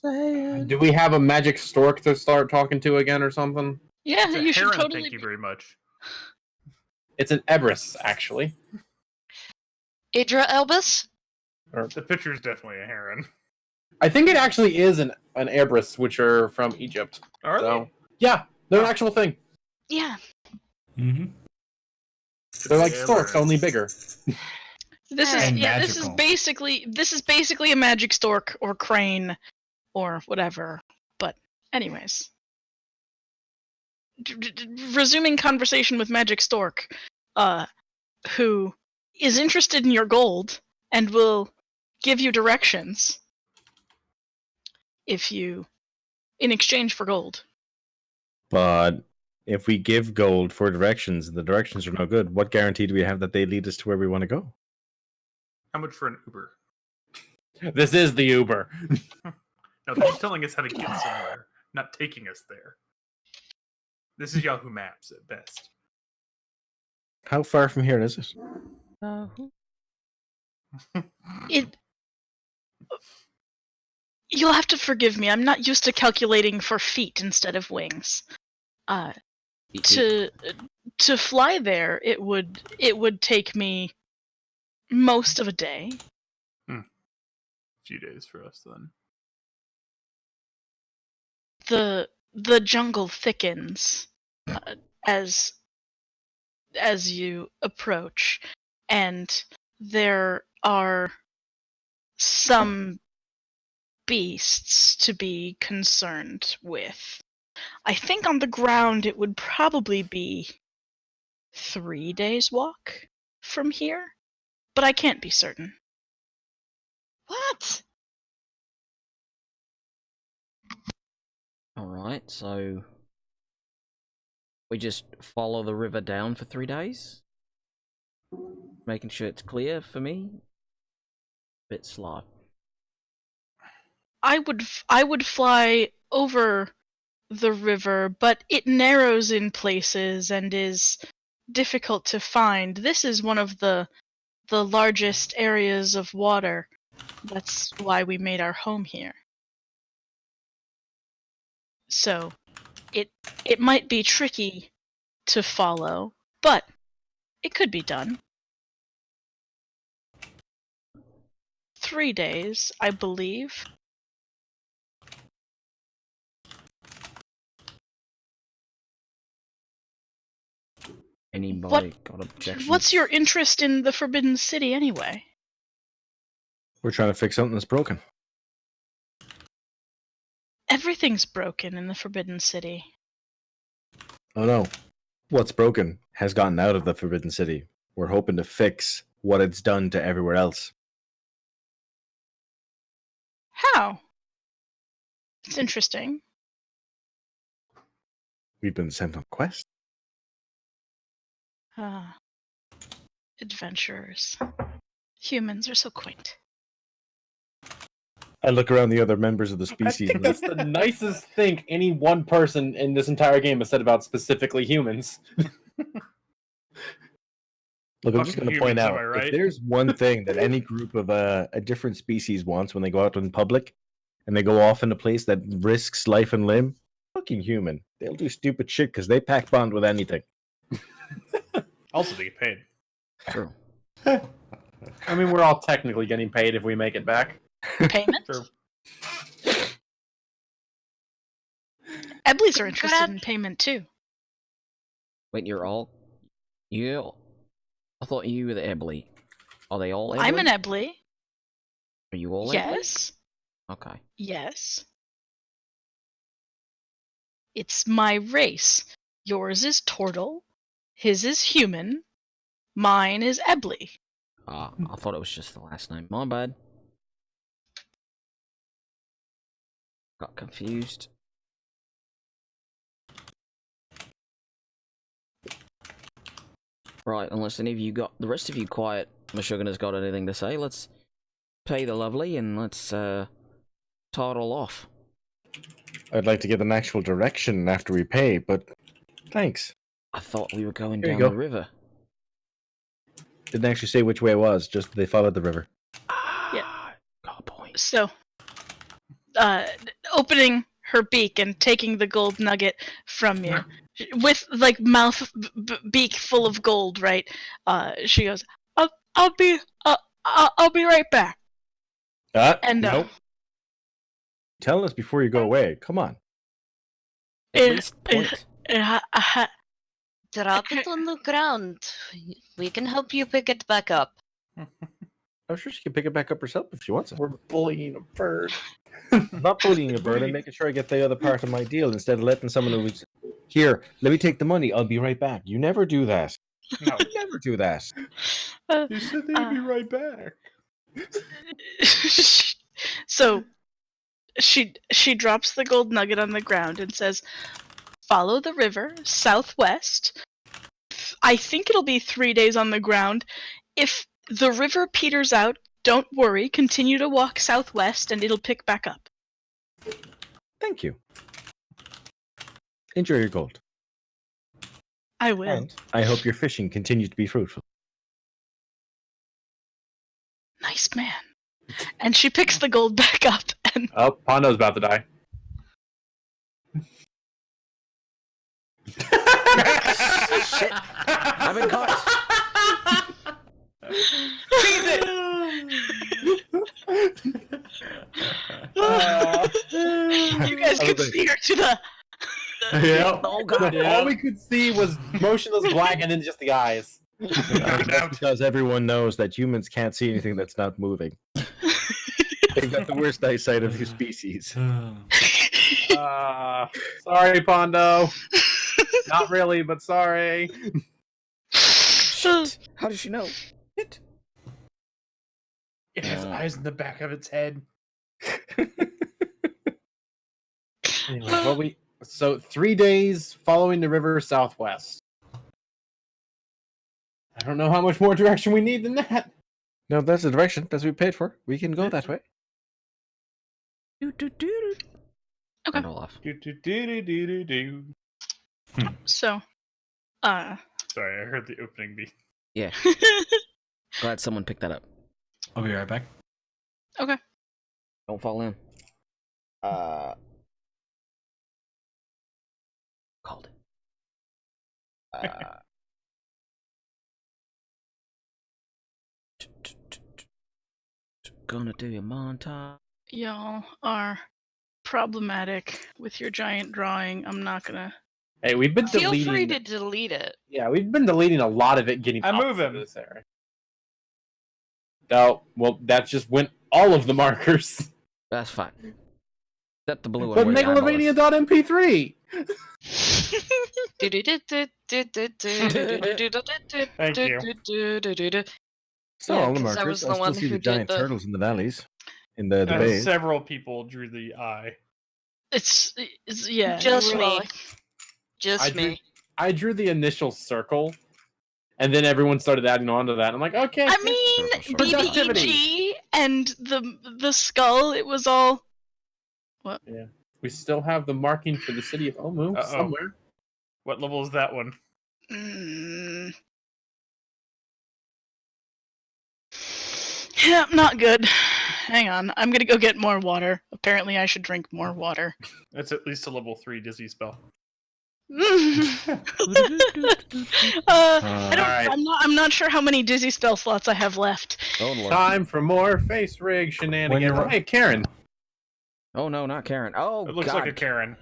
Do we have a magic stork to start talking to again or something? Yeah, It's a you should heron, totally. thank you very much. It's an Ebris, actually. Idra Elbus? The picture is definitely a heron. I think it actually is an Ebris, which are from Egypt. Are So yeah, they're an actual thing. Yeah. Mm-hmm. They're like Yeah, storks, but- only bigger. This is And this is magical. basically a magic stork or crane or whatever. But anyways, resuming conversation with Magic Stork, who is interested in your gold and will give you directions in exchange for gold. But if we give gold for directions and the directions are no good, what guarantee do we have that they lead us to where we want to go? How much for an Uber? This is the Uber. No, they're just telling us how to get somewhere, not taking us there. This is Yahoo Maps at best. How far from here is it? It. You'll have to forgive me. I'm not used to calculating for feet instead of wings. To fly there, it would take me most of a day. Few days for us then. The jungle thickens as you approach, and there are some beasts to be concerned with. I think on the ground it would probably be 3 days walk from here, but I can't be certain. What? Alright, so we just follow the river down for 3 days? Making sure it's clear for me. Bit slow. I would fly over the river, but it narrows in places and is difficult to find. This is one of the largest areas of water. That's why we made our home here. So, it might be tricky to follow, but it could be done. 3 days, I believe. Anybody got objections? What's your interest in the Forbidden City anyway? We're trying to fix something that's broken. Everything's broken in the Forbidden City. Oh no. What's broken has gotten out of the Forbidden City. We're hoping to fix what it's done to everywhere else. How? It's interesting. We've been sent on quest. Ah, adventurers. Humans are so quaint. I look around the other members of the I species. think that's the nicest thing any one person in this entire game has said about specifically humans. Look, I'm just Fucking going to point humans, am out, I right? if there's one thing that any group of a different species wants when they go out in public and they go off in a place that risks life and limb, fucking human. They'll do stupid shit because they pack bond with anything. Also, they get paid. True. I mean, we're all technically getting paid if we make it back. Payment? True. Ebleys are interested in payment too. Wait, you're all... You... I thought you were the Ebly. Are they all Ebly? I'm an Ebley. Are you all Ebly? Yes. Okay. Yes. It's my race. Yours is Tortle. His is human. Mine is Ebley. I thought it was just the last name. My bad. Got confused. Right, unless any of you got... The rest of you quiet, Meshuggah has got anything to say, let's pay the lovely and let's toddle off. I'd like to get an actual direction after we pay, but thanks. I thought we were going Here you down go. the river. Didn't actually say which way it was, just they followed the river. Yeah. Got a point. So, opening her beak and taking the gold nugget from you, with like mouth beak full of gold, right? She goes, "I'll be right back." And nope. Tell us before you go away. Come on. At Eh, least point. Drop it on the ground. We can help you pick it back up. I'm sure she can pick it back up herself if she wants it. We're bullying a bird. I'm not bullying a bird. I'm making sure I get the other part of my deal instead of letting someone who's here. Let me take the money. I'll be right back. You never do that. No. You never do that. You said they'd be right back. So she drops the gold nugget on the ground and says, "Follow the river southwest. I think it'll be 3 days on the ground. If the river peters out, don't worry. Continue to walk southwest, and it'll pick back up." Thank you. Enjoy your gold. I will. And I hope your fishing continues to be fruitful. Nice man. And she picks the gold back up and Oh, Pondo's about to die. Shit! I've been caught! you guys could see her to the Yeah. Oh god! All we could see was motionless black and then just the eyes. That's because everyone knows that humans can't see anything that's not moving. They've got the worst eyesight of your species. Sorry, Pondo. Not really, but sorry. Shit! How does she know? Shit. It has eyes in the back of its head. Anyway, so 3 days following the river southwest. I don't know how much more direction we need than that. No, that's the direction. That's what we paid for. We can go that way. Okay. Turn it off. Do. So, Sorry, I heard the opening beat. Yeah, glad someone picked that up. I'll be right back. okay. Don't fall in. Called it. Gonna do a montage. Y'all are problematic with your giant drawing. I'm not gonna. Hey, we've been Feel deleting. free to delete it. Yeah, we've been deleting a lot of it. Getting I out move of him. this area. Oh, well, that just went all of the markers. That's fine. Set the blue one. But where the eyeball is. Megalovania.mp3. Thank you. So Yeah, all the 'cause I markers. was I the still one see who the did giant the- turtles in the valleys, in the And bays. several people drew the eye. It's yeah. Just you were me. all- Just me. I drew the initial circle, and then everyone started adding on to that. I'm like, okay. I mean, Circle, circle. Productivity. BBEG and the skull. It was all. We still have the marking for the city of Omu Uh-oh. somewhere. What level is that one? Mm. Yeah, not good. Hang on, I'm gonna go get more water. Apparently, I should drink more water. That's at least a level 3 dizzy spell. I don't. Alright. I'm not sure how many dizzy spell slots I have left. Oh lord. Time for more face rig shenanigans. you're- Hey, Karen. Oh no, not Karen. Oh It looks god. like a Karen.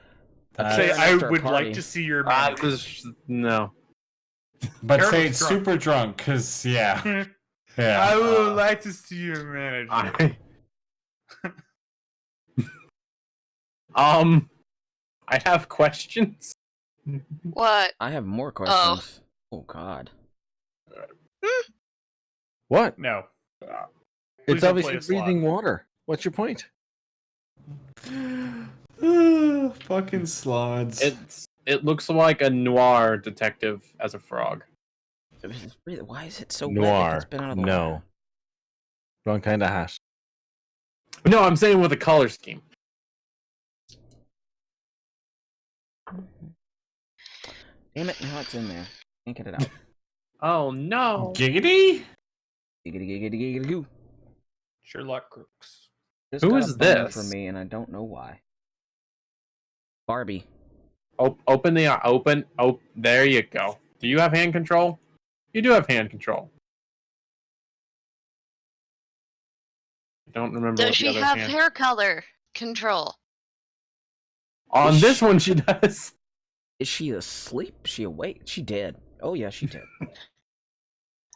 Uh, Say, Karen I after a would party. like to see your This man. is no. But Karen say was it's drunk. super drunk, because, yeah. Yeah. I would like to see your manager. I have questions. What? I have more questions. Oh god. What? No. It's Please don't obviously play a slot. breathing water. What's your point? Fucking slots. It looks like a noir detective as a frog. Why is it so wet if Noir. it's been out of the No. water? Wrong kind of hat. No, I'm saying with a color scheme. Damn it, now it's in there. Can't get it out. Oh no. Giggity? Giggity giggity giggity goo. Sherlock Crooks. Just Who got is a boner this? for me, and I don't know why. Barbie. Open the open. Oh, there you go. Do you have hand control? You do have hand control. I don't remember. what Does the she other have hand... hair color control? On this one, she does. Is she asleep? Is she awake? She did. Oh yeah, she did.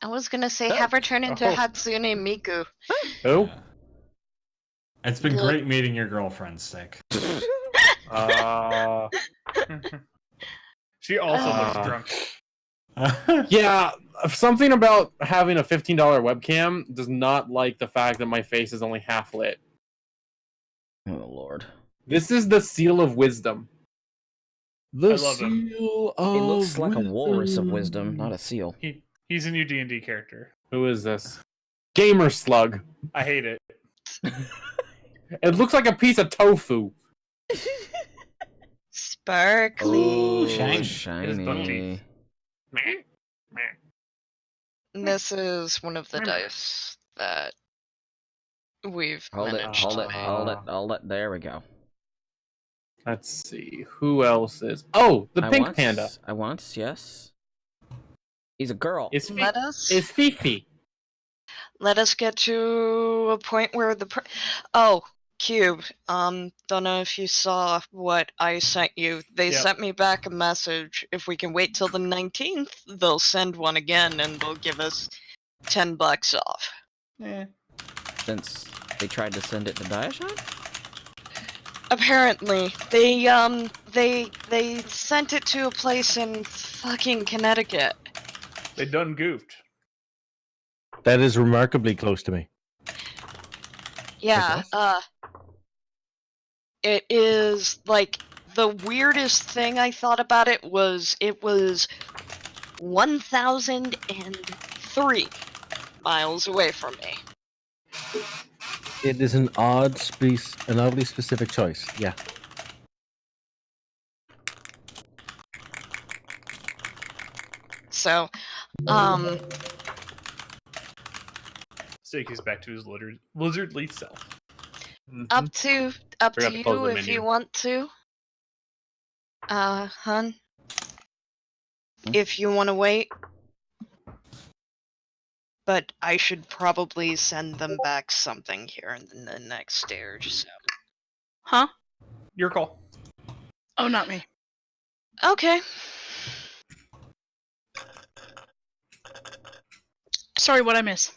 I was gonna say have her turn into Oh. Hatsune Miku. Who? It's been Look. great meeting your girlfriend, Stick. She also looks Uh, drunk. Yeah, something about having a $15 webcam does not like the fact that my face is only half lit. Oh lord. This is the seal of wisdom. The I love him. seal It of looks like a walrus of wisdom, not a seal. He's a new D&D character. Who is this? Gamer Slug. I hate it. It looks like a piece of tofu. Sparkly. Oh, shiny. shiny. This is one of the dice that we've Hold it, managed hold to it, make. hold it, hold it. There we go. Let's see. Who else is... Oh, the pink once, panda. I once, yes. He's a girl. It's Let Fifi. us get to a point where oh, Cube. Don't know if you saw what I sent you. They Yep. sent me back a message. If we can wait till the 19th, they'll send one again and they'll give us $10 off. Since they tried to send it to Diashon? Apparently, they sent it to a place in fucking Connecticut. They done goofed. That is remarkably close to me. Yeah, it is like the weirdest thing I thought about it was 1,050 3 miles away from me. It is an oddly specific choice. Yeah. So, Steak is back to his lizardly self. up to Forgot to close you the if menu. you want to. Hun, if you want to wait. But I should probably send them back something here in the next day or so. Huh? Your call. Oh, not me. Okay. Sorry, what I miss?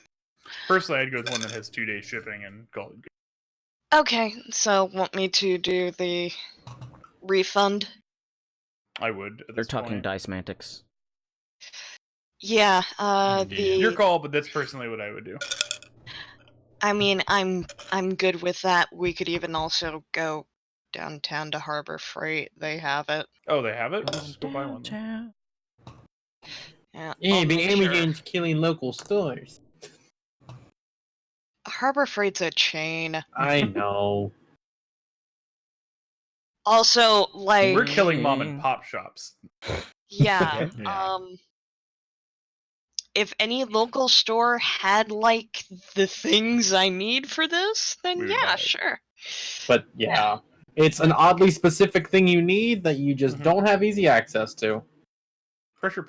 Personally, I'd go with one that has 2 days shipping and call it good. Okay, so want me to do the refund? I would. At They're this talking point. dice mantics. Yeah, Your call, but that's personally what I would do. I mean, I'm good with that. We could even also go downtown to Harbor Freight. They have it. Oh, they have it? Let's just go buy one. Then. Yeah, Yeah, I'll but make sure. Amazon's killing local stores. Harbor Freight's a chain. I know. Also, like, We're killing mom and pop shops. yeah, Yeah. if any local store had like the things I need for this, then We would buy yeah, it. sure. But yeah, it's an oddly specific thing you need that you just don't have easy access to. Pressure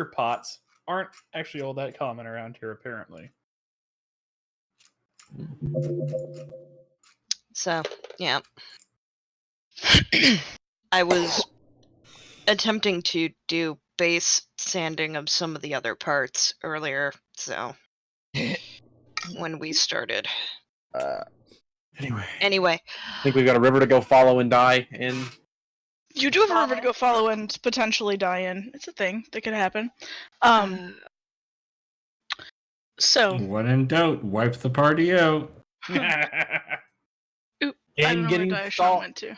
pots aren't actually all that common around here, apparently. So, yeah. I was attempting to do base sanding of some of the other parts earlier, so when we started. Anyway, I think we've got a river to go follow and die in. You do have a river to go follow and potentially die in. It's a thing that could happen. So When in doubt, wipe the party out. I don't know where getting Diashawn salt. went to.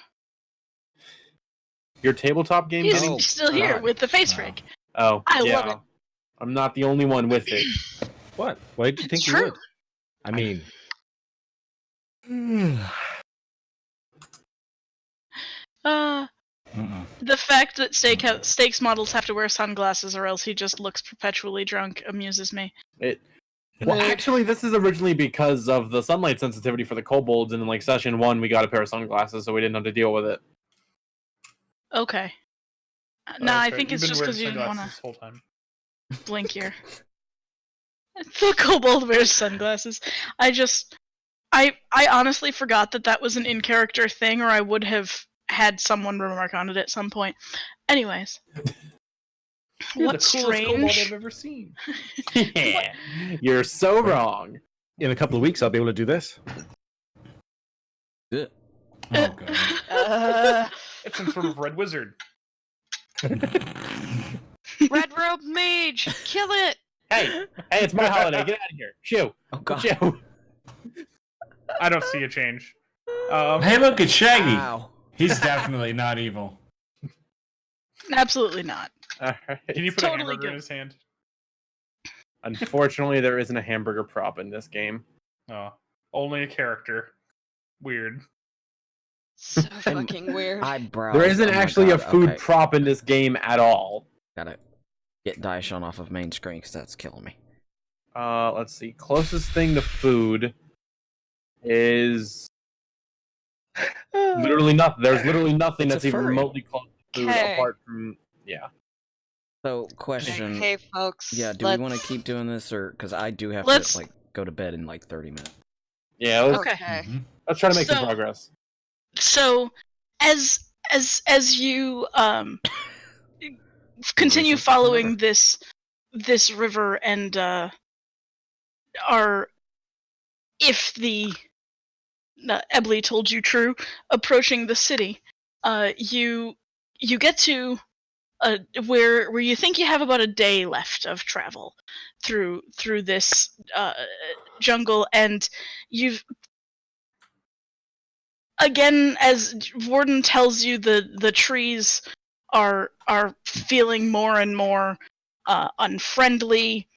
Your tabletop game He's getting. still here God. with the face Wow. rig. Oh, I yeah. love it. I'm not the only one with it. What? Why did you think It's you true. would? I mean, The fact that Steak's models have to wear sunglasses or else he just looks perpetually drunk amuses me. Well, actually, this is originally because of the sunlight sensitivity for the kobolds, and in like session 1, we got a pair of sunglasses, so we didn't have to deal with it. Okay. Oh, Nah, I that's right. think You've it's been just wearing because you didn't want sunglasses this whole time. to blink here. The kobold wears sunglasses. I honestly forgot that was an in-character thing, or I would have had someone remark on it at some point. Anyways. You're What's the coolest kobold strange? I've ever seen. Yeah, you're so wrong. in a couple of weeks, I'll be able to do this. Ugh. Oh, God. It's some sort of red wizard. Red Robe Mage, kill it! Hey, it's my holiday. Get out of here. Shoo. Oh god. Shoo. I don't see a change. Hey, look, it's Shaggy. Ow. He's definitely not evil. Absolutely not. All right. Can you put Totally a hamburger in good. his hand? Unfortunately, there isn't a hamburger prop in this game. Oh, only a character. Weird. So fucking weird. Eyebrows. There isn't Oh my actually a God, food okay. prop in this game at all. Gotta get Daishan off of main screen because that's killing me. Let's see. Closest thing to food is literally nothing. There's literally nothing It's a that's even furry. remotely close to food Okay. apart from So, question. Okay, folks. Yeah, do we want to keep doing this, or because I do have Let's- to like go to bed in like 30 minutes. Yeah. Let's, Okay. Mhm. let's try to make some So- progress. So, as you continue River's following river. this river and are, if the Ebley told you true, approaching the city, you get to where you think you have about a day left of travel through this jungle, and you've again, as Warden tells you, the trees are feeling more and more unfriendly.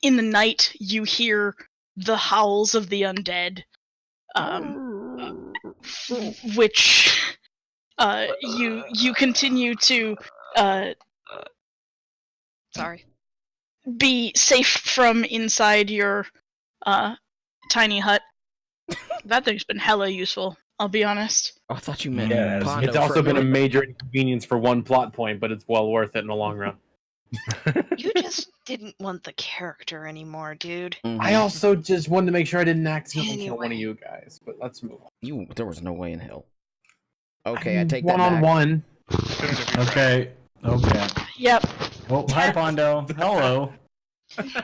in the night, you hear the howls of the undead, which you continue to Sorry. be safe from inside your tiny hut. That thing's been hella useful, I'll be honest. Oh, I thought you meant Yeah, Pondo it's for also been a minute. major inconvenience for one plot point, but it's well worth it in the long run. You just didn't want the character anymore, dude. I also just wanted to make sure I didn't accidentally kill one of Anyway. you guys, but let's move on. There was no way in hell. Okay, I take one that on back. one. Okay. Okay. Yep. Oh, hi, Pondo. Hello.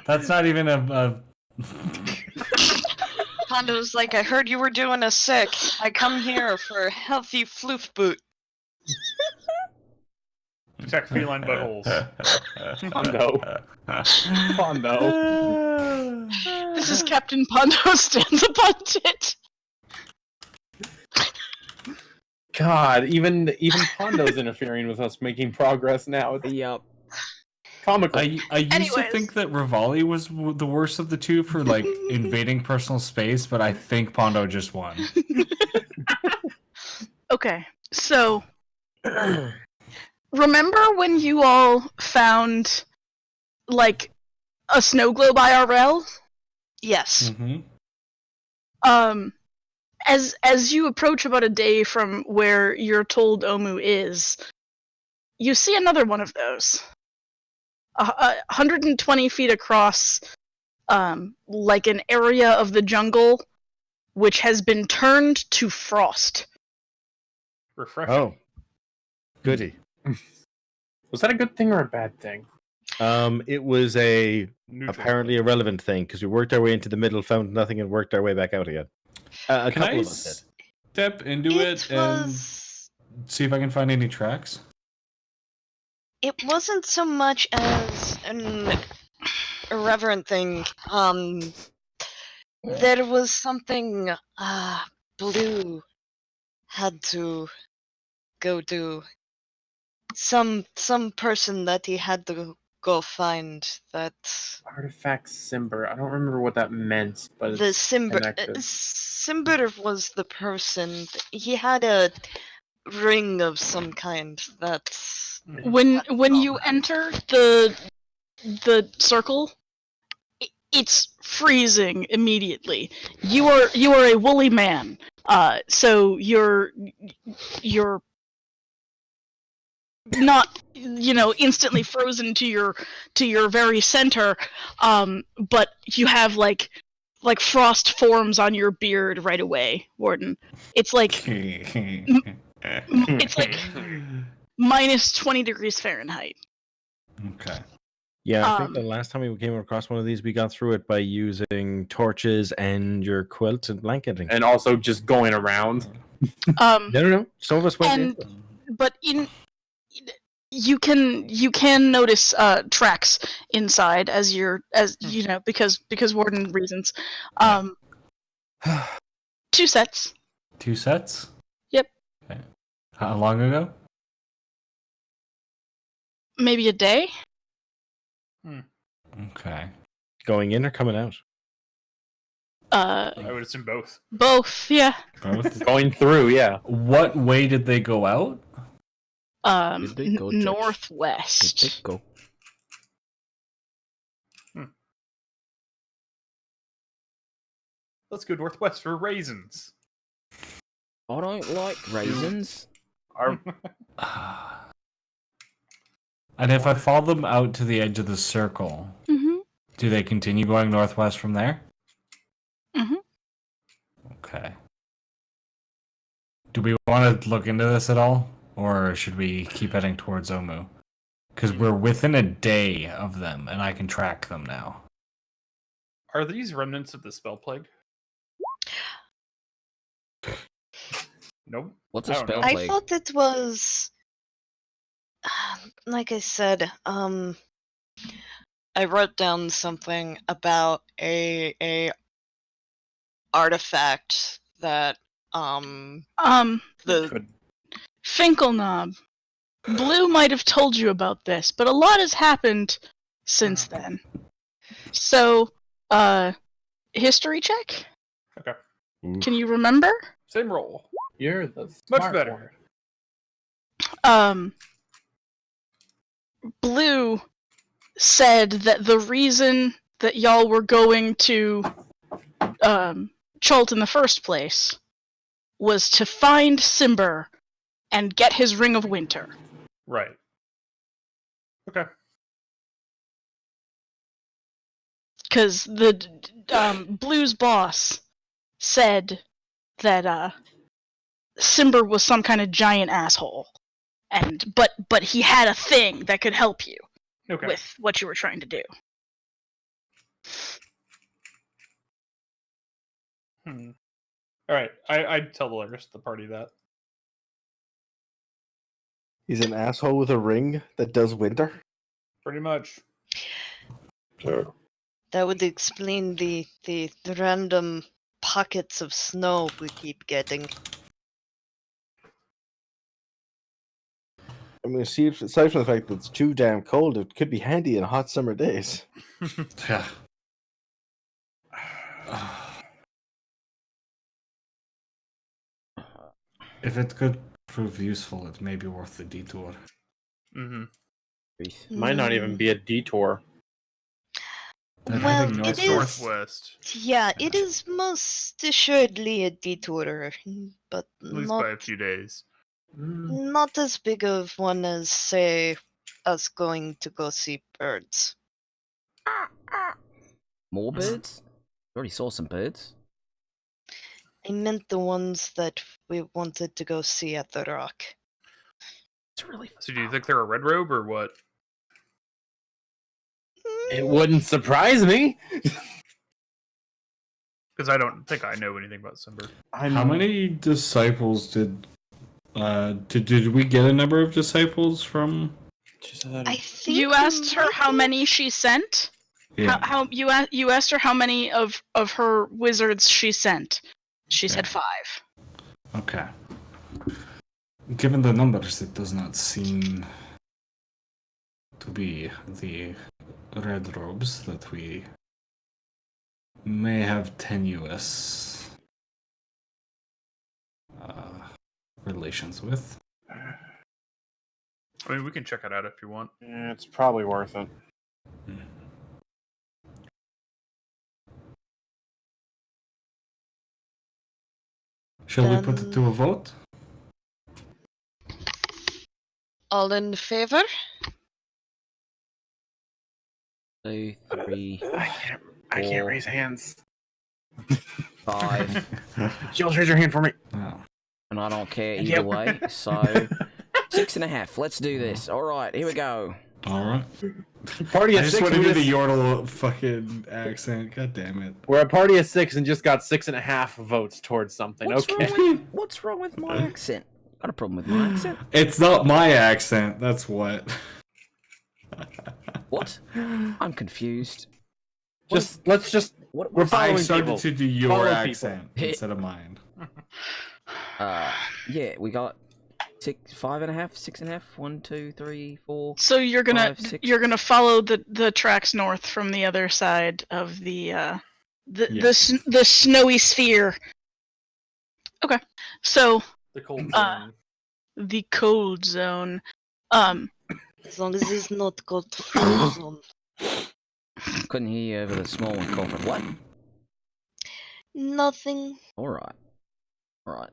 That's not even a Pondo's like, I heard you were doing a sick. I come here for a healthy floof boot. Protect feline buttholes. Pondo. Pondo. This is Captain Pondo stands upon tit. God, even Pondo's interfering with us making progress now. It's Yep. comical. I used to Anyways. think that Rivali was the worst of the two for like invading personal space, but I think Pondo just won. Okay, so remember when you all found like a snow globe IRL? Yes. Mm-hmm. As you approach about a day from where you're told Omu is, you see another one of those. 120 feet across, like an area of the jungle which has been turned to frost. Refreshing. Oh, goody. Was that a good thing or a bad thing? It was a Neutral. apparently irrelevant thing because we worked our way into the middle, found nothing, and worked our way back out again. A Can couple I of us did. step into it and see if I can find any tracks? It wasn't so much as an irreverent thing. There was something Blue had to go do. Some person that he had to go find. That Artifact Simber. I don't remember what that meant, but the it's Simber. connected. Simber was the person. He had a ring of some kind. That's When you enter the circle, it's freezing immediately. You are a woolly man, so you're not instantly frozen to your very center, but you have like frost forms on your beard right away, Warden. It's like minus 20 degrees Fahrenheit. Okay. Yeah, I think the last time we came across one of these, we got through it by using torches and your quilt and blanketing. And also just going around. No. Some of us went And into it. but you can notice tracks inside as because Warden reasons. 2 sets. 2 sets? Yep. Okay. How long ago? Maybe a day. Okay. Going in or coming out? I would assume both. Both, yeah. Both? Going through, yeah. What way did they go out? Did they go, Judge? Northwest. Did they go? Let's go northwest for raisins. I don't like raisins. And if I follow them out to the edge of the circle, Mm-hmm. do they continue going northwest from there? Mm-hmm. Okay. Do we want to look into this at all? Or should we keep heading towards Omu? Because we're within a day of them, and I can track them now. Are these remnants of the spell plague? Nope. What's I a don't know. spell I plague? thought it was, like I said, I wrote down something about a artifact that the Could- Finkelknob. Blue might have told you about this, but a lot has happened since then. So, history check. Okay. Can you remember? Same roll. You're the Much smart better. Blue said that the reason that y'all were going to Chult in the first place was to find Simber and get his Ring of Winter. Right. Okay. Because the Blue's boss said that Simber was some kind of giant asshole, but he had a thing that could help you Okay. with what you were trying to do. All right. I'd tell the rest of the party that. He's an asshole with a ring that does winter. Pretty much. That would explain the random pockets of snow we keep getting. I mean, aside from the fact that it's too damn cold, it could be handy in hot summer days. Yeah. If it could prove useful, it may be worth the detour. Mm-hmm. Might not even be a detour. They're Well, heading it northwest. is. Northwest. Yeah, it is most assuredly a detour, but At least by a few days. not as big of one as, say, us going to go see birds. More birds? Already saw some birds. I meant the ones that we wanted to go see at the Rock. It's really. So do you think they're a red robe or what? It wouldn't surprise me. Because I don't think I know anything about Simber. How many disciples did we get a number of disciples from? I think You asked her how many she sent. Yeah. How you asked her how many of her wizards she sent. She said 5. Okay. Given the numbers, it does not seem to be the red robes that we may have tenuous relations with. I mean, we can check it out if you want. Yeah, it's probably worth it. Shall we put it to a vote? all in favor? 2, 3, I can't Four. raise hands. 5, Jules, raise your hand for me. Oh. and I don't care either Yep. way. So 6.5. Let's do this. All right, here we go. All right. Party I of just 6. want to we do the just- Yordle fucking accent. God damn it. We're a party of 6 and just got 6.5 votes towards something. What's wrong with my accent? Got a problem with my accent? It's not my accent. That's what. What? I'm confused. Let's just. What? We're I following started people. to do your Follow accent people. instead of mine. Yeah, we got 5.5, 6.5. 1, 2, 3, 4. So you're gonna 5, 6. you're gonna follow the tracks north from the other side of the snowy sphere. Okay, so The cold zone. The cold zone. As long as it's not called frozen. Couldn't hear you over the small and call for what? Nothing. Alright. Alright,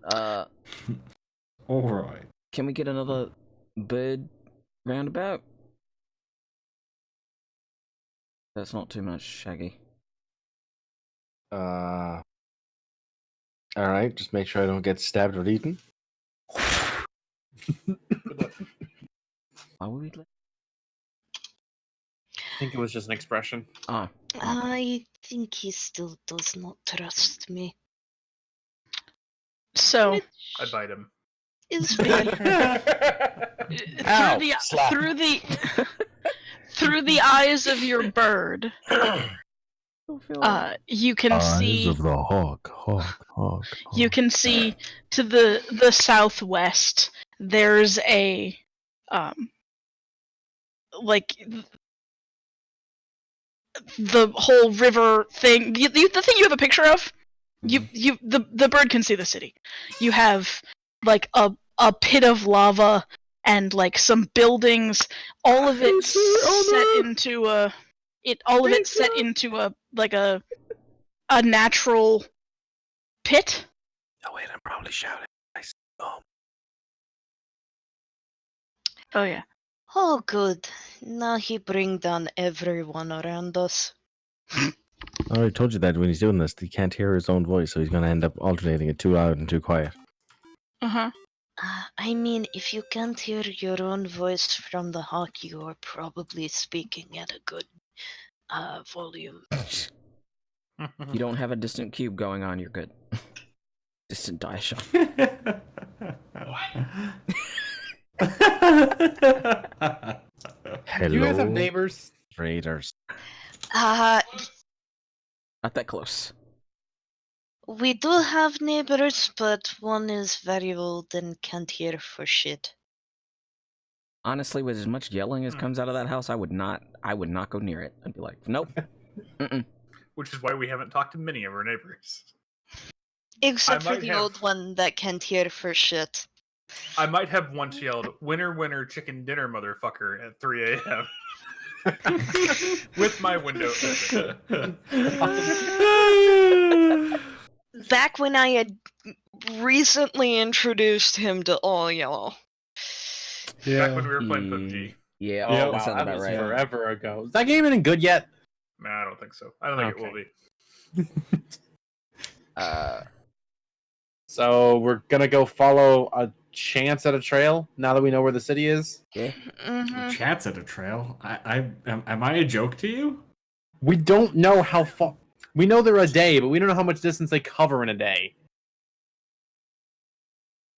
All right. can we get another bird roundabout? That's not too much, Shaggy. All right, just make sure I don't get stabbed or eaten. Why would we let... I think it was just an expression. Ah, I think he still does not trust me. So I bite him. Is fair. Ow, through the slap. through the through the eyes of your bird, you can see the hawk. you can see to the southwest. There's a like the whole river thing. The thing you have a picture of. The bird can see the city. You have like a pit of lava and like some buildings. All of it set into a. All of it set into a natural pit. Oh wait, I'm probably shouting. Oh yeah. Oh, good. Now he bring down everyone around us. I already told you that when he's doing this, he can't hear his own voice, so he's going to end up alternating it too loud and too quiet. Uh-huh. I mean, if you can't hear your own voice from the hawk, you are probably speaking at a good volume. You don't have a distant cube going on, you're good. Distant die shot. Hello, Do you guys have neighbors? raiders. Not that close. We do have neighbors, but one is very old and can't hear for shit. Honestly, with as much yelling as comes out of that house, I would not go near it. I'd be like, nope. Mm-mm. Which is why we haven't talked to many of our neighbors. Except for might the have- old one that can't hear for shit. I might have once yelled, "Winner, winner, chicken dinner, motherfucker," at 3 a.m. with my window open. Back when I had recently introduced him to All Yellow. Back when we were playing PUBG. Yeah, Oh, that wow, sounds that about was right. forever ago. Is that game any good yet? Nah, I don't think so. I don't think it will be. So we're gonna go follow a chance at a trail now that we know where the city is. Mm-hmm. Chats at a trail. Am I a joke to you? We don't know how far. We know they're a day, but we don't know how much distance they cover in a day.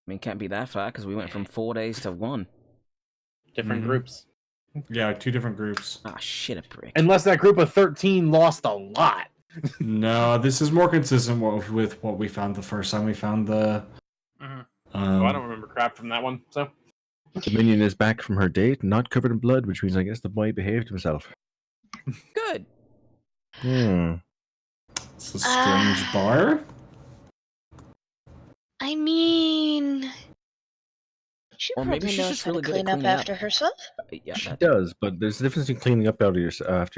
I mean, can't be that far because we went from 4 days to 1. Different Mhm. groups. Yeah, 2 different groups. Ah, shit, a prick. Unless that group of 13 lost a lot. No, this is more consistent with what we found the first time we found the. Mhm. I don't remember crap from that one. So The minion is back from her date, not covered in blood, which means I guess the boy behaved himself. Good. It's a strange bar. I mean, she Or maybe probably she's knows just how really to good at clean up cleaning up. after herself. Yeah, She that, does, but there's a difference in cleaning up after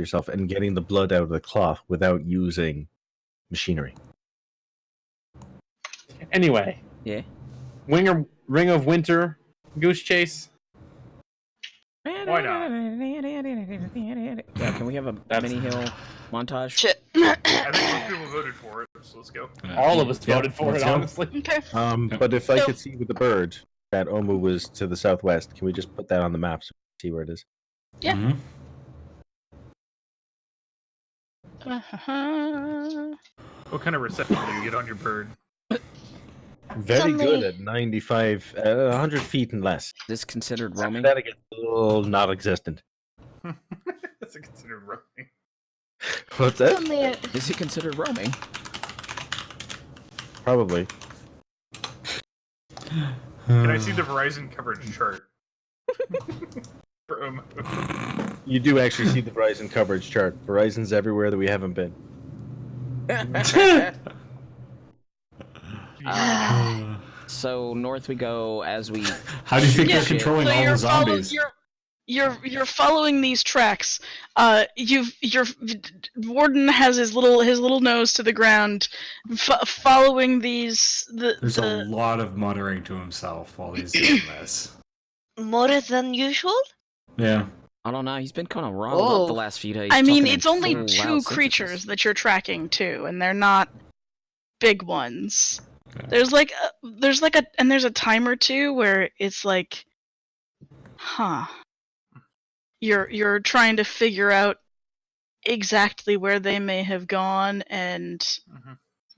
yourself and getting the blood out of the cloth without using machinery. anyway, yeah. Ring of Winter, Goose Chase. Why not? Yeah, can we have a mini hill montage? Shit. I think most people voted for it, so let's go. All of us Yeah, voted for let's it, go. honestly. Okay. But if I So- could see with the bird that Omu was to the southwest, can we just put that on the map so we can see where it is? Yeah. Mhm. What kind of reception do you get on your bird? Very good Something- at 95, 100 feet and less. Is this considered After roaming? that, it gets a little not existent. That's considered roaming. What's that? Only a- Is it considered roaming? Probably. Can I see the Verizon coverage chart? For Omo. You do actually see the Verizon coverage chart. Verizon's everywhere that we haven't been. So north we go as we. How do you think Yeah, they're controlling so all you're the zombies? You're following these tracks. Your warden has his little nose to the ground, following these. There's a lot of muttering to himself while he's doing this. more than usual? Yeah. I don't know. He's been kind of riled up the Oh. last few days. I mean, talking in it's only full, two loud creatures sentences. that you're tracking too, and they're not big ones. Okay. There's a timer too where it's like, huh. You're trying to figure out exactly where they may have gone, and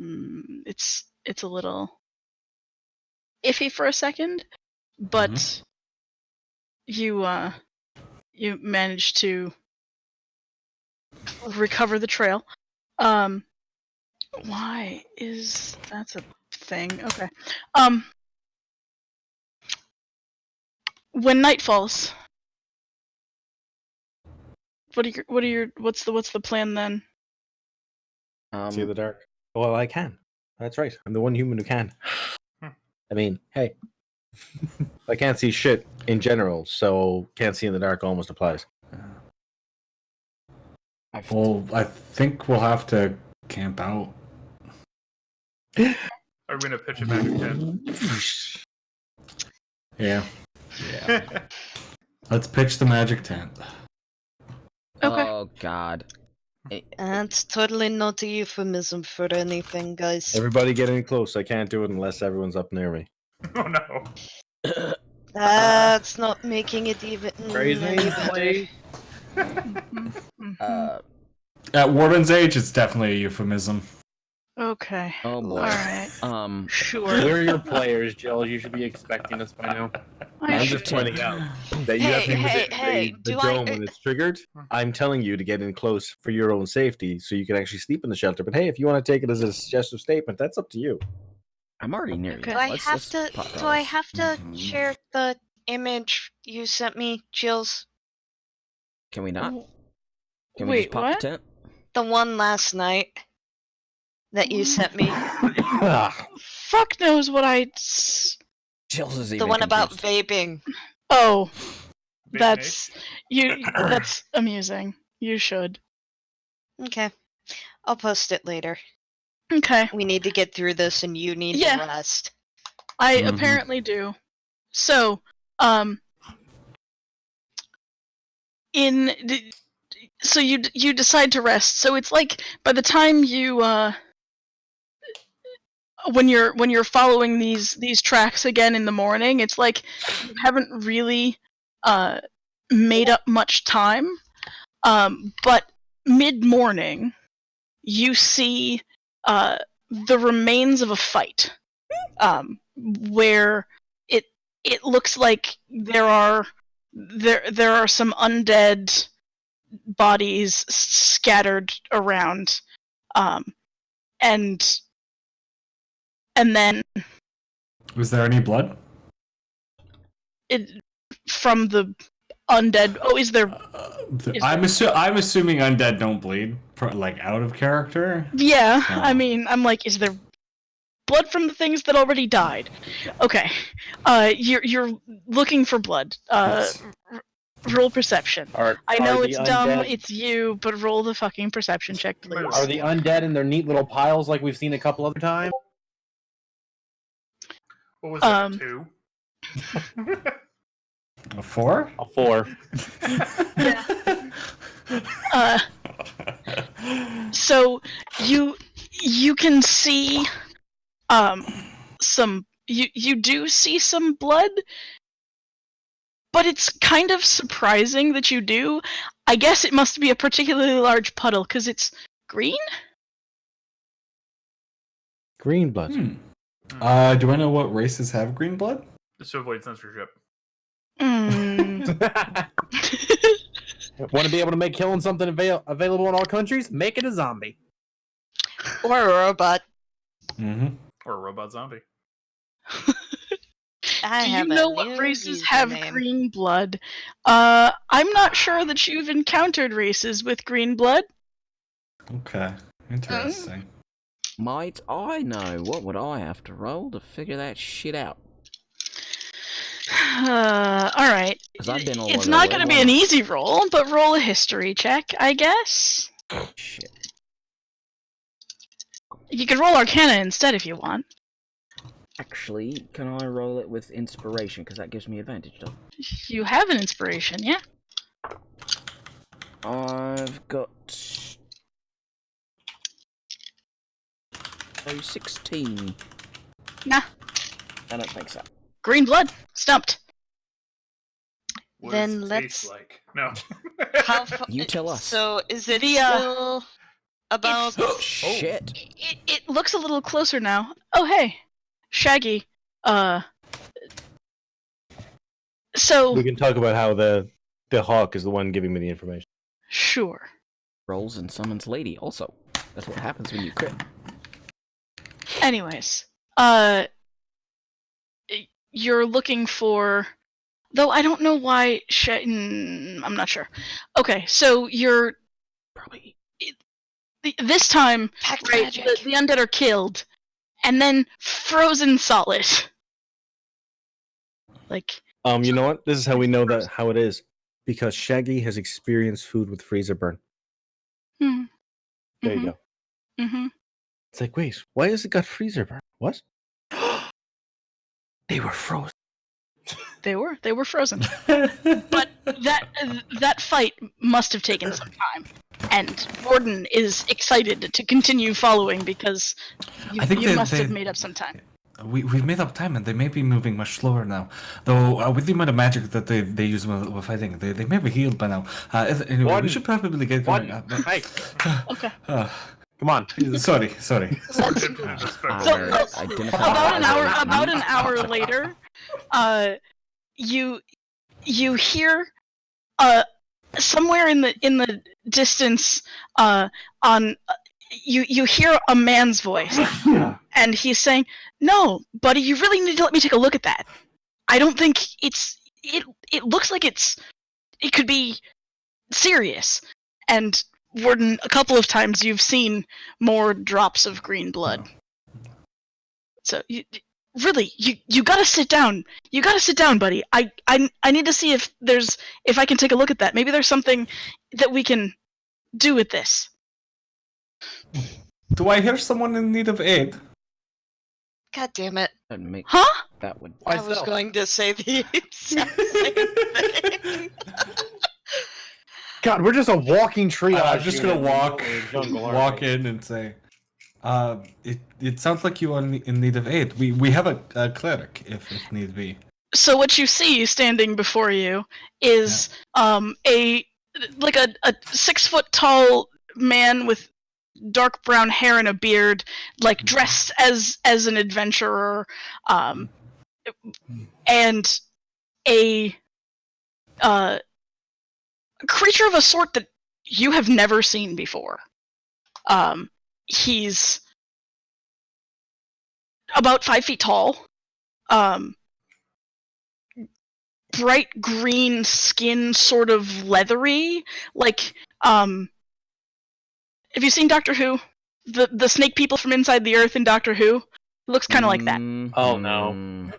Mhm. it's a little iffy for a second, but you manage to recover the trail. Why is that's a thing? Okay. When night falls, what's the plan then? See the dark. Well, I can. That's right. I'm the one human who can. I mean, hey. I can't see shit in general, so can't see in the dark almost applies. Well, I think we'll have to camp out. Are we gonna pitch a magic tent? Yeah. Let's pitch the magic tent. Okay. Oh God. That's totally not a euphemism for anything, guys. Everybody get in close. I can't do it unless everyone's up near me. Oh no. That's not making it even Crazy? any better. At Warden's age, it's definitely a euphemism. Okay. Oh boy. Alright. Sure. We're your players, Jill. You should be expecting us by now. I I'm should- just pointing out that you have to Hey, the do I- dome when it's triggered. I'm telling you to get in close for your own safety, so you can actually sleep in the shelter. But hey, if you want to take it as a suggestive statement, that's up to you. I'm already near Okay. you. Do I Let's- have let's to? pop Do I those. have to Mhm. share the image you sent me, Jills? Can we not? Can we Wait, just pop what? the tent? The one last night that you sent me. Fuck knows what I. Chills is The even one about confused. vaping. Oh, Big that's you. That's amusing. You should. Okay. I'll post it later. Okay. We need to get through this and you need Yeah. to rest. I Mhm. apparently do. So, so you decide to rest. So it's like by the time you when you're following these tracks again in the morning, it's like you haven't really made up much time. But mid-morning, you see the remains of a fight, where it looks like there are some undead bodies scattered around, and then Was there any blood? it from the undead. Oh, is there? Is I'm assuming undead don't bleed, like out of character. Yeah, Oh. I mean, I'm like, is there blood from the things that already died? Okay, you're looking for blood. Yes. Roll perception. Are I know the it's dumb, undead- it's you, but roll the fucking perception check, please. Are the undead in their neat little piles like we've seen a couple other times? What was that? Um, 2? A 4? A 4. So you can see some you do see some blood, but it's kind of surprising that you do. I guess it must be a particularly large puddle because it's green. Green blood. Do I know what races have green blood? Just to avoid censorship. Mm. Want to be able to make killing something available in all countries? Make it a zombie. Or a robot. Mm-hmm. Or a robot zombie. I Do you have a know what new races have username. green blood? I'm not sure that you've encountered races with green blood. Okay. Interesting. Might I know? What would I have to roll to figure that shit out? All right. 'Cause I've been all It's over not the going to be world. an easy roll, but roll a history check, I guess. Shit. You could roll Arcana instead if you want. Actually, can I roll it with inspiration? Because that gives me advantage, though. You have an inspiration, yeah? I've got... 16. Nah. I don't think so. Green blood. Stumped. What Then does it let's- taste like? No. How fa- You tell us. So is it The, still about? Shit! It looks a little closer now. Oh, hey. Shaggy. So, We can talk about how the hawk is the one giving me the information. sure. Rolls and summons lady, also. That's what happens when you crit. Anyways, you're looking for Though I don't know why. I'm not sure. Okay, so you're Probably. this time, Pact right? magic. The undead are killed, and then frozen solid. Like, You know what? This is how we know that how it is. Because Shaggy has experienced food with freezer burn. hmm. There you go. Mm-hmm. It's like, wait, why has it got freezer burn? What? They were frozen. They were frozen. But that fight must have taken some time, and Warden is excited to continue following because I think you they- must they- have made up some time. We've made up time, and they may be moving much slower now. Though with the amount of magic that they use while fighting, they may be healed by now. Anyway, we Warden. should probably get going. Warden. Hey, Okay. come on. Sorry. About an hour later, you hear somewhere in the distance you hear a man's voice, and he's saying, "No, buddy, you really need to let me take a look at that. I don't think it looks like it could be serious." And Warden, a couple of times you've seen more drops of green blood. So you gotta sit down. You gotta sit down, buddy. I need to see if I can take a look at that. Maybe there's something that we can do with this. Do I hear someone in need of aid? God damn it. Huh? That would. I was going to say the exact same thing. God, we're just a walking tree. I'm just gonna walk walk in and say, it sounds like you are in need of aid. We have a cleric if need be. So what you see standing before you is a 6 foot tall man with dark brown hair and a beard, like dressed as an adventurer, and a creature of a sort that you have never seen before. He's about 5 feet tall. Bright green skin, sort of leathery, like have you seen Doctor Who? The snake people from inside the earth in Doctor Who? It looks kind of like that. Oh, no.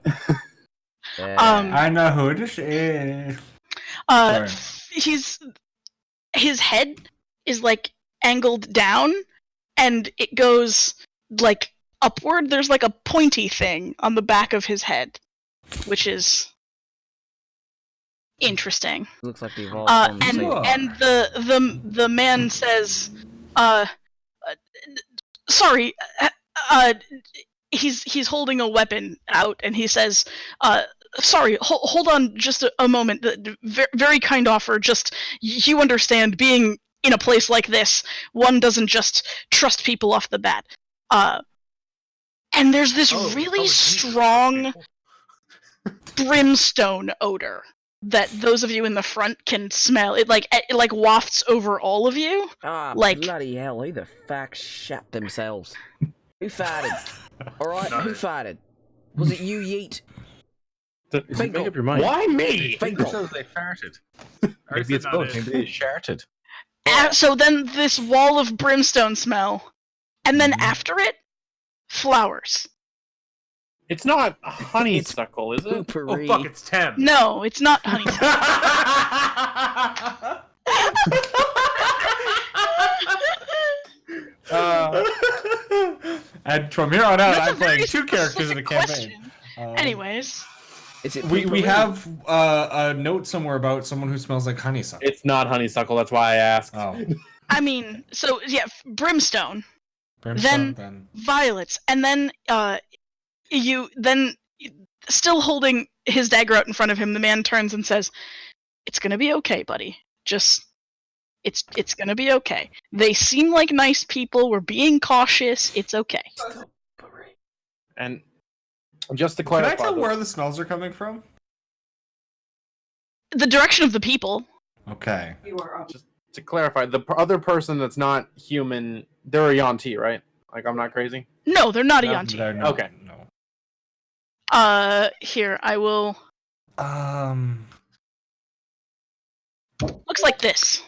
I know who this is. His head is like angled down, and it goes like upward. There's like a pointy thing on the back of his head, which is interesting. Looks like they've all formed the same. And the man says, sorry, he's holding a weapon out, and he says, sorry, hold on just a moment. Very kind offer. Just, you understand, being in a place like this, one doesn't just trust people off the bat. And there's this really strong brimstone odor that those of you in the front can smell. It like wafts over all of you. Ah, like, bloody hell, who the fuck shat themselves? Who farted? Alright, who farted? Was it you, Yeet? Make up your mind. Why me? Finkel. Because they farted. Maybe it's not both. it. Maybe they sharted. So then this wall of brimstone smell, and then after it, flowers. It's not honeysuckle, is it? Oh Poopery. fuck, it's Tem. No, it's not honeysuckle. And from here on out, That's a I'm playing very 2 characters in a specific campaign. question. Anyways, Is it We poopery? have a note somewhere about someone who smells like honeysuckle. It's not honeysuckle, that's why I asked. Oh, I mean, so yeah, brimstone, brimstone. Then- Then violets, and then still holding his dagger out in front of him, the man turns and says, "It's gonna be okay, buddy. Just, it's gonna be okay. They seem like nice people. We're being cautious. It's okay." And just to Can I clarify, tell where the smells are coming from? The direction of the people. Okay. to clarify, the other person that's not human, they're a Yanti, right? Like, I'm not crazy? No, they're not a No, Yanti. they're not, Okay. No. Here, I will. Looks like this.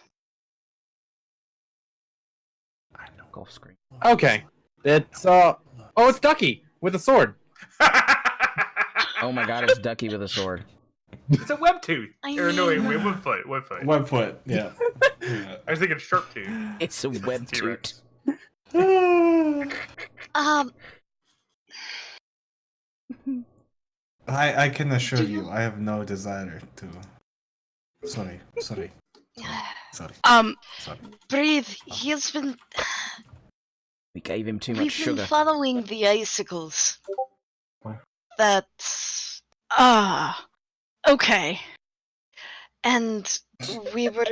I know. Golf screen. Okay. It's it's Ducky with a sword. Oh my god, it's Ducky with a sword. It's a web tooth. I Or no, wait, mean- webfoot. Webfoot. Webfoot, yeah. Yeah. I was thinking sharp tooth. It's a web toot. T-Rex. I can assure you, I have no desire to. Sorry. Sorry. Breathe. He's been. We gave him too much We've sugar. been following the icicles. What? That's. Okay. And we were.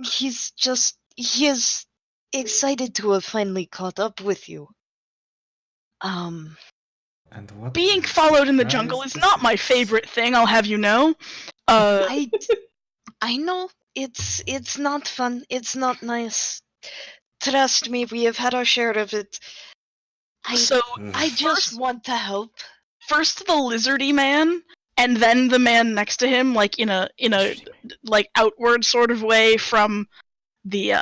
He is excited to have finally caught up with you. And what? Being followed in the That jungle is is not my favorite thing, I'll have you know. I know it's not fun. It's not nice. Trust me, we have had our share of it. So, I just want to help. first the lizardy man, and then the man next to him, like in a like outward sort of way from the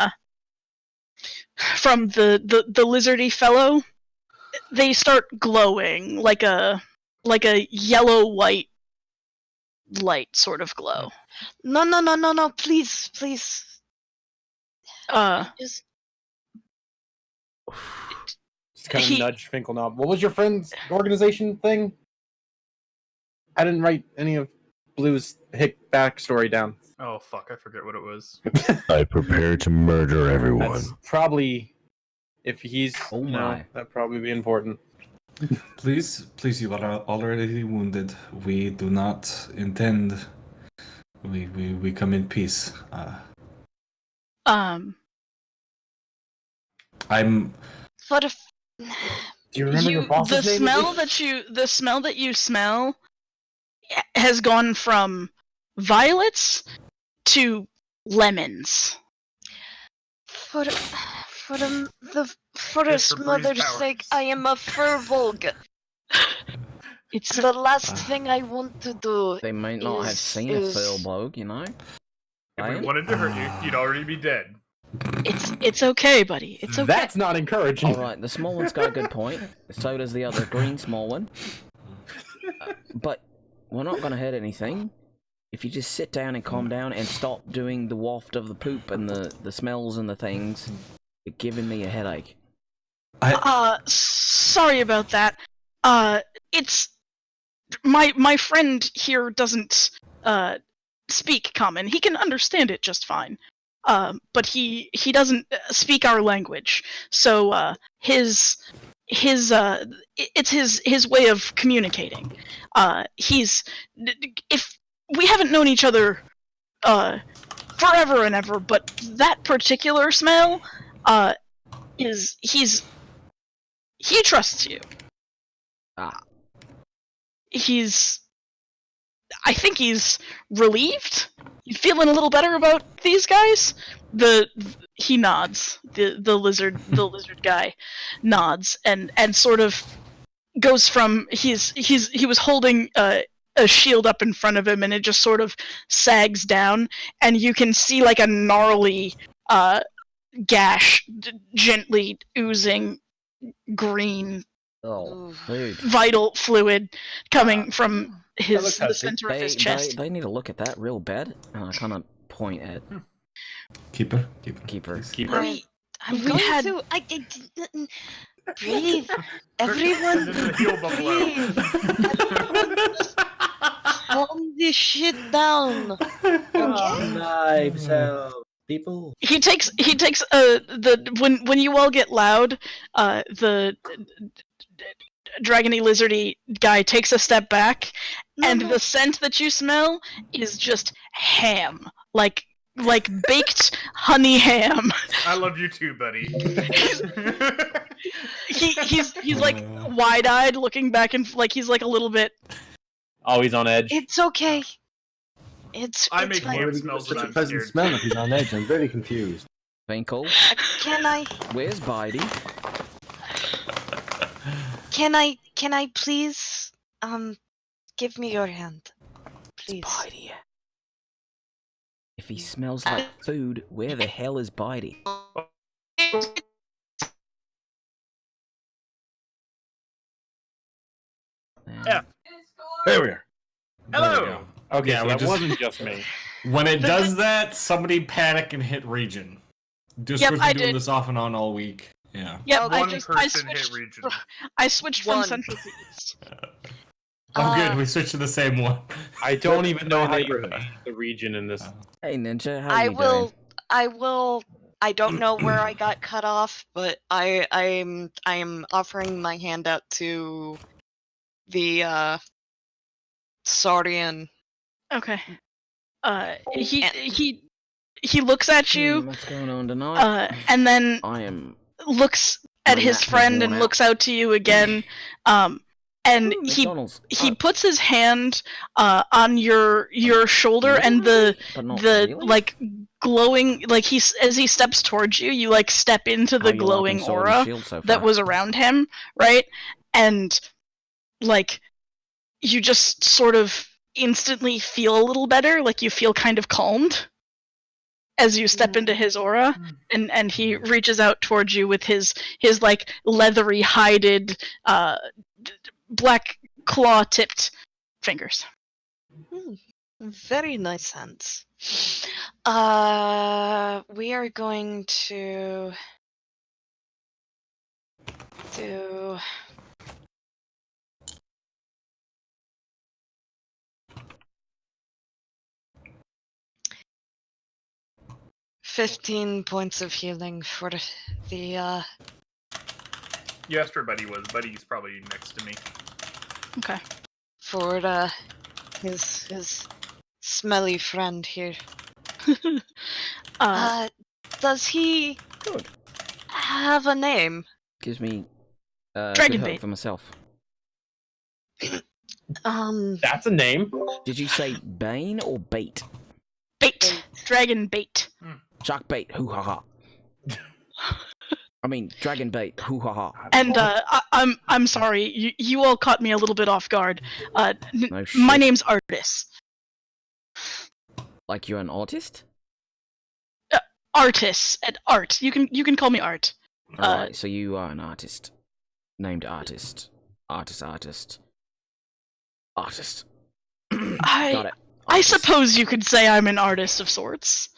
lizardy fellow. They start glowing like a yellow white light sort of glow. No, please. Just kind of He- nudge Finkelknob. What was your friend's organization thing? I didn't write any of Blue's hick backstory down. Oh fuck, I forget what it was. I prepare to murder everyone. That's probably, if he's, Oh my. that'd probably be important. Please, you are already wounded. We do not intend. We come in peace. I'm. For the Do you remember your boss's the name? smell that you smell has gone from violets to lemons. for his for Bree's mother's powers. sake, I am a furbolg. It's The last thing I want to do. They might not have is- seen a is- fur bloke, you know? If we Right? wanted to hurt you, you'd already be dead. it's okay, buddy. It's okay. That's not encouraging. Alright, the small one's got a good point. So does the other green small one. But we're not gonna hurt anything. If you just sit down and calm down and stop doing the waft of the poop and the smells and the things, you're giving me a headache. Sorry about that. It's my friend here doesn't speak common. He can understand it just fine. But he doesn't speak our language. So it's his way of communicating. If we haven't known each other forever and ever, but that particular smell he trusts you. I think he's relieved. You feeling a little better about these guys? He nods. The lizard guy nods and sort of goes from he was holding a shield up in front of him, and it just sort of sags down, and you can see like a gnarly gash gently oozing green Oh, dude. vital fluid coming from looks the healthy. center of his chest. They need to look at that real bad. And I kind of point at Keeper. Keeper. I'm We going had- to. Breathe. Everyone, Send in the heal buffalo. breathe. Calm this shit down. Okay? Knives out, people. He takes when you all get loud, the dragony lizardy guy takes a step back, and the scent that you smell is just ham, like baked honey ham. I love you too, buddy. He's like wide-eyed, looking back, and like he's like a little bit. Always on edge. It's okay. It's I it's make fine. ham smells when Such a I'm pleasant scared. smell if he's on edge. I'm very confused. Finkel, Can I where's Bidey? can I please give me your hand? Please. Bitey? If he smells like food, where the hell is Bitey? Yeah. There we are. Hello. Okay, Yeah, so we that just- wasn't just me. When it does that, somebody panic and hit region. Discord's I been doing did. this off and on all week. Yeah. Yep, One person hit switched. region. I switched from One. central to east. Oh, good. We switched to the same one. I don't even know how you neighborhood. change the region in this. Hey Ninja, how I you will. doing? I will. I don't know where I got cut off, but I'm offering my hand out to the Saurian. Okay. He looks at you, What's going on tonight? and then I am. looks at My his nap has friend worn and out. looks out to you again. And McDonald's. he puts his hand on your shoulder, and the But not the really? like glowing, like as he steps towards you, you like step into How the you liking glowing Sword and aura Shield so that far? was around him, right? And like you just sort of instantly feel a little better, like you feel kind of calmed as you step into his aura, and he reaches out towards you with his like leathery hided black claw tipped fingers. Very nice hands. We are going to do. $15 points of healing for the You asked where Buddy was. Buddy's probably next to me. Okay. for his smelly friend here. Does he Good. have a name? Gives me a Dragon good hook bait. for myself. That's a name. Did you say Bane or Bait? Bait. Dragon bait. Shark bait. Hoo ha ha. I mean, dragon bait. Hoo ha ha. And I'm sorry, you all caught me a little bit off guard. No shit. My name's Artis. Like you're an artist? Artis at Art. You can call me Art. Alright, so you are an artist. Named Artist. Artist. Got it. I Artist. suppose you could say I'm an artist of sorts.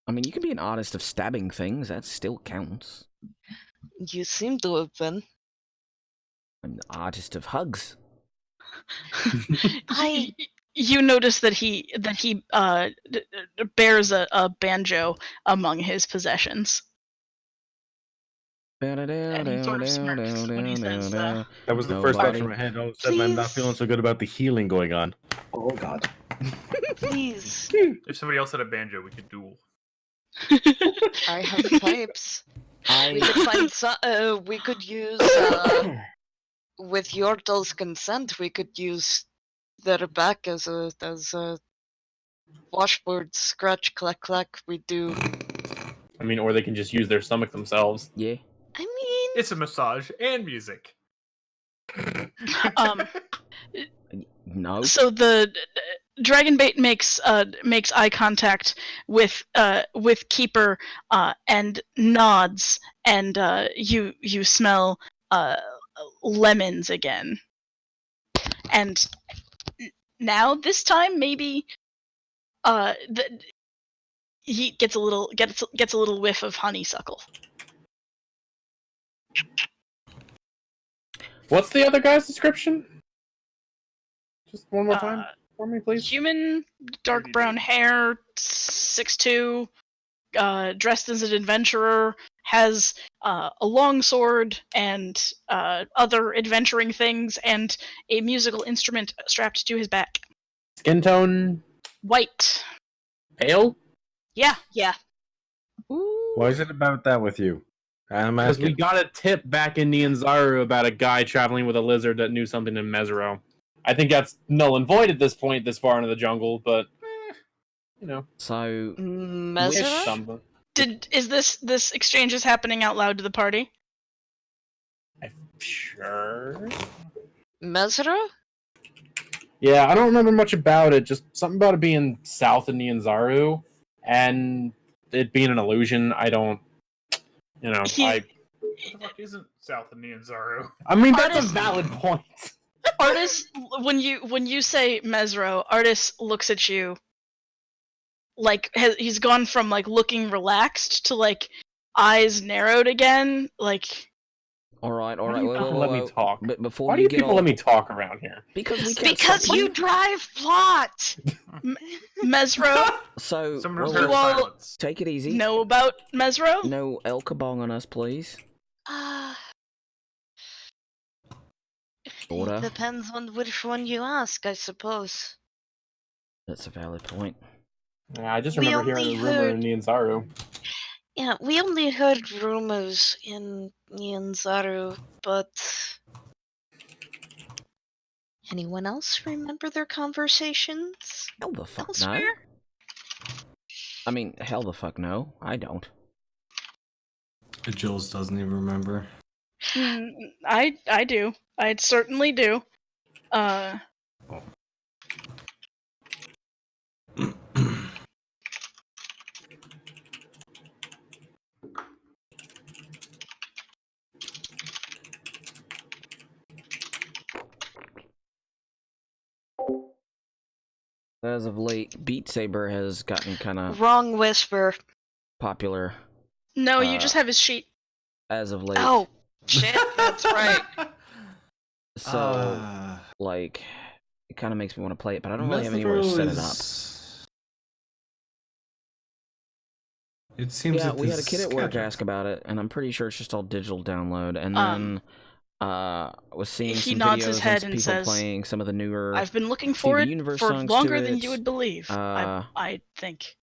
I mean, you can be an artist of stabbing things. That still counts. You seem to have been. I'm the artist of hugs. You notice that he bears a banjo among his possessions. And he sort of smirks when he says, That was the first thought in my head. All of a sudden, I'm not Please. feeling so good about the healing going on. Oh God. Please. If somebody else had a banjo, we could duel. I have pipes. We could find some. We could use. With Yortal's consent, we could use their back as a washboard. Scratch, clack, clack. We do. I mean, or they can just use their stomach themselves. Yeah. I mean, It's a massage and music. No. So the Dragonbait makes eye contact with Keeper and nods, and you smell lemons again. And now this time maybe he gets a little whiff of honeysuckle. What's the other guy's description? Just one more time for me, please. Human, dark brown hair, 6'2", dressed as an adventurer, has a long sword and other adventuring things, and a musical instrument strapped to his back. Skin tone, White. pale? Yeah. Why is it about that with you? I'm Because we asking. got a tip back in Nianzaru about a guy traveling with a lizard that knew something in Mesero. I think that's null and void at this point, this far into the jungle, but you know, So ish Mesera? something. Is this exchange is happening out loud to the party? Sure. Mesera? Yeah, I don't remember much about it. Just something about it being south of Nianzaru, and it being an illusion. I don't, What the fuck isn't south of Nianzaru? I mean, that's a Artist- valid point. Artis, when you say Mesro, Artis looks at you like he's gone from like looking relaxed to like eyes narrowed again. Like, All right. Why do you people let me talk? But before Why do you you get people all... let me talk around here? Because we can't Because stop you drive plot. Mesro, So Some well, repair you all- silence. take it easy. know about Mesro? No El Kabong on us, please. Sorta. It depends on which one you ask, I suppose. That's a valid point. Yeah, I just We remember hearing only a rumor in heard- Nianzaru. Yeah, we only heard rumors in Nianzaru, but anyone else remember their conversations Hell the fuck elsewhere? no. I mean, hell the fuck no. I don't. Jules doesn't even remember. I do. I certainly do. As of late, Beat Saber has gotten kind of Wrong whisper. popular. No, you just have his sheet. As of late. Oh, shit, that's right. So, like, it kind of makes me want to play it, but I don't really have anywhere to set it up. It seems Yeah, it we had a is kid at work scattered. ask about it, and I'm pretty sure it's just all digital download. And then was seeing He some nods videos his and head some and people says, playing some of the newer. I've been looking for Steven it Universe for songs longer to than it. you would believe. I think.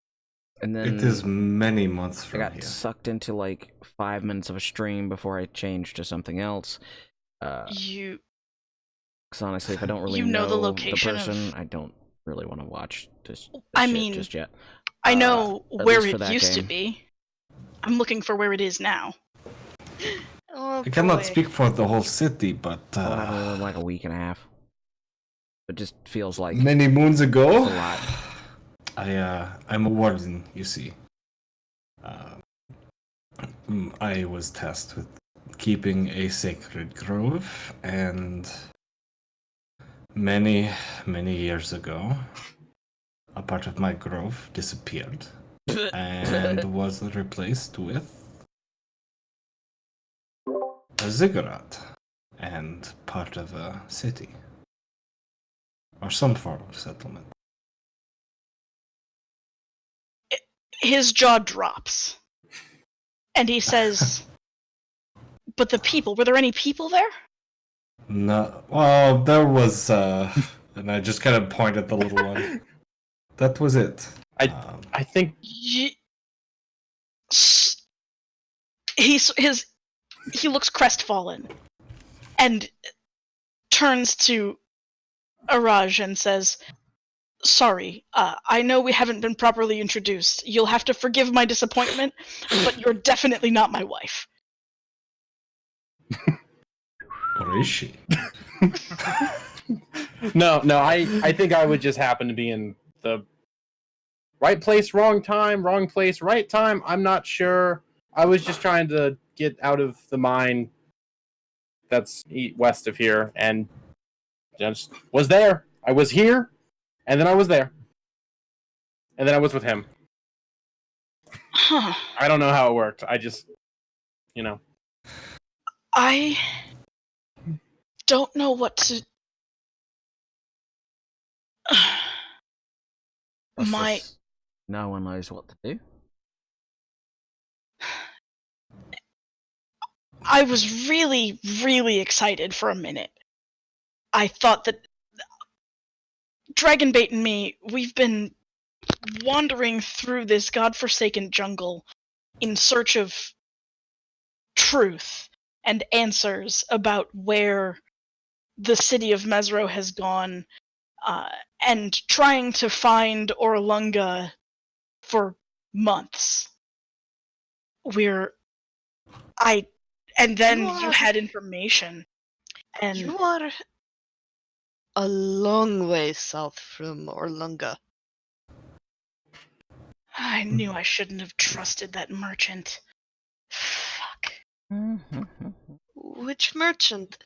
And then It is many months I from got here. sucked into like 5 minutes of a stream before I changed to something else. You 'Cause honestly, if I don't really You know the location of- person, I don't really want to watch this I shit mean, just yet. I know at where least for it that used to game. be. I'm looking for where it is now. Oh, I cannot boy. speak for the whole city, but What happened in like a week and a half? It just feels like many moons ago, it's a lot. I'm a warden, you see. I was tasked with keeping a sacred grove, and many years ago, a part of my grove disappeared and was replaced with a ziggurat and part of a city or some form of settlement. His jaw drops. And he says, but the people, were there any people there? No, well, there was, and I just kind of point at the little one. That was it. I think He looks crestfallen and turns to Araj and says, sorry, I know we haven't been properly introduced. You'll have to forgive my disappointment, but you're definitely not my wife. Or is she? No, I think I would just happen to be in the right place, wrong time, wrong place, right time. I'm not sure. I was just trying to get out of the mine that's west of here, and just was there. I was here, and then I was there, and then I was with him. Huh. I don't know how it worked. I just, I don't know what to... No one knows what to do. I was really, really excited for a minute. I thought that Dragonbait and me, we've been wandering through this godforsaken jungle in search of truth and answers about where the city of Mesro has gone, and trying to find Orlunga for months. And then you had information, and You are a long way south from Orlunga. I knew I shouldn't have trusted that merchant. Fuck. Which merchant?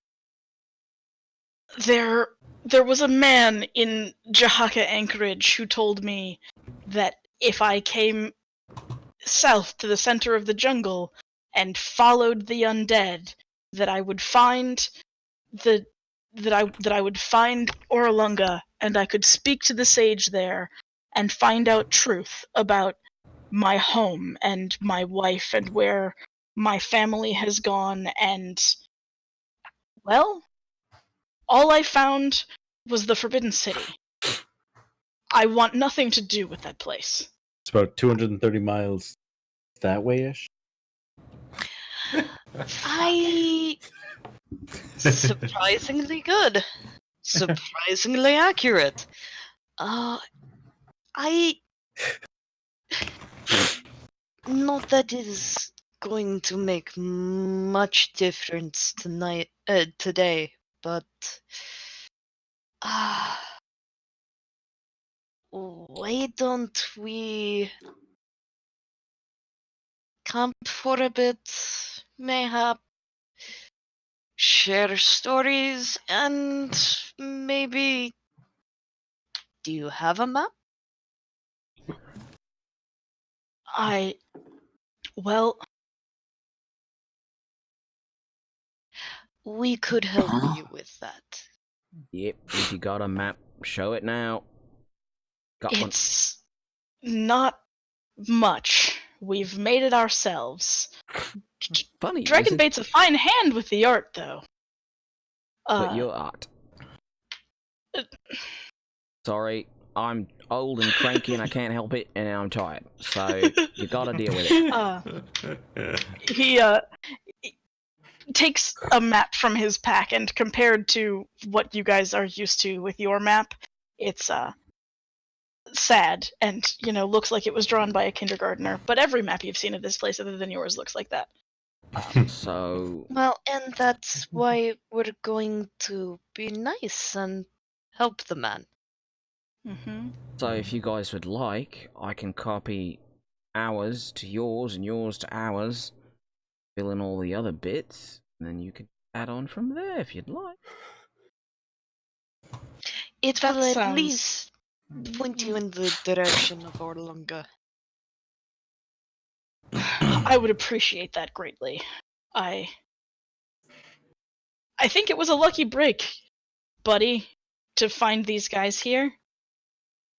There was a man in Jahaka Anchorage who told me that if I came south to the center of the jungle and followed the undead, that I would find that I would find Orlunga, and I could speak to the sage there and find out truth about my home and my wife and where my family has gone, and well, all I found was the Forbidden City. I want nothing to do with that place. It's about 230 miles that way-ish. Surprisingly good. Surprisingly accurate. Not that is going to make much difference today, but why don't we camp for a bit, mayhap share stories, and maybe... Do you have a map? Well... We could help you with that. Yep, if you got a map, show it now. Got one. It's not much. We've made it ourselves. Funny. Dragonbait's a fine hand with the art, though. But your art. Sorry, I'm old and cranky and I can't help it, and I'm tired. So you gotta deal with it. He takes a map from his pack, and compared to what you guys are used to with your map, it's sad and, looks like it was drawn by a kindergartner. But every map you've seen of this place other than yours looks like that. So... Well, and that's why we're going to be nice and help the man. Mm-hmm. So if you guys would like, I can copy ours to yours and yours to ours, fill in all the other bits, and then you could add on from there if you'd like. It will at sounds- least point you in the direction of Orlunga. I would appreciate that greatly. I think it was a lucky break, buddy, to find these guys here.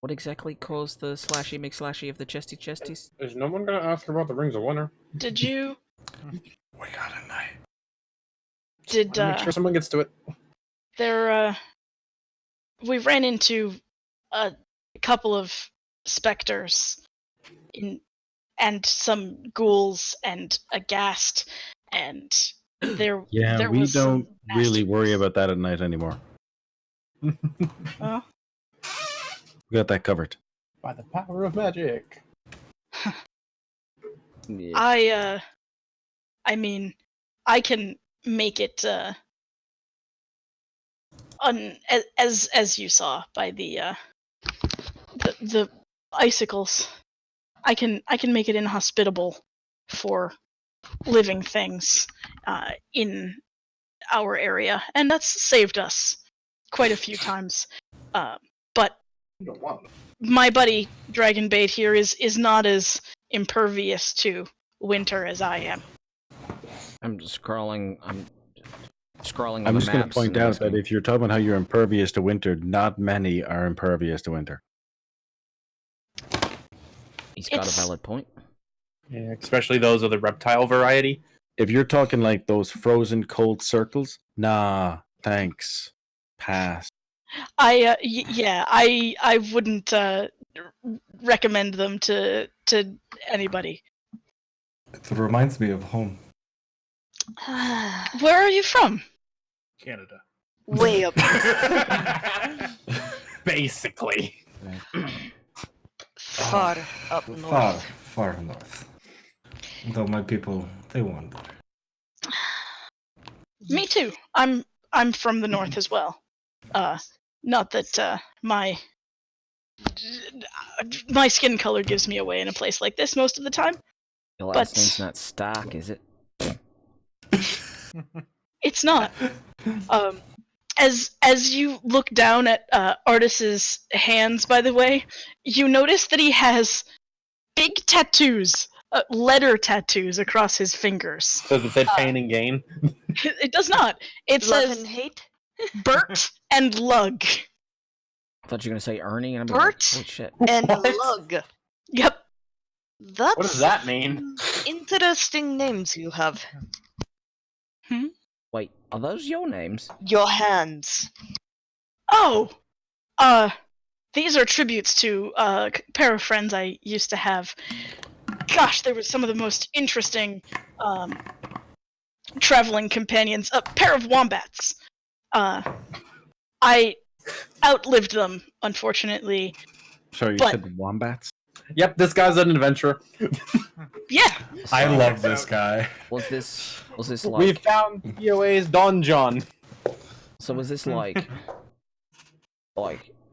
What exactly caused the slashy McSlashy of the chesty chesties? Is no one gonna ask about the Rings of Winter? Did you? We got a night. Did Make sure someone gets to it. we ran into a couple of specters and some ghouls and a ghast, and there we was some don't really nasty- worry about that at night anymore. Oh. We got that covered. By the power of magic. Yeah. I mean, I can make it as you saw by the icicles. I can make it inhospitable for living things in our area, and that's saved us quite a few times. But You don't want them. my buddy Dragonbait here is not as impervious to winter as I am. I'm scrolling on I'm the just going to maps point and out asking- that if you're talking about how you're impervious to winter, not many are impervious to winter. He's got It's- a valid point. Yeah, especially those of the reptile variety. If you're talking like those frozen cold circles, nah, thanks. Pass. I wouldn't recommend them to anybody. It reminds me of home. Where are you from? Canada. Way up. Basically. Far up north. Far north. Though my people, they wander. Me too. I'm from the north as well. Not that my skin color gives me away in a place like this most of the time. Your last name's not Stark, is it? It's not. As you look down at Artis's hands, by the way, you notice that he has big tattoos, letter tattoos across his fingers. Does it say pain and gain? It does not. It Love says and hate. Bert and Lug. I thought you were gonna say Ernie, and I'm Bert? like, holy shit. And What? Lug. Yep. That's What does that mean? interesting names you have. Wait, are those your names? Your hands. Oh, these are tributes to a pair of friends I used to have. Gosh, they were some of the most interesting traveling companions. A pair of wombats. I outlived them, unfortunately. Sorry, you But- said wombats? Yep, this guy's an adventurer. Yeah. I So, love this guy. Was this We like? found POA's donjon. So was this like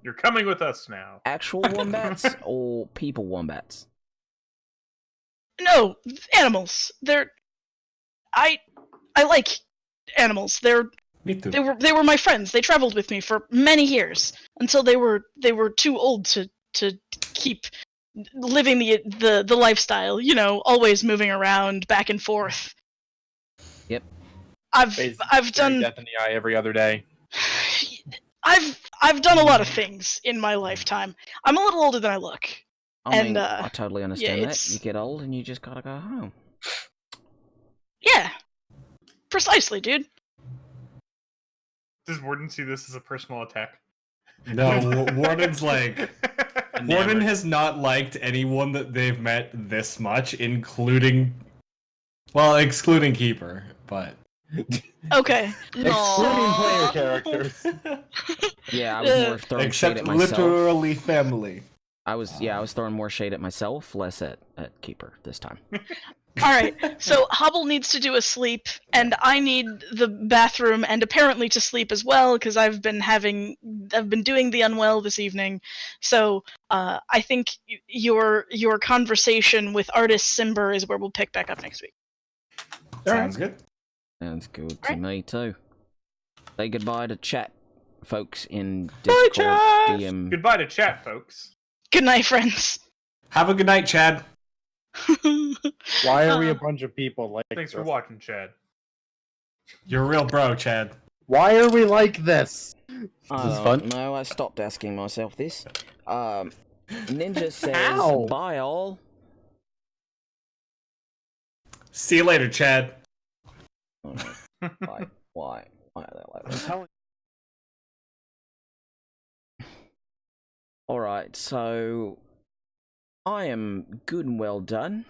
You're coming with us now. actual wombats or people wombats? No, animals. I like animals. Me too. They were my friends. They traveled with me for many years until they were too old to keep living the lifestyle, you know, always moving around back and forth. Yep. I've done death in the eye every other day. I've done a lot of things in my lifetime. I'm a little older than I look. I mean, And, I totally understand that. it's- You get old and you just gotta go home. Yeah. Precisely, dude. Does Warden see this as a personal attack? No, Warden's like Warden Enamored. has not liked anyone that they've met this much, excluding Keeper, but Okay. Excluding player characters. Yeah, I was more throwing shade except at myself. literally family. I was throwing more shade at myself, less at Keeper this time. Alright, so Hobble needs to do a sleep, and I need the bathroom, and apparently to sleep as well, because I've been doing the unwell this evening. So, I think your conversation with Artist Simber is where we'll pick back up next week. Sounds good. Sounds good to Right. me too. Say goodbye to chat, folks in Bye, Discord, chat! DM. Goodbye to chat, folks. Good night, friends. Have a good night, Chad. Why are we a bunch of people like Thanks for this? watching, Chad. You're a real bro, Chad. Why are we like this? I is don't fun. know, I stopped asking myself this. Ninja says, Ow. bye all. See you later, Chad. Why? Why are they like I'm this? telling Alright, so I am good and well done.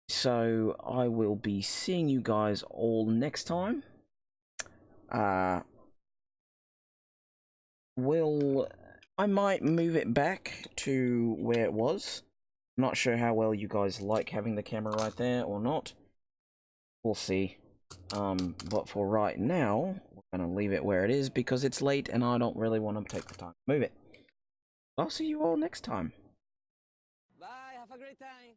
So I will be seeing you guys all next time. I might move it back to where it was. Not sure how well you guys like having the camera right there or not. We'll see. But for right now, we're gonna leave it where it is because it's late and I don't really want to take the time to move it. I'll see you all next time. Bye, have a great time.